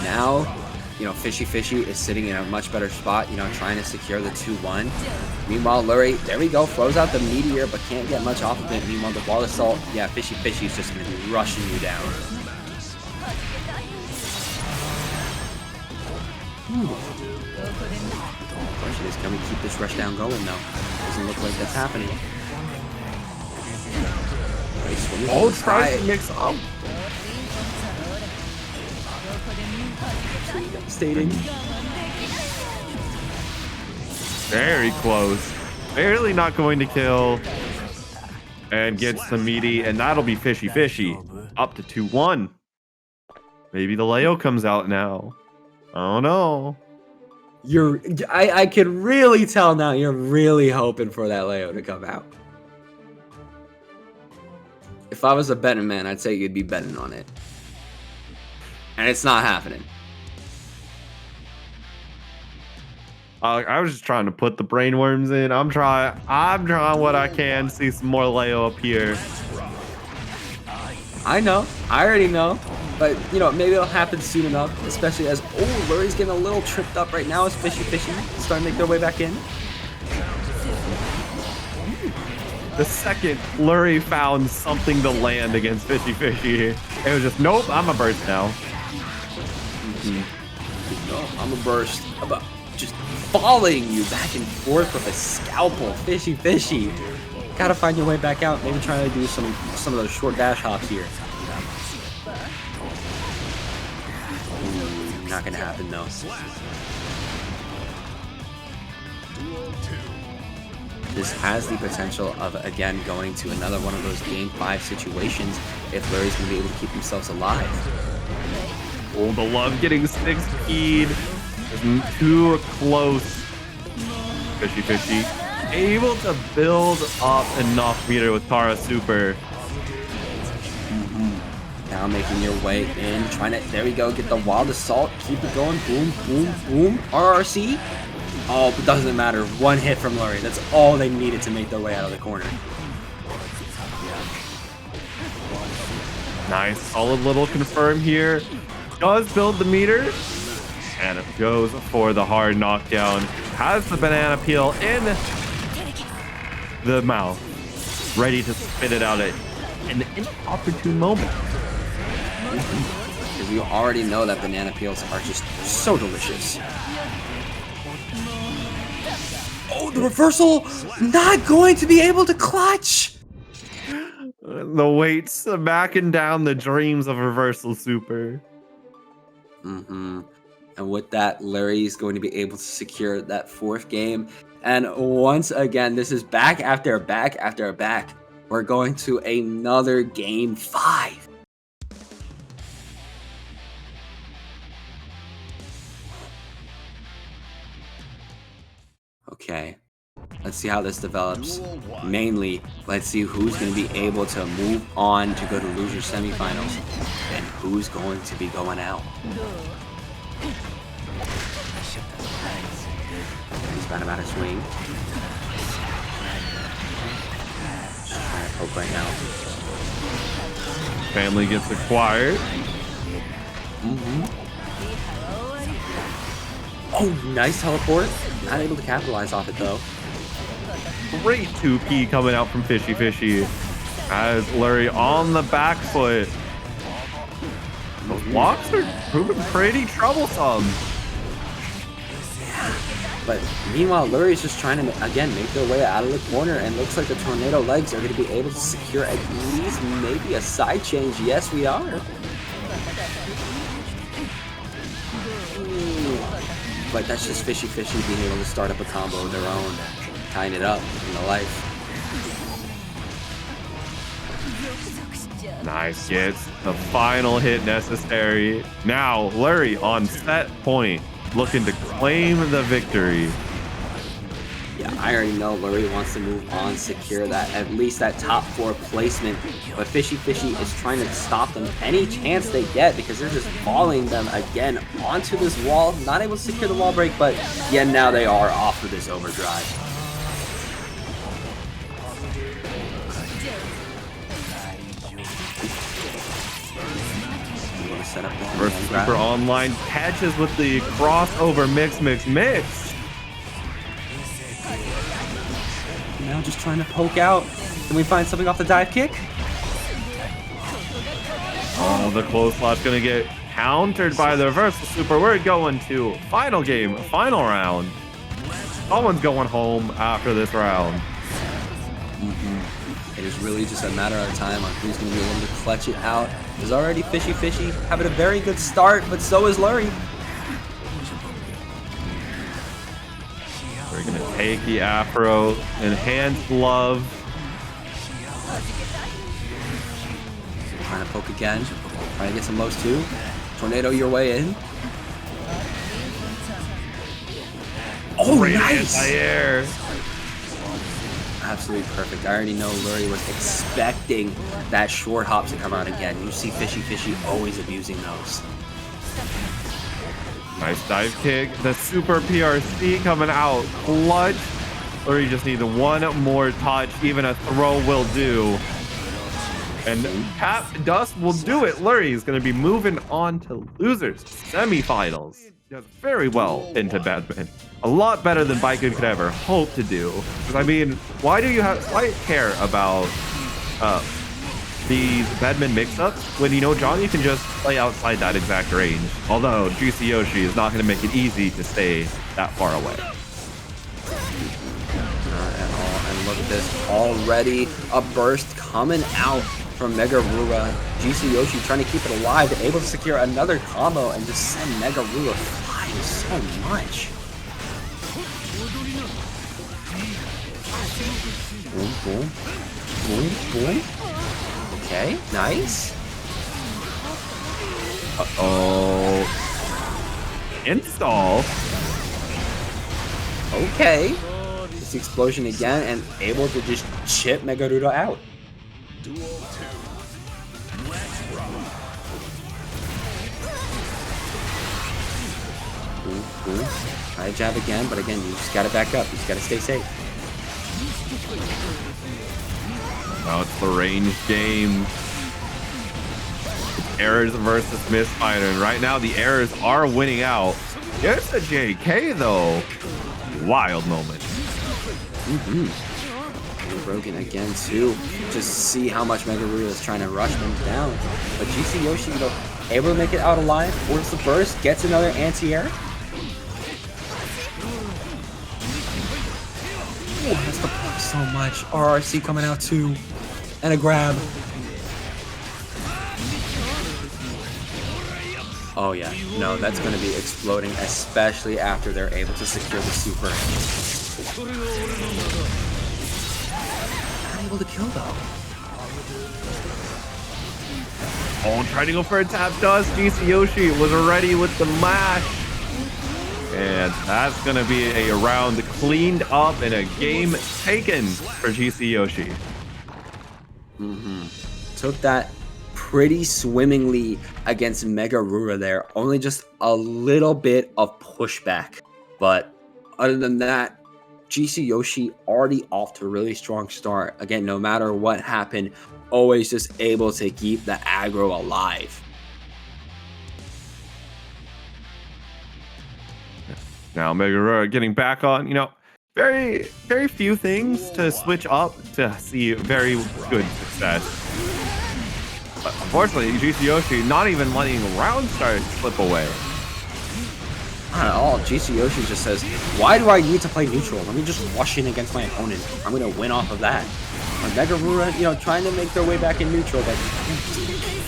S2: Now, you know, FishyFishy is sitting in a much better spot, you know, trying to secure the 2-1. Meanwhile, Lurry, there we go, throws out the Meteor, but can't get much off of it. Meanwhile, the Wall Assault, yeah, FishyFishy is just going to be rushing you down. The question is, can we keep this rush down going, though? Doesn't look like that's happening.
S1: Oh, try to mix up.
S2: Devastating.
S1: Very close. Barely not going to kill. And gets the meaty, and that'll be FishyFishy. Up to 2-1. Maybe the Leo comes out now. Oh no.
S2: I can really tell now you're really hoping for that Leo to come out. If I was a betting man, I'd say you'd be betting on it. And it's not happening.
S1: I was just trying to put the brainworms in. I'm trying what I can. See some more Leo up here.
S2: I know. I already know. But, you know, maybe it'll happen soon enough. Especially as, oh, Lurry's getting a little tripped up right now as FishyFishy starting to make their way back in.
S1: The second Lurry found something to land against FishyFishy, it was just, nope, I'm a burst now.
S2: No, I'm a burst. About just following you back and forth with a scalpel. FishyFishy. Gotta find your way back out. Maybe try to do some of those short dash hops here. Not gonna happen though. This has the potential of again going to another one of those game 5 situations if Lurry's gonna be able to keep themselves alive.
S1: Oh, the love getting 6 speed. Too close. FishyFishy able to build up enough meter with Tara Super.
S2: Now making your way in, trying to, there we go, get the Wild Assault, keep it going, boom, boom, boom, RRC. Oh, but doesn't matter, one hit from Lurry, that's all they needed to make their way out of the corner.
S1: Nice, solid little confirm here. Does build the meter, and it goes for the hard knockdown. Has the banana peel in the mouth, ready to spit it out at an inopportune moment.
S2: Because you already know that banana peels are just so delicious. Oh, the reversal! Not going to be able to clutch!
S1: The weight smacking down the dreams of reversal super.
S2: And with that, Lurry is going to be able to secure that 4th game. And once again, this is back after back after back. We're going to another game 5. Okay, let's see how this develops. Mainly, let's see who's going to be able to move on to go to loser semifinals and who's going to be going out. He's about to swing. Just trying to poke right now.
S1: Family gets acquired.
S2: Oh, nice teleport. Not able to capitalize off it though.
S1: Great 2P coming out from FishyFishy. As Lurry on the back foot. Those blocks are proving pretty troublesome.
S2: But meanwhile, Lurry's just trying to, again, make their way out of the corner, and looks like the tornado legs are going to be able to secure at least maybe a side change. Yes, we are. But that's just FishyFishy being able to start up a combo of their own, tying it up in the life.
S1: Nice, gets the final hit necessary. Now, Lurry on set point, looking to claim the victory.
S2: Yeah, I already know Lurry wants to move on, secure that, at least that top 4 placement. But FishyFishy is trying to stop them any chance they get because they're just falling them again onto this wall. Not able to secure the wall break, but yeah, now they are off of this overdrive. Set up
S1: First Super Online catches with the crossover mix.
S2: Now just trying to poke out. Can we find something off the dive kick?
S1: Oh, the close slot's gonna get countered by the reversal super. We're going to final game, final round. Someone's going home after this round.
S2: It is really just a matter of time on who's going to be able to clutch it out. There's already FishyFishy having a very good start, but so is Lurry.
S1: We're gonna take the Afro, enhanced love.
S2: Trying to poke again, trying to get some lows too. Tornado your way in. Oh,
S1: Great
S2: nice.
S1: anti-air.
S2: Absolutely perfect. I already know Lurry was expecting that short hop to come out again. You see FishyFishy always abusing those.
S1: Nice dive kick. The super PRC coming out clutch. Lurry just needs one more touch. Even a throw will do. And Cap Dust will do it. Lurry is going to be moving on to losers semifinals. Does very well into Bedman. A lot better than Baiken could ever hope to do. Because I mean, why care about these Bedman mix-ups when you know Johnny can just play outside that exact range? Although Juicy Yoshi is not going to make it easy to stay that far away.
S2: Not at all. And look at this already. A burst coming out from MegaRura. GC Yoshi trying to keep it alive, able to secure another combo and just send MegaRura flying so much. Boom, boom, boom, boom. Okay, nice.
S1: Uh-oh. Install.
S2: Okay. This explosion again and able to just chip MegaRura out.
S3: Duel 2. Let's rock.
S2: Boom, boom. Try to jab again, but again, you just gotta back up. You just gotta stay safe.
S1: Now it's the range game. It's errors versus misfire, and right now the errors are winning out. There's a JK though. Wild moment.
S2: Broken again too. Just see how much MegaRura is trying to rush them down. But GC Yoshi, able to make it out alive. Forces the burst, gets another anti-air. Oh, that's the block so much. RRC coming out too. And a grab. Oh yeah, no, that's going to be exploding, especially after they're able to secure the super. Not able to kill though.
S1: Oh, trying to go for a tap dust. GC Yoshi was ready with the mash. And that's going to be a round cleaned up and a game taken for GC Yoshi.
S2: Took that pretty swimmingly against MegaRura there. Only just a little bit of pushback. But other than that, GC Yoshi already off to a really strong start. Again, no matter what happened, always just able to keep the aggro alive.
S1: Now MegaRura getting back on, very, very few things to switch up to see very good success. But unfortunately, GC Yoshi not even letting round start slip away.
S2: Not at all. GC Yoshi just says, why do I need to play neutral? Let me just rush in against my opponent. I'm going to win off of that. And MegaRura, trying to make their way back in neutral, but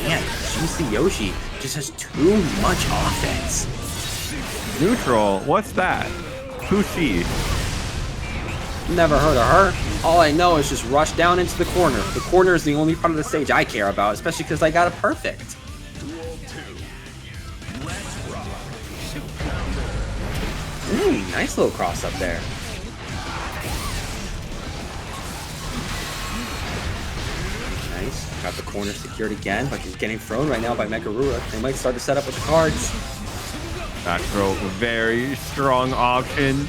S2: man, GC Yoshi just has too much offense.
S1: Neutral? What's that? Who's she?
S2: Never heard of her. All I know is just rush down into the corner. The corner is the only part of the stage I care about, especially because I got it perfect.
S3: Duel 2. Let's rock.
S2: Ooh, nice little cross up there. Nice. Got the corner secured again, but he's getting thrown right now by MegaRura. They might start to set up with the cards.
S1: Back throw, very strong option.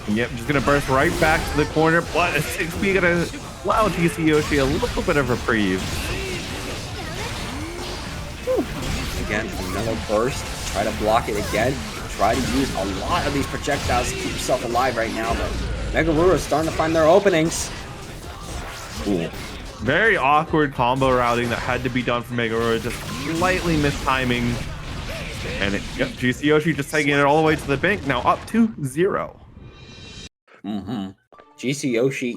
S1: And yep, just gonna burst right back to the corner, but a 6B gonna allow GC Yoshi a little bit of reprieve.
S2: Again, another burst. Try to block it again. Try to use a lot of these projectiles to keep yourself alive right now, but MegaRura is starting to find their openings.
S1: Cool. Very awkward combo routing that had to be done for MegaRura, just slightly mistiming. And GC Yoshi just taking it all the way to the bank, now up 2-0.
S2: GC Yoshi,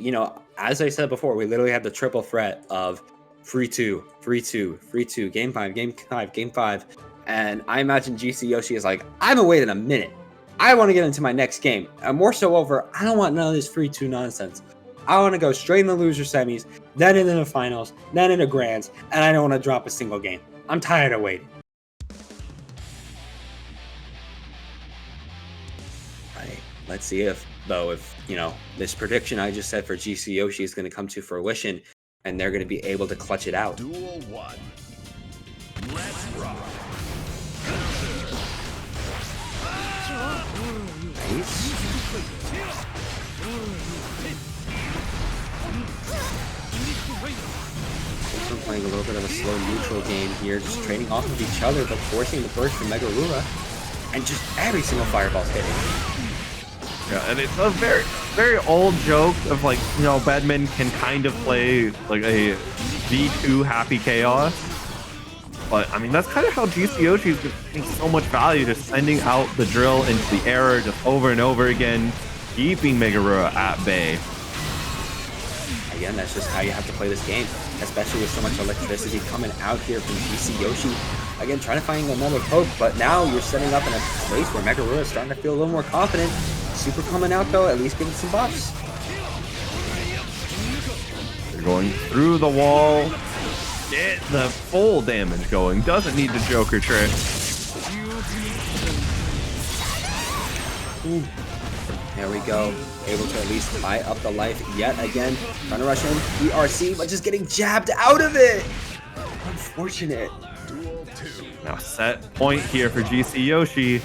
S2: as I said before, we literally had the triple threat of 3-2, 3-2, 3-2, game 5, game 5, game 5. And I imagine GC Yoshi is like, I've been waiting a minute. I want to get into my next game. And more so over, I don't want none of this 3-2 nonsense. I want to go straight in the loser semis, then into the finals, then into grands, and I don't want to drop a single game. I'm tired of waiting. right. Let's see if, though, you know, this prediction I just said for GC Yoshi is going to come to fruition, and they're going to be able to clutch it out.
S3: Duel 1. Let's rock.
S2: Nice. Also playing a little bit of a slow neutral game here, just trading off of each other, but forcing the burst from MegaRura, and just every single fireball's hitting.
S1: Yeah, and it's a very, very old joke of like, you know, Bedman can kind of play like a V2 Happy Chaos. But I mean, that's kind of how GC Yoshi is getting so much value, just sending out the drill into the error just over and over again, keeping MegaRura at bay.
S2: Again, that's just how you have to play this game, especially with so much electricity coming out here from GC Yoshi. Again, trying to find another poke, but now you're setting up in a place where MegaRura is starting to feel a little more confident. Super coming out though, at least getting some buffs.
S1: They're going through the wall. Get the full damage going. Doesn't need the Joker trick.
S2: Ooh. There we go. Able to at least buy up the life yet again. Trying to rush in. ERC, but just getting jabbed out of it. Unfortunate.
S3: Duel 2.
S1: Now set point here for GC Yoshi.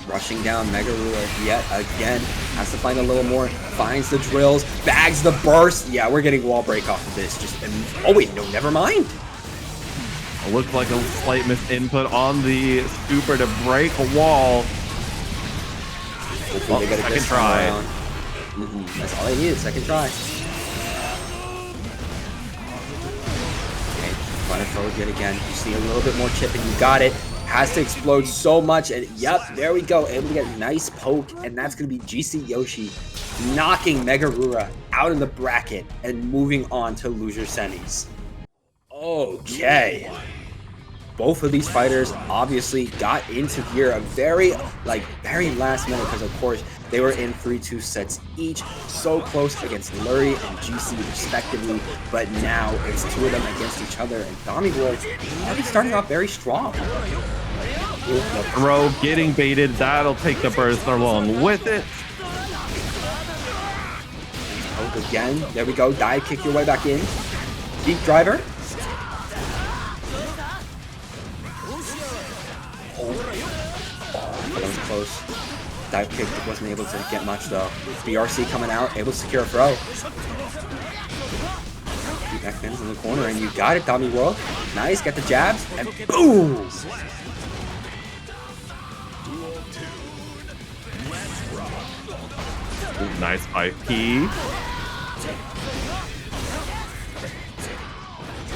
S2: Rushing down MegaRura yet again. Has to find a little more. Finds the drills. Bags the burst. Yeah, we're getting wall break off of this. Oh wait, no, never mind.
S1: It looked like a slight misinput on the super to break a wall.
S2: Hopefully they get a
S1: second
S2: good
S1: try.
S2: That's all they need, second try. Okay, trying to throw it yet again. You see a little bit more chip and you got it. Has to explode so much, and yep, there we go. Able to get a nice poke, and that's going to be GC Yoshi knocking MegaRura out of the bracket and moving on to loser semis. Okay. Both of these fighters obviously got into gear a very last minute because, of course, they were in 3-2 sets each, so close against Lurry and GC respectively, but now it's two of them against each other, and DomiWurld already starting off very strong.
S1: The throw getting baited, that'll take the burst along with it.
S2: Poke again, there we go, dive kick your way back in. Deep driver. That was close. Dive kick wasn't able to get much though. BRC coming out, able to secure a throw. Keep MacMens in the corner, and you got it, DomiWurld. Nice, get the jabs, and boom!
S1: Ooh, nice by P.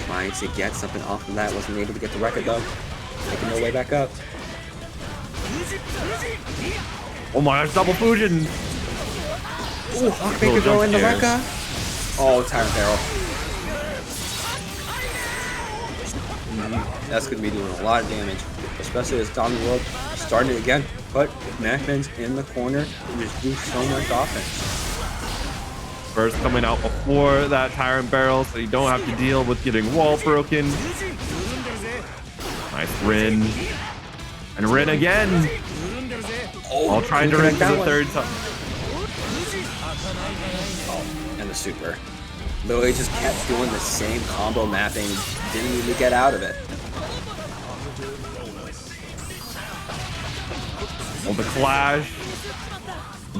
S2: Trying to get something off of that, wasn't able to get the record though. Making their way back up.
S1: Oh my gosh, double fusion!
S2: Ooh, Hawkmaker go in the Rekka. Oh, Tyrant Barrel. That's going to be doing a lot of damage, especially as DomiWurld starting it again. Put MacMens in the corner and just do so much offense.
S1: Burst coming out before that Tyrant Barrel, so you don't have to deal with getting wall broken. Nice Rin. And Rin again.
S2: Oh,
S1: I'll try to direct the third time.
S2: Oh, and the super. Literally just kept doing the same combo mapping. Didn't even get out of it.
S1: Well, the clash.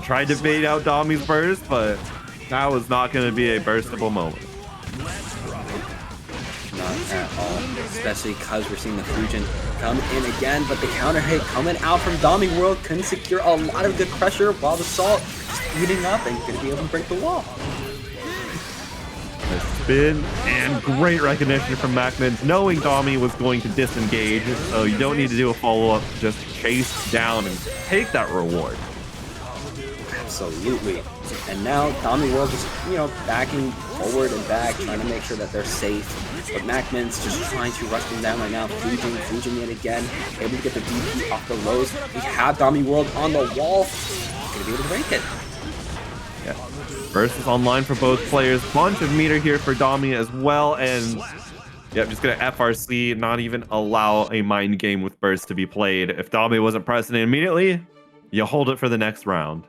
S1: Tried to bait out Domi's burst, but that was not going to be a burstable moment.
S2: Not at all, especially because we're seeing the fusion come in again, but the counter hit coming out from DomiWurld couldn't secure a lot of good pressure while the salt speeding up and going to be able to break the wall.
S1: A spin and great recognition from MacMens, knowing Domi was going to disengage, so you don't need to do a follow-up, just chase down and take that reward.
S2: Absolutely. And now DomiWurld just, backing forward and back, trying to make sure that they're safe. But MacMens just trying to rush them down right now. Fuging yet again, able to get the DP off the lows. We have DomiWurld on the wall. Gonna be able to break it.
S1: Yeah. Burst is online for both players. Bunch of meter here for Domi as well, and Yep, just gonna FRC, not even allow a mind game with burst to be played. If Domi wasn't pressing it immediately, you hold it for the next round.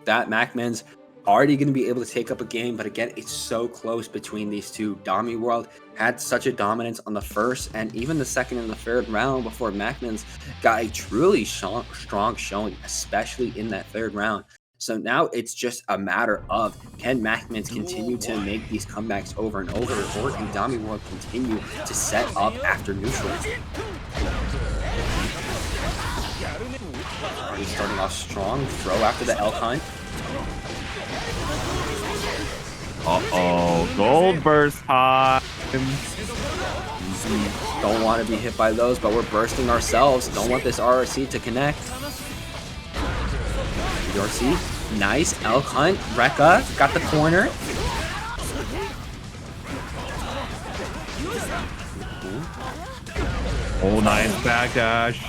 S2: That MacMens already going to be able to take up a game, but again, it's so close between these two. DomiWurld had such a dominance on the first and even the second and the third round before MacMens got a truly strong showing, especially in that third round. So now it's just a matter of, can MacMens continue to make these comebacks over and over, or can DomiWurld continue to set up after neutral? Already starting off strong, throw after the elk hunt.
S1: Uh-oh, gold burst time.
S2: Don't want to be hit by those, but we're bursting ourselves. Don't want this RRC to connect. RC, nice. Elk hunt, Rekka, got the corner.
S1: Oh, nice backdash.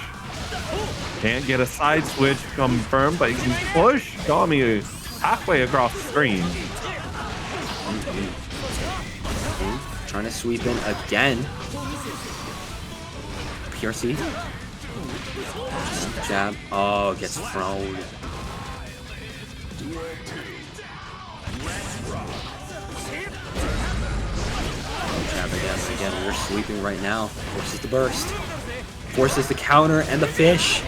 S1: Can't get a side switch confirmed, but he can push Domi halfway across the screen.
S2: Trying to sweep in again. PRC. Jab. Oh, gets thrown. Jab again. We're sweeping right now. Forces the burst. Forces the counter and the fish.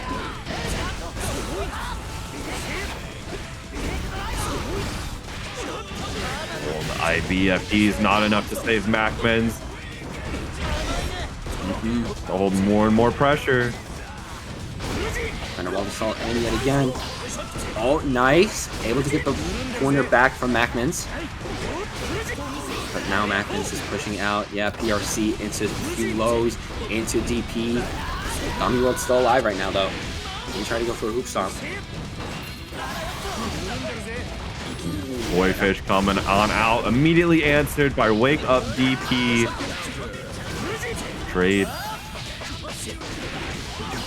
S1: IBFD is not enough to save MacMens. Hold more and more pressure.
S2: Trying to wall the salt in yet again. Oh, nice. Able to get the corner back from MacMens. But now MacMens is pushing out. Yeah, PRC into a few lows, into DP. DomiWurld's still alive right now, though. He's trying to go for a hoop stomp.
S1: Boyfish coming on out, immediately answered by Wake Up DP. Trade.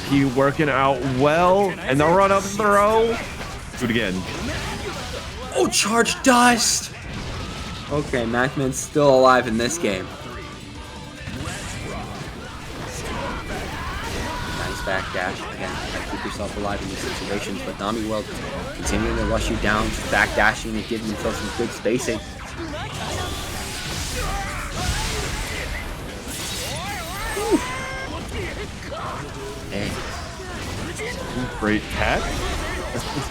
S1: DP working out well, and the run up throw. Do it again.
S2: Oh, charge dust! Okay, MacMen's still alive in this game. Nice backdash. Again, try to keep yourself alive in these situations, but DomiWurld continuing to rush you down, backdashing and giving himself some good spacing.
S1: Great tech.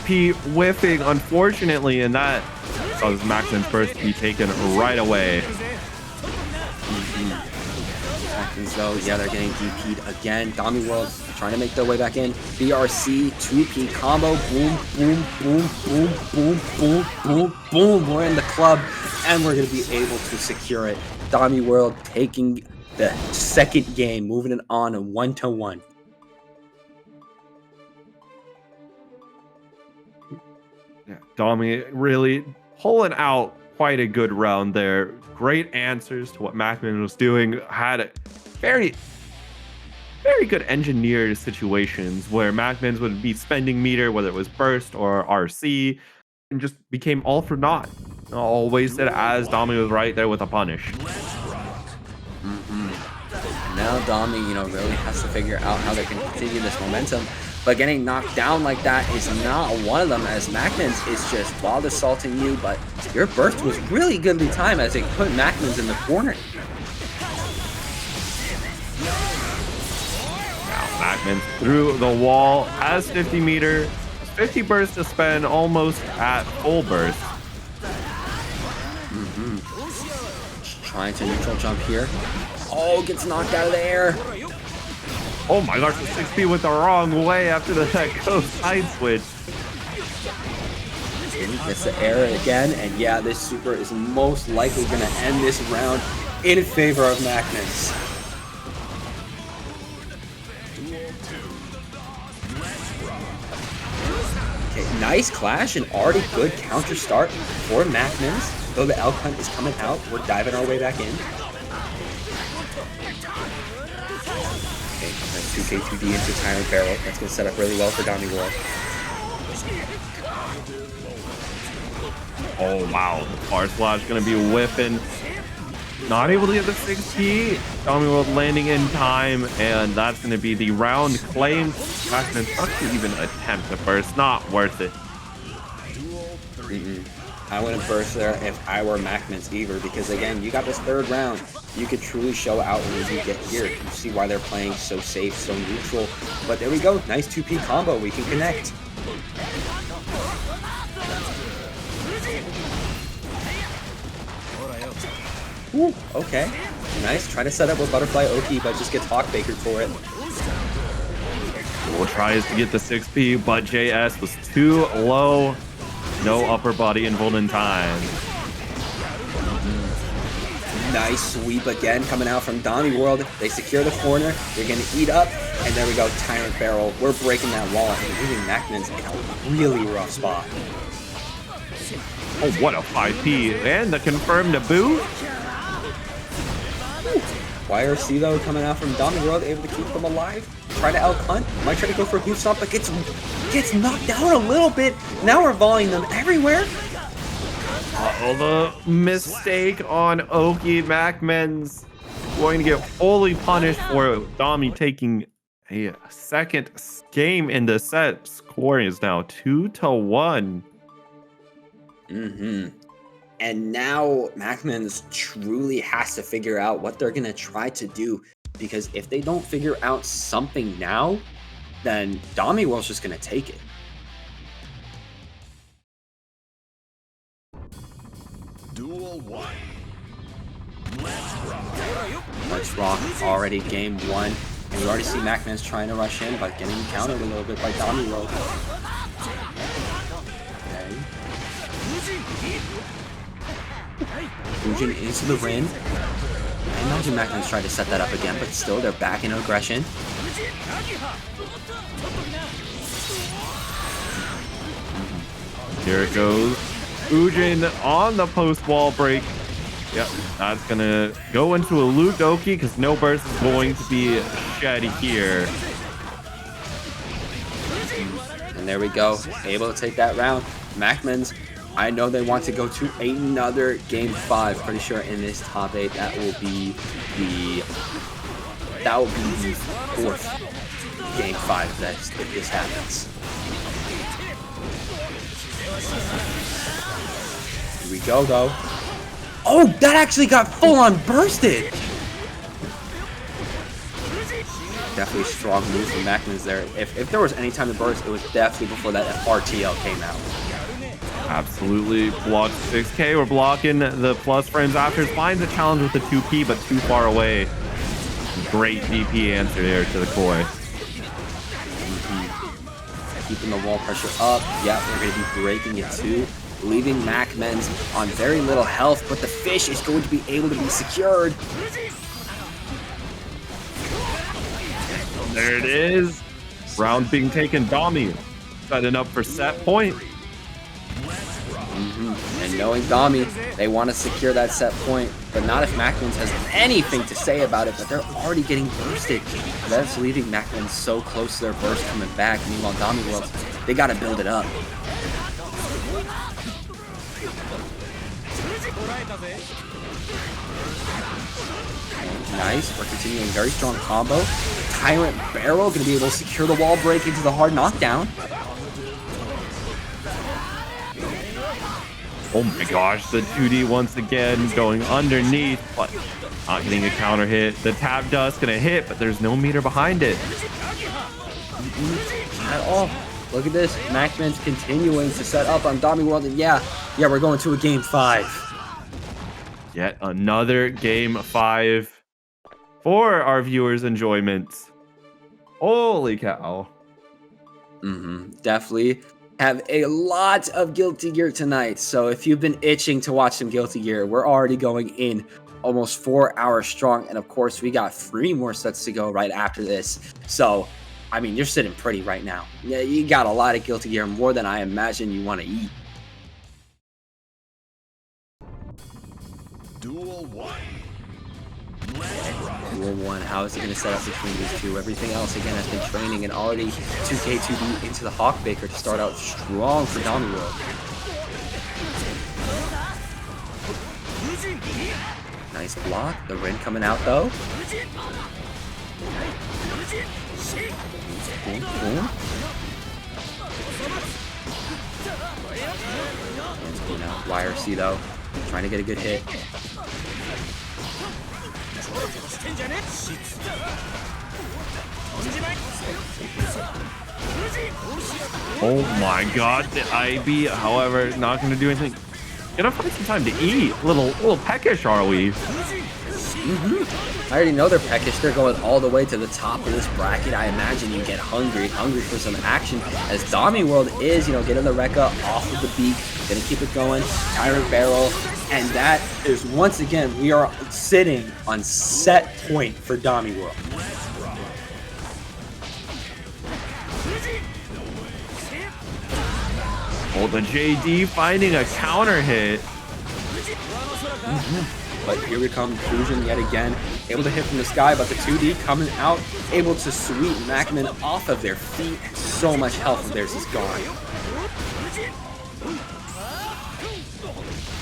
S1: P whiffing, unfortunately, and that caused MacMens first to be taken right away.
S2: MacMens though, yeah, they're getting DP'd again. DomiWurld trying to make their way back in. BRC, 2P combo, boom, boom, boom, boom, boom, boom, boom, boom. We're in the club, and we're going to be able to secure it. DomiWurld taking the second game, moving it on 1-1.
S1: Yeah, Domi really pulling out quite a good round there. Great answers to what MacMens was doing. Had very good engineered situations where MacMens would be spending meter, whether it was burst or RC, and just became all for naught. Always said as Domi was right there with a punish.
S2: Now Domi, really has to figure out how they can continue this momentum. But getting knocked down like that is not one of them, as MacMens is just wild assaulting you, but your burst was really goodly time as it put MacMens in the corner.
S1: Now MacMens through the wall, has 50 meter, 50 burst to spend, almost at full burst.
S2: Trying to neutral jump here. Oh, gets knocked out of the air.
S1: Oh my gosh, the 6P went the wrong way after that ghost side switch.
S2: Gets the air again, and yeah, this super is most likely going to end this round in favor of MacMens. Okay, nice clash and already good counter start for MacMens. Though the elk hunt is coming out, we're diving our way back in. 2K2D into Tyrant Barrel. That's going to set up really well for DomiWurld.
S1: Oh wow, the far splash going to be whipping. not able to get the 6P. DomiWurld landing in time, and that's going to be the round claimed. MacMens not to even attempt the burst. Not worth it.
S2: I wouldn't burst there if I were MacMens either, because again, you got this third round. You could truly show out when you get here. You see why they're playing so safe, so neutral. But there we go. Nice 2P combo. We can connect. Ooh, okay. Nice. Try to set up with Butterfly Oki, but just gets Hawk Bakered for it.
S1: Will tries to get the 6P, but JS was too low. No upper body involved in time.
S2: Nice sweep again coming out from DomiWurld. They secure the corner. They're going to eat up. And there we go. Tyrant Barrel. We're breaking that wall and leaving MacMens in a really rough spot.
S1: Oh, what a 5P. And the confirmed boot.
S2: YRC though coming out from DomiWurld, able to keep them alive. Try to outhunt. Might try to go for a hoop stomp, but gets knocked down a little bit. Now we're volleying them everywhere.
S1: The mistake on Oki. MacMens going to get fully punished for Domi taking a second game in the set. Score is now 2-1.
S2: And now MacMens truly has to figure out what they're going to try to do, because if they don't figure out something now, then DomiWurld's just going to take it.
S3: Duel 1.
S2: Let's rock. Already game 1. And we already see MacMens trying to rush in, but getting countered a little bit by DomiWurld. Fujin into the ring. I imagine MacMens tried to set that up again, but still they're back in aggression.
S1: Here it goes. Fujin on the post wall break. Yep, that's gonna go into a Luke Oki because no burst is going to be shed here.
S2: And there we go. Able to take that round. MacMens, I know they want to go to another game 5. Pretty sure in this top 8 that will be the fourth game 5 if this happens. Here we go though. Oh, that actually got full on bursted. Definitely strong move from MacMens there. If there was any time to burst, it was definitely before that RTL came out.
S1: Absolutely blocked 6K. We're blocking the plus frames after. Finds a challenge with the 2P, but too far away. Great DP answer there to the Koi.
S2: Keeping the wall pressure up. Yeah, we're going to be breaking it too. Leaving MacMens on very little health, but the fish is going to be able to be secured.
S1: There it is. Round being taken. Domi setting up for set point.
S2: And knowing Domi, they want to secure that set point, but not if MacMens has anything to say about it, but they're already getting bursted. That's leaving MacMens so close to their burst coming back. Meanwhile, DomiWurld, they got to build it up. Nice. We're continuing very strong combo. Tyrant Barrel going to be able to secure the wall break into the hard knockdown.
S1: Oh my gosh, the 2D once again going underneath, but not getting a counter hit. The tab dust going to hit, but there's no meter behind it.
S2: At all. Look at this. MacMens continuing to set up on DomiWurld, and yeah, we're going to a game 5.
S1: Yet another game 5 for our viewers' enjoyment. Holy cow.
S2: Definitely have a lot of Guilty Gear tonight. So if you've been itching to watch some Guilty Gear, we're already going in almost 4 hours strong. And of course, we got 3 more sets to go right after this. So, I mean, you're sitting pretty right now. Yeah, you got a lot of Guilty Gear, more than I imagine you want to eat.
S3: Duel 1.
S2: Duel 1, how is it going to set up between these two? Everything else, again, has been training, and already 2K2B into the Hawk Baker to start out strong for DomiWurld. Nice block. The Rin coming out though. Boom, boom. Hands going out. YRC though. Trying to get a good hit.
S1: Oh my god, the a.b.a, however, not going to do anything. Gonna find some time to eat. Little peckish, are we?
S2: I already know they're peckish. They're going all the way to the top of this bracket. I imagine you get hungry for some action. As DomiWurld is, getting the Rekka off of the beak, gonna keep it going. Tyrant Barrel, and that is once again we are sitting on set point for DomiWurld.
S1: Oh, the JD finding a counter hit.
S2: But here we come, Fusion yet again, able to hit from the sky, but the 2D coming out, able to sweep MacMen off of their feet. So much health of theirs is gone.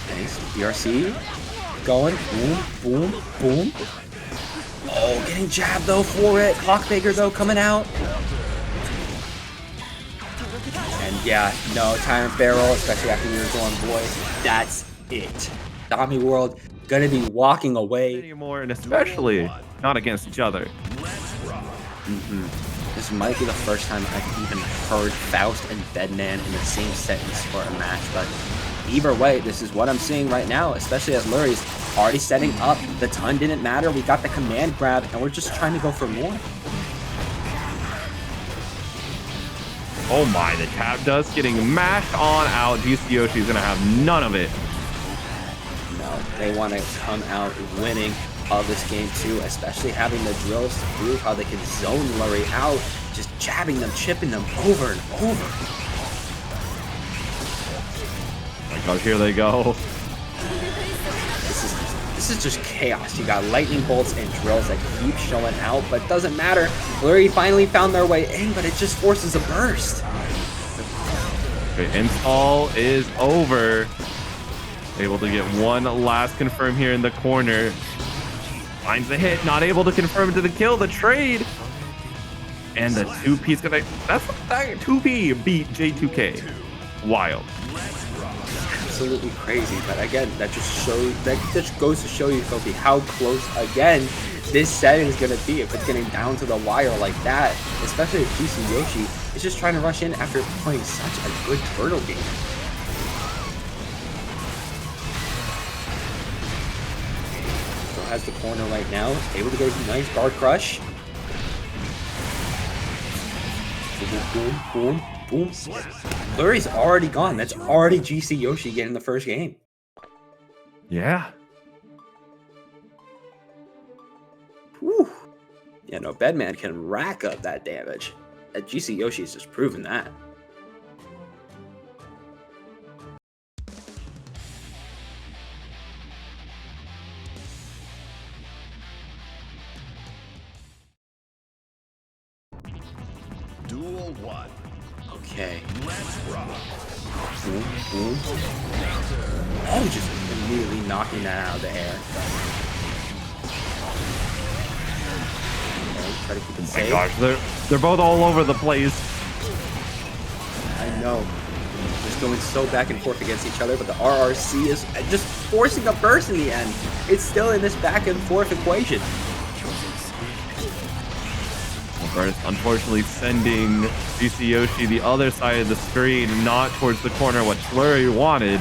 S2: Nice, BRC, going, boom, boom, boom. Oh, getting jabbed though for it. Clockmaker though coming out. And yeah, no, Tyrant Barrel, especially after we were going voice, that's it. DomiWurld gonna be walking away
S1: Anymore, and especially not against each other.
S2: This might be the first time I've even heard Faust and Bedman in the same sentence for a match, but either way, this is what I'm seeing right now, especially as Lurry's already setting up. The ton didn't matter. We got the command grab, and we're just trying to go for more.
S1: Oh my, the tap dust getting mashed on out. GCYoshi's gonna have none of it.
S2: No, they want to come out winning of this game too, especially having the drills to prove how they can zone Lurry out, just jabbing them, chipping them over and over.
S1: Oh my gosh, here they go.
S2: This is just chaos. You got lightning bolts and drills that keep showing out, but it doesn't matter. Lurry finally found their way in, but it just forces a burst.
S1: Okay, install is over. Able to get one last confirm here in the corner. Finds the hit, not able to confirm it to the kill, the trade. And the 2P's gonna, that 2P beat J2K. Wild.
S2: Absolutely crazy, but again, that just goes to show you, Kofi, how close again this setting is gonna be if it's getting down to the wire like that, especially if GCYoshi is just trying to rush in after playing such a good turtle game. Still has the corner right now, able to get a nice guard crush. Boom, boom, boom, boom. Lurry's already gone. That's already GCYoshi getting the first game.
S1: Yeah.
S2: Whew. Yeah, no, Bedman can rack up that damage. That GCYoshi's just proven that.
S3: Duel 1.
S2: Okay.
S3: Let's rock.
S2: Boom, boom. Oh, just immediately knocking that out of the air. Okay, try to keep it
S1: Oh my
S2: safe.
S1: gosh, they're both all over the place.
S2: I know. Just going so back and forth against each other, but the RRC is just forcing a burst in the end. It's still in this back and forth equation.
S1: Burst unfortunately sending GCYoshi the other side of the screen, not towards the corner, what Lurry wanted.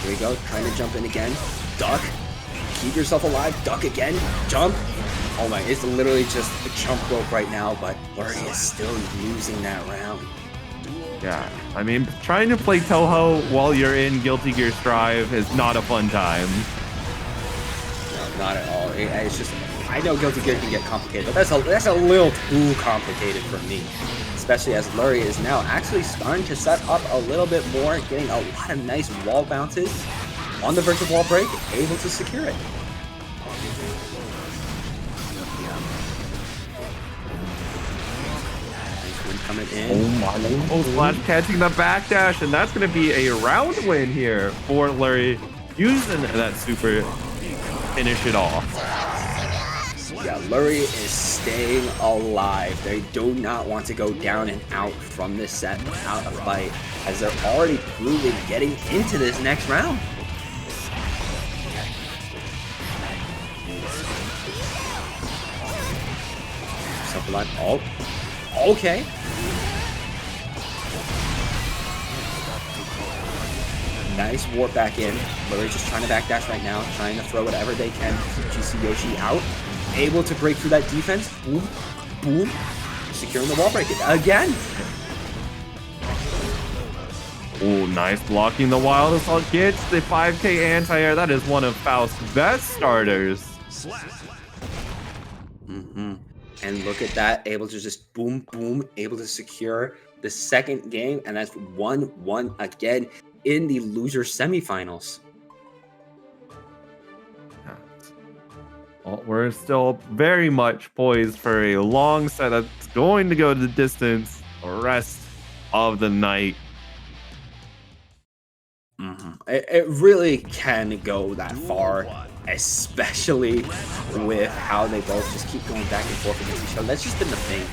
S2: Here we go, trying to jump in again. Duck. Keep yourself alive. Duck again. Jump. Oh my, it's literally just a jump rope right now, but Lurry is still losing that round.
S1: Yeah, I mean, trying to play Toho while you're in Guilty Gear Strive is not a fun time.
S2: No, not at all. It's just, I know Guilty Gear can get complicated, but that's a little too complicated for me. Especially as Lurry is now actually starting to set up a little bit more, getting a lot of nice wall bounces on the vertical wall break, able to secure it. Nice win coming in.
S1: Oh my, Flash catching the backdash, and that's going to be a round win here for Lurry. using that super to finish it off.
S2: Yeah, Lurry is staying alive. They do not want to go down and out from this set without a fight, as they're already proving getting into this next round. Something like, oh, okay. Nice warp back in. Lurry just trying to backdash right now, trying to throw whatever they can. GC Yoshi out. Able to break through that defense. Boom. Boom. Securing the wall break again.
S1: Oh, nice blocking. The Wild Assault gets the 5K anti-air. That is one of Faust's best starters.
S2: And look at that. Able to just boom, boom. Able to secure the second game. And that's 1-1 again in the loser semifinals.
S1: Well, we're still very much poised for a long set that's going to go the distance the rest of the night.
S2: It really can go that far, especially with how they both just keep going back and forth against each other. That's just been the thing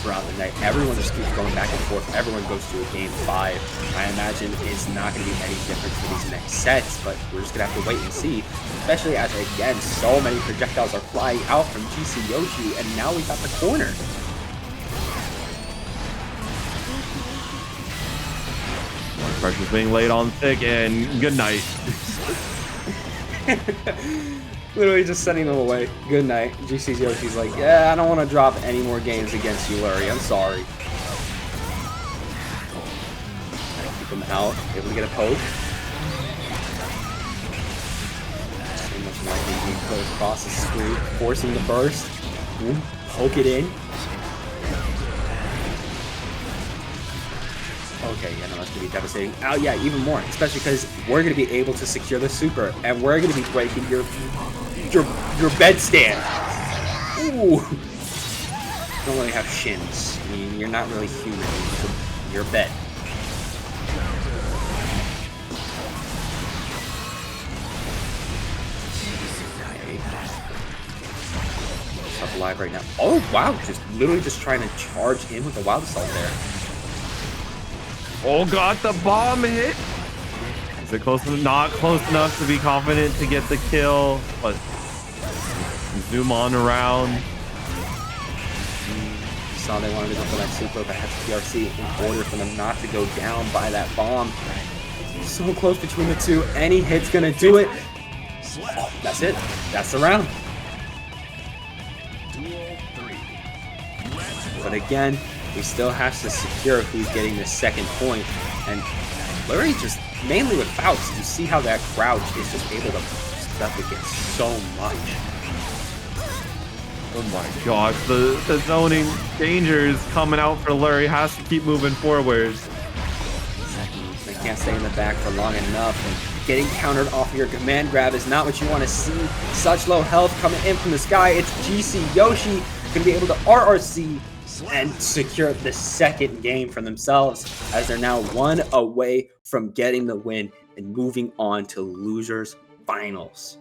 S2: throughout the night. Everyone just keeps going back and forth. Everyone goes to a game 5. I imagine it's not going to be any different for these next sets, but we're just going to have to wait and see, especially as, again, so many projectiles are flying out from GC Yoshi, and now we got the corner.
S1: Pressure's being laid on thick, and good night.
S2: Literally just sending them away. Good night. GC Yoshi's like, yeah, I don't want to drop any more games against you, Lurry. I'm sorry. Keep him out. Able to get a poke. Pretty much like being put across the screen, forcing the burst. Boom. Poke it in. Okay, yeah, no, that's gonna be devastating. Oh yeah, even more, especially because we're gonna be able to secure the super, and we're gonna be breaking your bed stand. Ooh, you don't really have shins. I mean, you're not really human. You're bed. Up alive right now. Oh wow, just literally just trying to charge in with the wild assault there.
S1: Oh, got the bomb hit. Is it close enough? Not close enough to be confident to get the kill, but zoom on around.
S2: Saw they wanted to go for that super, but had PRC in order for them not to go down by that bomb. So close between the two. Any hit's gonna do it. Oh, that's it. That's the round. But again, we still have to secure who's getting the second point. And Lurry just, mainly with Faust, you see how that crouch is just able to stuff against so much.
S1: Oh my gosh, the zoning dangers coming out for Lurry. Has to keep moving forward.
S2: They can't stay in the back for long enough. And getting countered off of your command grab is not what you want to see. Such low health coming in from the sky. It's GC Yoshi going to be able to RRC and secure the second game for themselves, as they're now 1 away from getting the win and moving on to losers finals.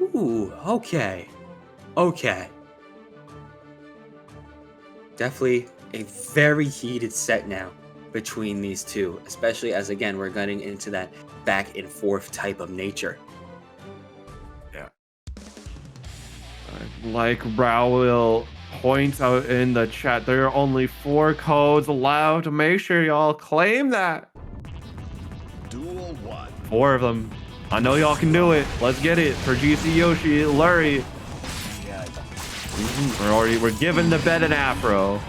S2: Ooh, okay. Definitely a very heated set now between these two, especially as, again, we're getting into that back and forth type of nature.
S1: Like Raul points out in the chat, there are only 4 codes allowed. Make sure y'all claim that.
S3: Duel 1.
S1: 4 of them. I know y'all can do it. Let's get it for GC Yoshi, Lurry. We're giving the bed an afro.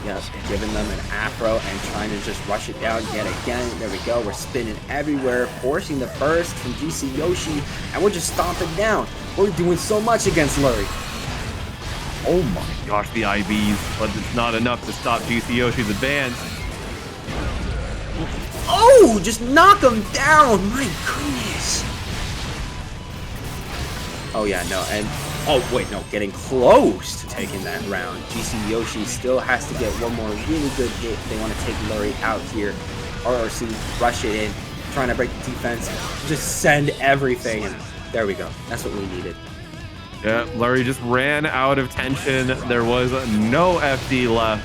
S2: Yes, giving them an afro and trying to just rush it down yet again. There we go. We're spinning everywhere, forcing the burst from GC Yoshi, and we're just stomping down. We're doing so much against Lurry.
S1: Oh my gosh, the IBs, but it's not enough to stop GC Yoshi's advance.
S2: Oh, just knock him down. My goodness. Oh yeah, no, and Oh, wait, no, getting close to taking that round. GC Yoshi still has to get one more really good hit if they want to take Lurry out here. RRC, rush it in, trying to break the defense, just send everything. And there we go. That's what we needed.
S1: Yeah, Lurry just ran out of tension. There was no FD left.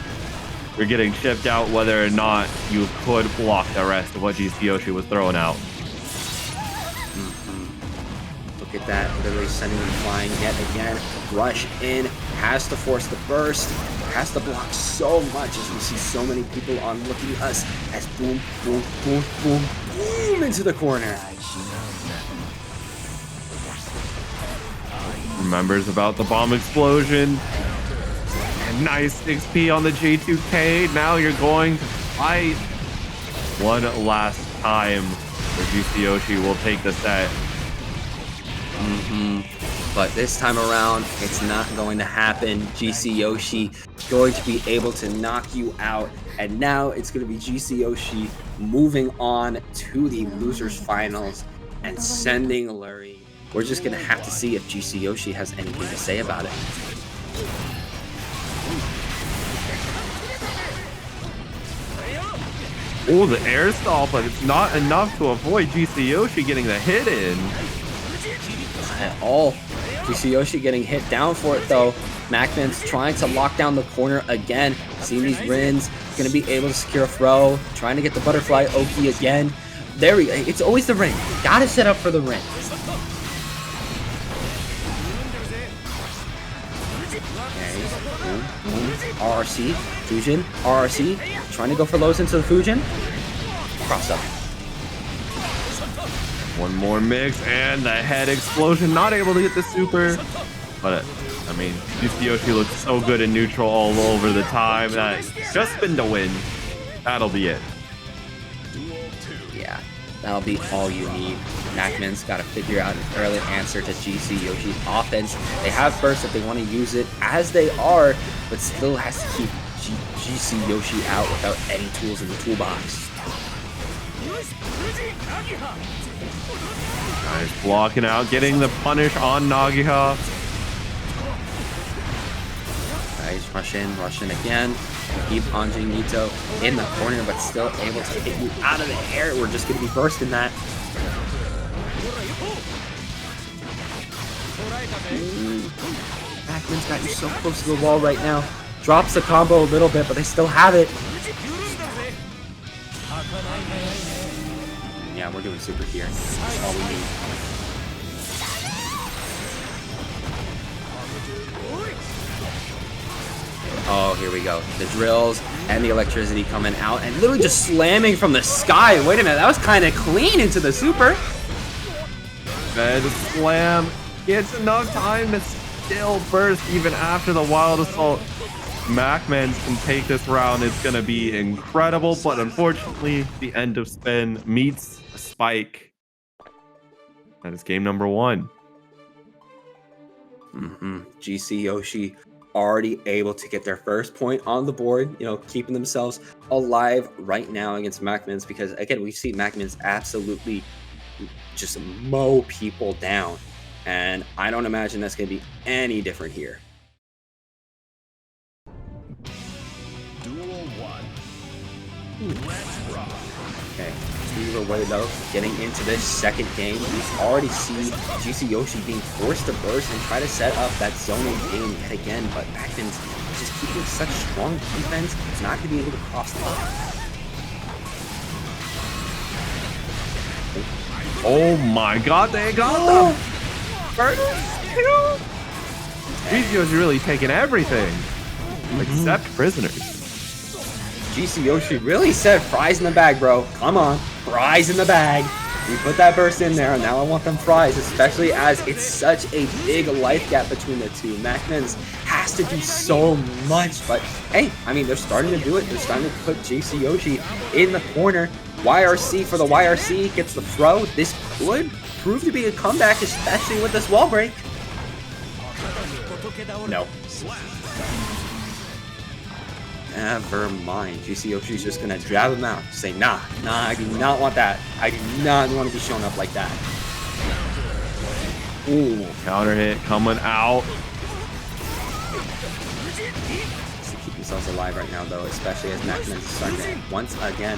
S1: You're getting shipped out whether or not you could block the rest of what GC Yoshi was throwing out.
S2: Look at that, literally sending him flying yet again. Rush in, has to force the burst, has to block so much as we see so many people on looking at us as boom, boom, boom, boom, boom into the corner.
S1: Remembers about the bomb explosion. And nice XP on the J2K. Now you're going to fight one last time where GC Yoshi will take the set.
S2: But this time around, it's not going to happen. GC Yoshi going to be able to knock you out. And now it's going to be GC Yoshi moving on to the losers finals and sending Lurry. We're just going to have to see if GC Yoshi has anything to say about it.
S1: Oh, the air stall, but it's not enough to avoid GC Yoshi getting the hit in.
S2: At all. GC Yoshi getting hit down for it though. MacMens trying to lock down the corner again. Seeing these Rins, gonna be able to secure a throw. Trying to get the butterfly Oki again. There we go. It's always the Rin. Gotta set up for the Rin. Okay. Boom, boom. RRC. Fujin. RRC. Trying to go for lows into the Fujin. Cross up.
S1: One more mix and the head explosion. Not able to get the super. But, I mean, GC Yoshi looks so good in neutral all over the time. That just spin to win. That'll be it.
S2: Yeah, that'll be all you need. MacMens got to figure out an early answer to GC Yoshi's offense. They have burst if they want to use it, as they are, but still has to keep GC Yoshi out without any tools in the toolbox.
S1: Nice blocking out, getting the punish on Nagiha.
S2: Nice, rush in again. Keep Anji Mito in the corner, but still able to hit you out of the air. We're just going to be bursting that. MacMens got you so close to the wall right now. Drops the combo a little bit, but they still have it. Yeah, we're doing super here. That's all we need. Oh, here we go. The drills and the electricity coming out and literally just slamming from the sky. Wait a minute, that was kind of clean into the super.
S1: Bed slam gets enough time to still burst even after the wild assault. MacMens can take this round. It's going to be incredible, but unfortunately, the end of spin meets a spike. That is game number 1.
S2: GC Yoshi already able to get their first point on the board, you know, keeping themselves alive right now against MacMens, because again, we see MacMens absolutely just mow people down, and I don't imagine that's going to be any different here.
S3: Duel 1. Let's rock.
S2: Okay, either way though, getting into this second game, we already see GC Yoshi being forced to burst and try to set up that zoning game yet again, but MacMens just keeping such strong defense, it's not going to be able to cross the line.
S1: Oh my god, they got them! GC Yoshi really taking everything, except prisoners.
S2: GC Yoshi really said fries in the bag, bro. Come on, fries in the bag. We put that burst in there, and now I want them fries, especially as it's such a big life gap between the two. MacMens has to do so much, but hey, I mean, they're starting to do it. They're starting to put GC Yoshi in the corner. YRC for the YRC gets the throw. This could prove to be a comeback, especially with this wall break. No. Never mind. GC Yoshi's just gonna drab him out. Say, nah, I do not want that. I do not want to be shown up like that.
S1: Ooh, counter hit coming out.
S2: Just to keep themselves alive right now, though, especially as MacMens is starting to once again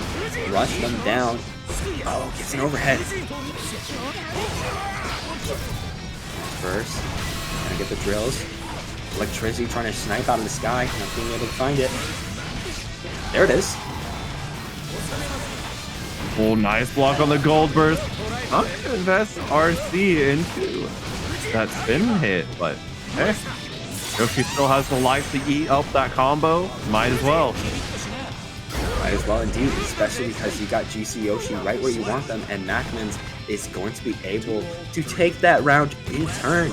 S2: rush them down. Oh, gets an overhead. First, trying to get the drills. Electricity trying to snipe out of the sky, not being able to find it. There it is.
S1: Oh, nice block on the gold burst. I'm gonna invest RC into that spin hit, but eh. Yoshi still has the life to eat up that combo. Might as well.
S2: Might as well indeed, especially because you got GC Yoshi right where you want them, and MacMens is going to be able to take that round in turn.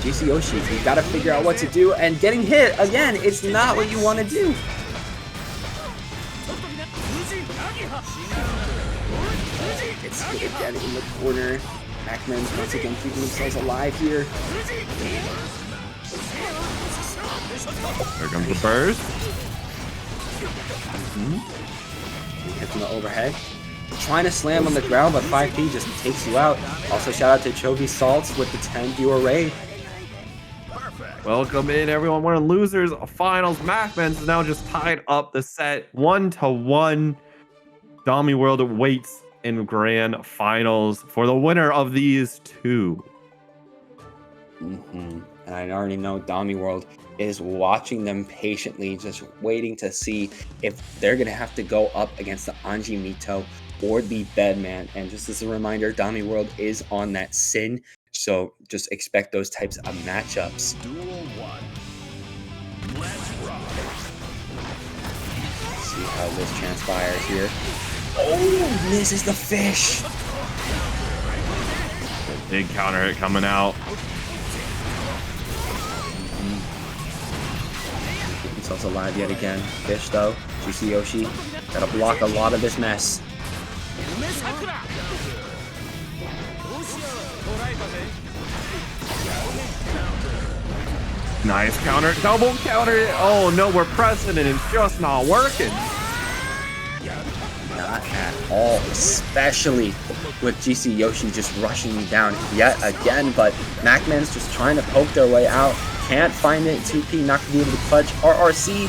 S2: GC Yoshi, you gotta figure out what to do, and getting hit again, it's not what you want to do. It's hit again in the corner. MacMens once again keeping themselves alive here.
S1: Here comes the burst.
S2: Hits in the overhead. Trying to slam on the ground, but 5P just takes you out. Also, shout out to Chovy Salts with the 10 viewer raid.
S1: Welcome in, everyone. One of the losers finals. MacMens is now just tied up the set 1-1. DomiWurld waits in grand finals for the winner of these two.
S2: And I already know DomiWurld is watching them patiently, just waiting to see if they're going to have to go up against the Anji Mito or the Bedman. And just as a reminder, DomiWurld is on that Sin, so just expect those types of matchups.
S3: Duel 1. Let's rock.
S2: See how this transpires here. Oh, misses the fish.
S1: Big counter hit coming out.
S2: Keep themselves alive yet again. Fish though. GC Yoshi gotta block a lot of this mess.
S1: Nice counter, double counter hit. Oh no, we're pressing and it's just not working.
S2: Not at all, especially with GC Yoshi just rushing you down yet again, but MacMens just trying to poke their way out. Can't find it. 2P not gonna be able to clutch. RRC,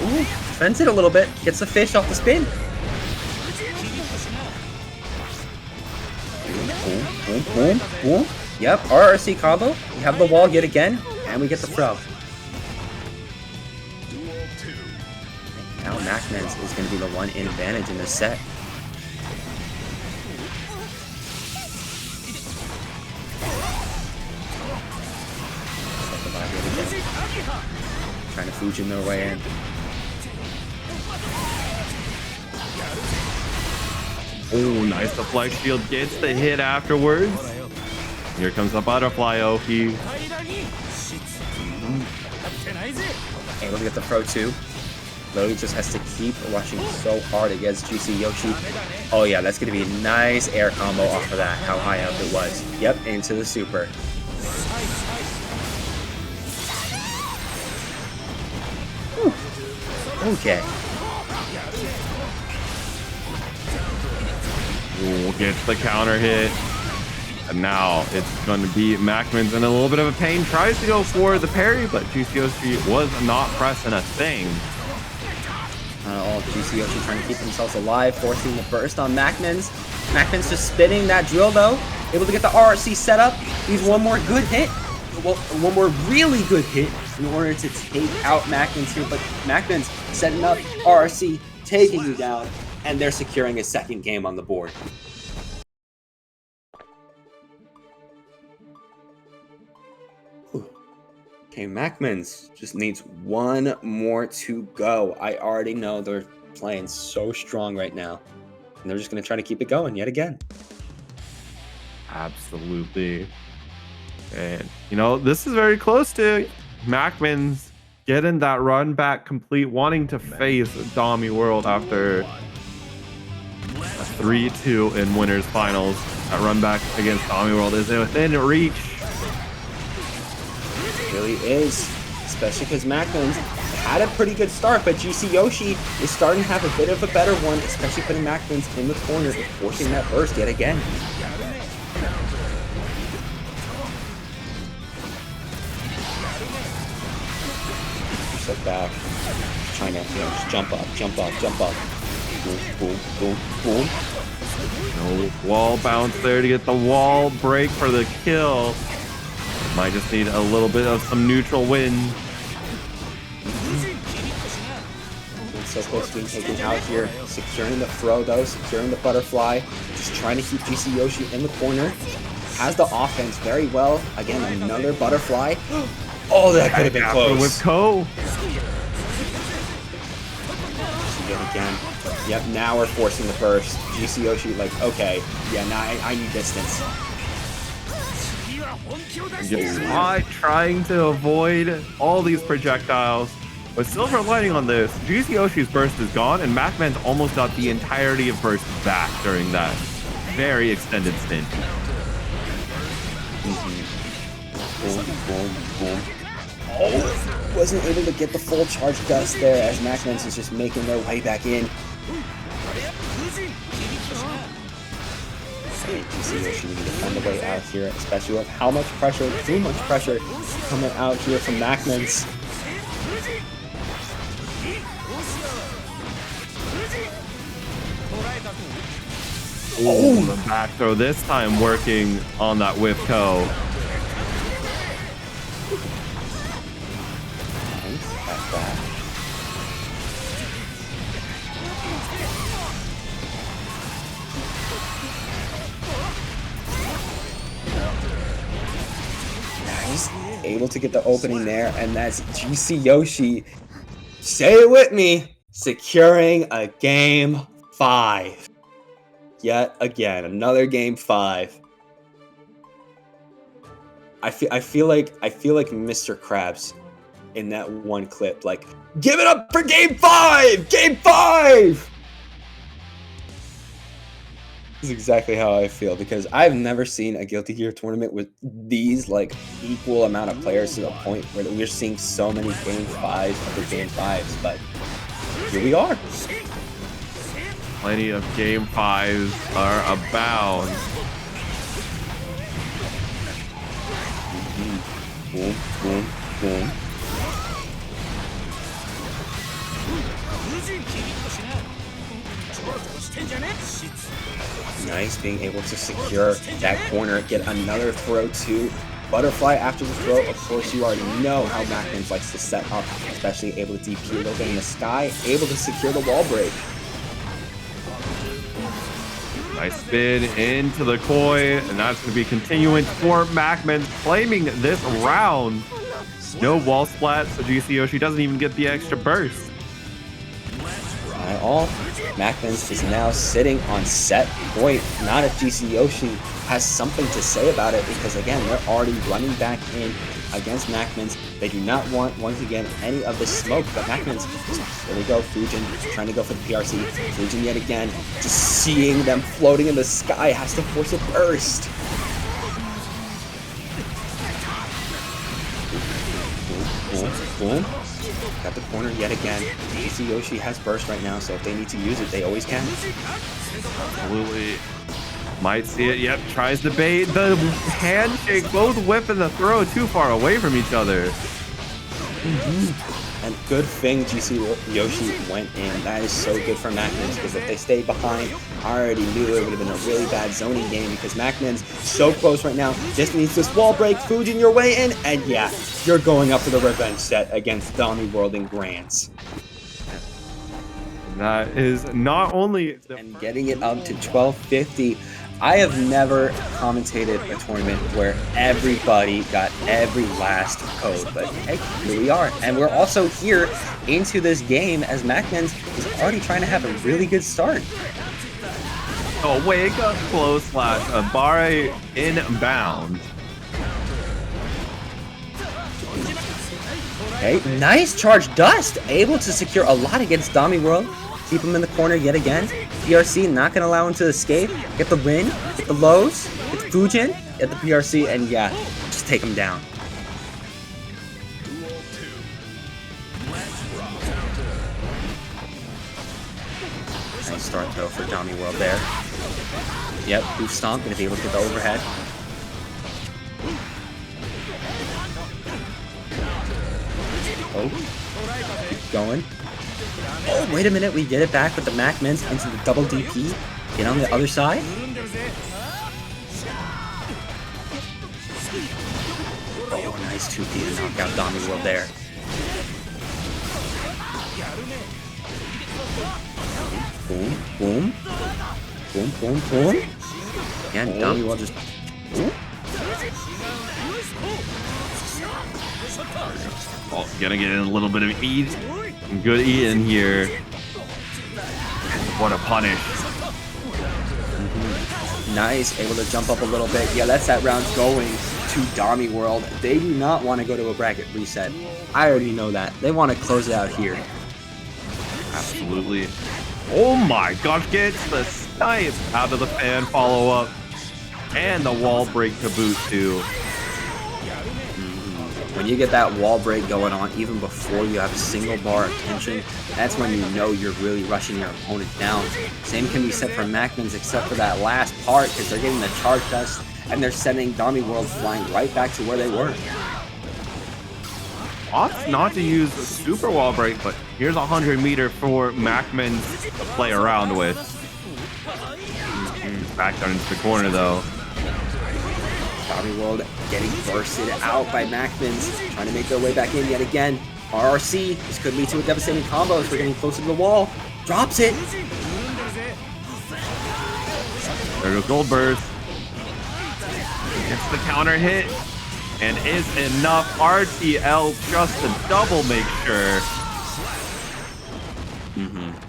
S2: ooh, defends it a little bit. Gets the fish off the spin. Boom, boom, boom, boom. Yep, RRC combo. We have the wall yet again, and we get the throw. Now MacMens is going to be the one in advantage in this set. Trying to Fujin their way in.
S1: Oh, nice. The flex shield gets the hit afterwards. Here comes the butterfly Oki.
S2: Able to get the Pro 2. Lurry just has to keep rushing so hard against GC Yoshi. Oh yeah, that's going to be a nice air combo off of that, how high up it was. Yep, into the super. Whew. Okay.
S1: Ooh, gets the counter hit. And now it's going to be MacMens in a little bit of a pain. Tries to go for the parry, but GC Yoshi was not pressing a thing.
S2: All GC Yoshi trying to keep themselves alive, forcing the burst on MacMens. MacMens just spinning that drill though. Able to get the RRC set up. Needs one more good hit. Well, one more really good hit in order to take out MacMens here. But MacMens setting up RRC, taking you down, and they're securing a second game on the board. Okay, MacMens just needs one more to go. I already know they're playing so strong right now. And they're just going to try to keep it going yet again.
S1: Absolutely. And, you know, this is very close to MacMens getting that run back complete, wanting to face DomiWurld after a 3-2 in winners finals. That run back against DomiWurld is within reach.
S2: Really is, especially because MacMens had a pretty good start, but GC Yoshi is starting to have a bit of a better one, especially putting MacMens in the corner and forcing that burst yet again. step back. Trying to, you know, just jump up, jump up, jump up. Boom, boom, boom, boom.
S1: No wall bounce there to get the wall break for the kill. Might just need a little bit of some neutral wind.
S2: So close to being taken out here. Securing the throw though, securing the butterfly. Just trying to keep GC Yoshi in the corner. Has the offense very well. Again, another butterfly. Oh, that could have been close.
S1: With Ko.
S2: Again. Yep, now we're forcing the burst. GC Yoshi, like, okay. Yeah, now I need distance.
S1: Trying to avoid all these projectiles. But silver lining on this, GC Yoshi's burst is gone, and MacMens almost got the entirety of burst back during that very extended stint.
S2: Boom, boom, boom. Oh, wasn't able to get the full charge dust there as MacMens is just making their way back in. GC Yoshi needing to find a way out here, especially with how much pressure, too much pressure coming out here from MacMens.
S1: Oh, the back throw this time working on that whip Ko.
S2: Nice, that's that. Nice, able to get the opening there, and that's GC Yoshi. Say it with me, securing a game 5. Yet again, another game 5. I feel like Mr. Krabs in that one clip, like, give it up for game 5! Game 5! This is exactly how I feel, because I've never seen a Guilty Gear tournament with these, like, equal amount of players to the point where we're seeing so many game 5s over game 5s, but here we are.
S1: Plenty of game 5s are abound.
S2: Boom, boom, boom. Nice, being able to secure that corner, get another throw too. Butterfly after the throw, of course you already know how MacMens likes to set up, especially able to DP a little bit in the sky, able to secure the wall break.
S1: Nice spin into the koi, and that's going to be continuing for MacMens claiming this round. No wall splat, so GC Yoshi doesn't even get the extra burst.
S2: Not at all. MacMens is now sitting on set point. Not if GC Yoshi has something to say about it, because again, they're already running back in against MacMens. They do not want, once again, any of the smoke, but MacMens, there we go, Fujin trying to go for the PRC. Fujin yet again, just seeing them floating in the sky, has to force a burst. Boom, boom, boom. Got the corner yet again. GC Yoshi has burst right now, so if they need to use it, they always can.
S1: Absolutely. Might see it. Yep, tries to bait the handshake. Both whip and the throw too far away from each other.
S2: And good thing GC Yoshi went in. That is so good for MacMens, because if they stayed behind, I already knew it would have been a really bad zoning game, because MacMens so close right now. Just needs this wall break, Fujin your way in, and yeah, you're going up for the revenge set against DomiWurld and Grands.
S1: That is not only...
S2: And getting it up to 1250. I have never commentated a tournament where everybody got every last code, but hey, here we are. And we're also here into this game as MacMens is already trying to have a really good start.
S1: Oh, wake up close slash a.b.a inbound.
S2: Okay, nice charge dust, able to secure a lot against DomiWurld. Keep him in the corner yet again. PRC not going to allow him to escape. Get the win, get the lows, get the Fujin, get the PRC, and yeah, just take him down. Nice start though for DomiWurld there. Yep, boost stomp, going to be able to get the overhead. Oh. going. Oh, wait a minute. We get it back with the MacMens into the double DP. Get on the other side. Oh, nice 2P to knock out DomiWurld there. Boom, boom. Boom, boom, boom. And DomiWurld just... Ooh.
S1: Oh, gonna get a little bit of eat. Good eating here. What a punish.
S2: Nice, able to jump up a little bit. Yeah, that's that round going to DomiWurld. They do not want to go to a bracket reset. I already know that. They want to close it out here.
S1: Absolutely. Oh my gosh, gets the snipe out of the fan follow-up. And the wall break to boot too.
S2: When you get that wall break going on, even before you have a single bar of tension, that's when you know you're really rushing your opponent down. Same can be said for MacMens, except for that last part, because they're getting the charge dust, and they're sending DomiWurld flying right back to where they were.
S1: Opts not to use a super wall break, but here's 100 meter for MacMens to play around with. Back down into the corner though.
S2: DomiWurld getting bursted out by MacMens, trying to make their way back in yet again. RRC, this could lead to a devastating combo as we're getting closer to the wall. Drops it.
S1: There goes Gold Burst. Gets the counter hit. And is enough. RTL just to double make sure.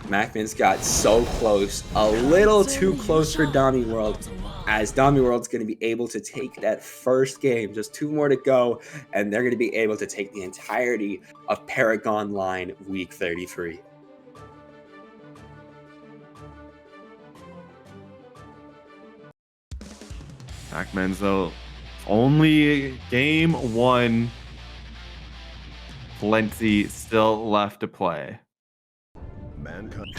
S2: MacMens got so close, a little too close for DomiWurld, as DomiWurld's going to be able to take that first game. Just 2 more to go, and they're going to be able to take the entirety of ParagOnline Week 33.
S1: MacMens though, only game 1. Plenty still left to play.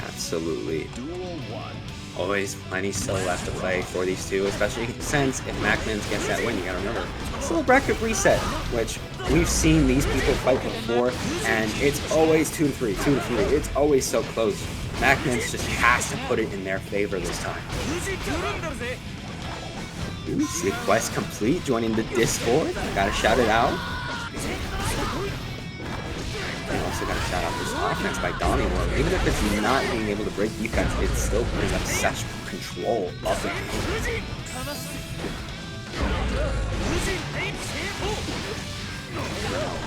S2: Absolutely.
S3: Duel 1.
S2: Always plenty still left to play for these two, especially since if MacMens gets that win, you gotta remember, it's a little bracket reset, which we've seen these people fight before, and it's always 2-3, 2-3. It's always so close. MacMens just has to put it in their favor this time. Ooh, see quest complete, joining the Discord. Gotta shout it out. And also got to shout out this offense by DomiWurld. Even if it's not being able to break defense, it's still putting up such control of the game.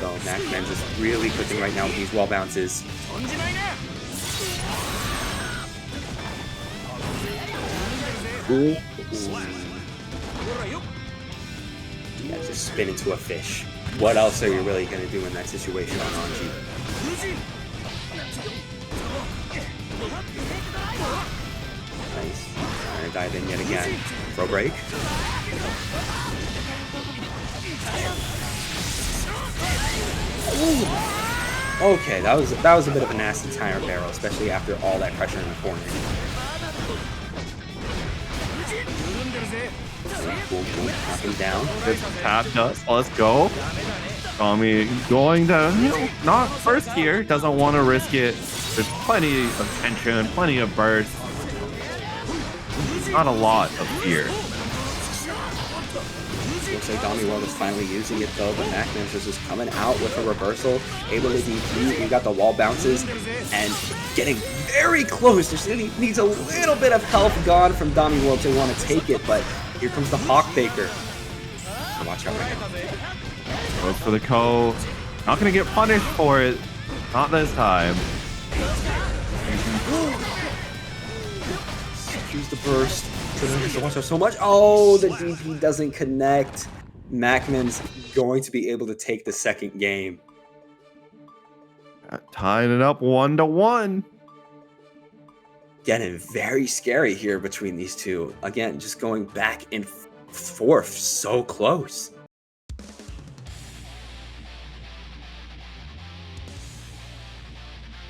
S2: So MacMens is really cooking right now with these wall bounces. Ooh. Yeah, just spin into a fish. What else are you really going to do in that situation on Anji? Nice. Trying to dive in yet again. Throw break. Ooh. Okay, that was a bit of a nasty tire barrel, especially after all that pressure in the corner. Boom, boom, knocking down.
S1: It's tap dust. Let's go. Tommy going to, not first here. Doesn't want to risk it. There's plenty of tension, plenty of burst. Not a lot of fear.
S2: Looks like DomiWurld is finally using it though, but MacMens is just coming out with a reversal, able to DP. We got the wall bounces and getting very close. Just needs a little bit of health gone from DomiWurld to want to take it, but here comes the Hawk Baker. Watch out right now.
S1: Goes for the Ko. Not gonna get punished for it. Not this time.
S2: Use the burst. Watch out so much. Oh, the DP doesn't connect. MacMens going to be able to take the second game.
S1: Tying it up 1-1.
S2: Getting very scary here between these two. Again, just going back and forth so close.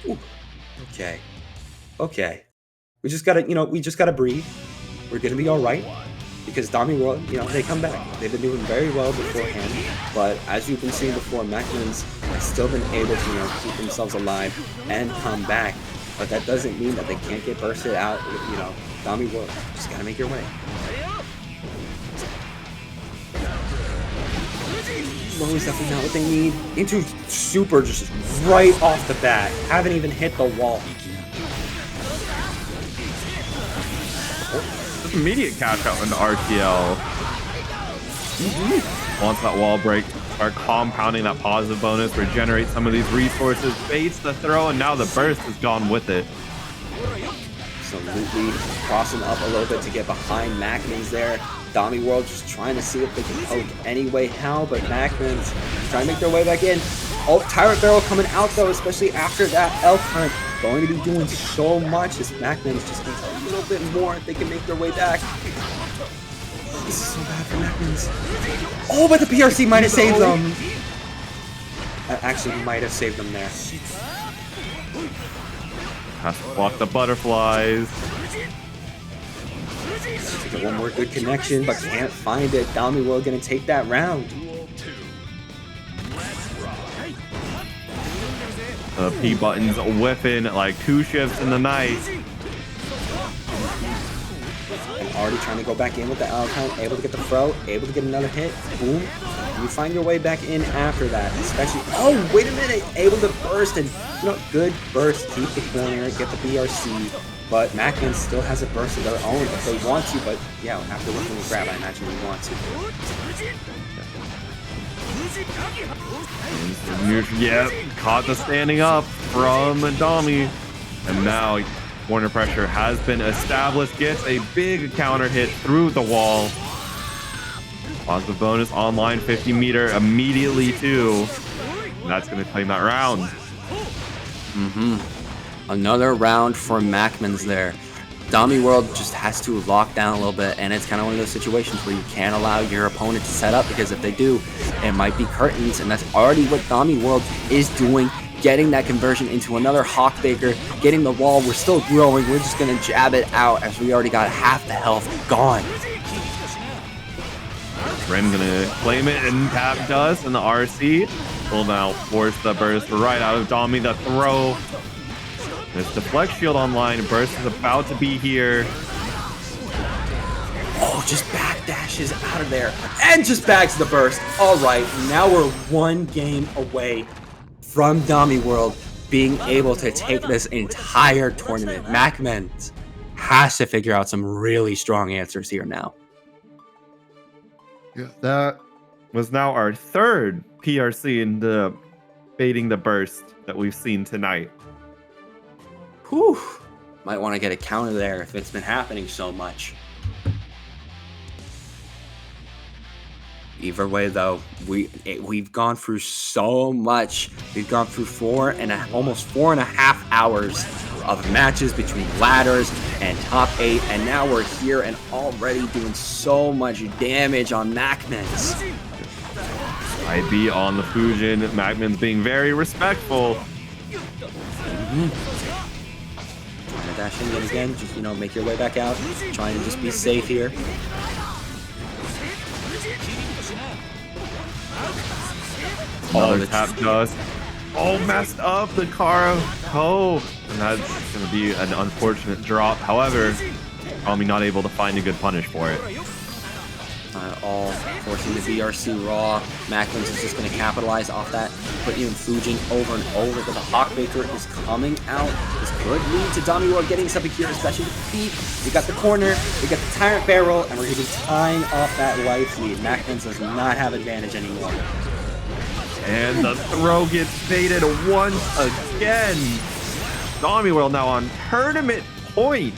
S2: Ooh. Okay. We just gotta, we just gotta breathe. We're gonna be all right. because DomiWurld, you know, they come back. They've been doing very well beforehand, but as you've been seeing before, MacMens has still been able to, you know, keep themselves alive and come back. But that doesn't mean that they can't get bursted out. You know, DomiWurld, just gotta make your way. Lurry's definitely not what they need. Into super just right off the bat. Haven't even hit the wall.
S1: Immediate cash out into RTL. Wants that wall break, start compounding that positive bonus, regenerate some of these resources, baits the throw, and now the burst has gone with it.
S2: Absolutely crossing up a little bit to get behind MacMens there. DomiWurld just trying to see if they can poke any way how, but MacMens trying to make their way back in. Oh, Tyrant Barrel coming out though, especially after that elk hunt. Going to be doing so much as MacMens just needs a little bit more if they can make their way back. This is so bad for MacMens. Oh, but the PRC might have saved them. Actually, might have saved them there.
S1: Has to block the butterflies.
S2: Get one more good connection, but can't find it. DomiWurld gonna take that round.
S1: The P button's whiffing like 2 shifts in the night.
S2: And already trying to go back in with the L count, able to get the throw, able to get another hit. Boom. You find your way back in after that, especially. Oh, wait a minute! Able to burst and, you know, good burst. Keep the corner, get the BRC. But MacMens still has a burst of their own if they want to, but yeah, after looking to grab, I imagine they want to.
S1: Yeah, caught the standing up from Domi. And now corner pressure has been established. Gets a big counter hit through the wall. Positive bonus online 50-meter immediately too. And that's going to claim that round.
S2: Another round for MacMens there. DomiWurld just has to lock down a little bit, and it's kind of one of those situations where you can't allow your opponent to set up, because if they do, it might be curtains, and that's already what DomiWurld is doing, getting that conversion into another Hawkbaker, getting the wall. We're still growing. We're just going to jab it out as we already got half the health gone.
S1: Ren gonna claim it and tap dust, and the RC will now force the burst right out of Domi. The throw. This deflect shield online. Burst is about to be here.
S2: Oh, just backdashes out of there and just bags the burst. All right, now we're one game away from DomiWurld being able to take this entire tournament. MacMens has to figure out some really strong answers here now.
S1: Yeah, that was now our third PRC in the baiting the burst that we've seen tonight.
S2: Whew. Might want to get a counter there if it's been happening so much. Either way, though, we've gone through so much. We've gone through almost 4.5 hours of matches between ladders and top 8, and now we're here and already doing so much damage on MacMens.
S1: a.b.a on the Fujin. MacMens being very respectful.
S2: Trying to dash in yet again, just, you know, make your way back out. Trying to just be safe here.
S1: Another tap dust. Oh, messed up the Kara. Oh, and that's going to be an unfortunate drop. However, Domi not able to find a good punish for it.
S2: All forcing the BRC raw. MacMens is just going to capitalize off that. Put you in Fujin over and over, but the Hawkbaker is coming out. This could lead to DomiWurld getting something here, especially with the feet. We got the corner, we got the Tyrant Barrel, and we're going to be tying off that life lead. MacMens does not have advantage anymore.
S1: And the throw gets baited once again. DomiWurld now on tournament point.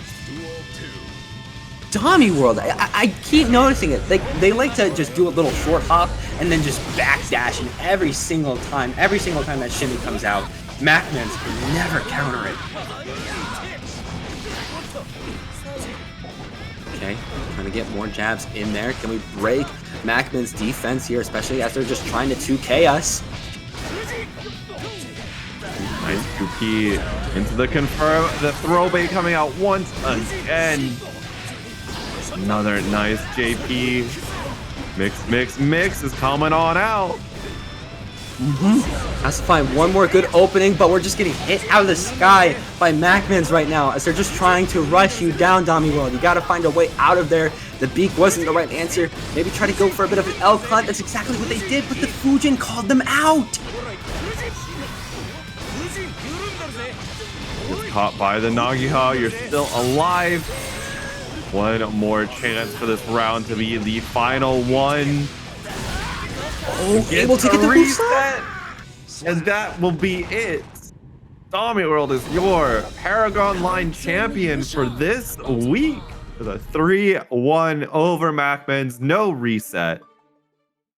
S2: DomiWurld, I keep noticing it. They like to just do a little short hop and then just backdash, and every single time that shimmy comes out, MacMens can never counter it. Okay, trying to get more jabs in there. Can we break MacMens' defense here, especially as they're just trying to 2K us?
S1: Nice 2P into the confirm. The throw bait coming out once again. Another nice JP. Mix is coming on out.
S2: Has to find one more good opening, but we're just getting hit out of the sky by MacMens right now as they're just trying to rush you down, DomiWurld. You gotta find a way out of there. The beak wasn't the right answer. Maybe try to go for a bit of an L cut. That's exactly what they did, but the Fujin called them out.
S1: Gets caught by the Nagiha. You're still alive. One more chance for this round to be the final one.
S2: Oh, able to get the reset.
S1: And that will be it. DomiWurld is your ParagOnline champion for this week with a 3-1 over MacMens. No reset.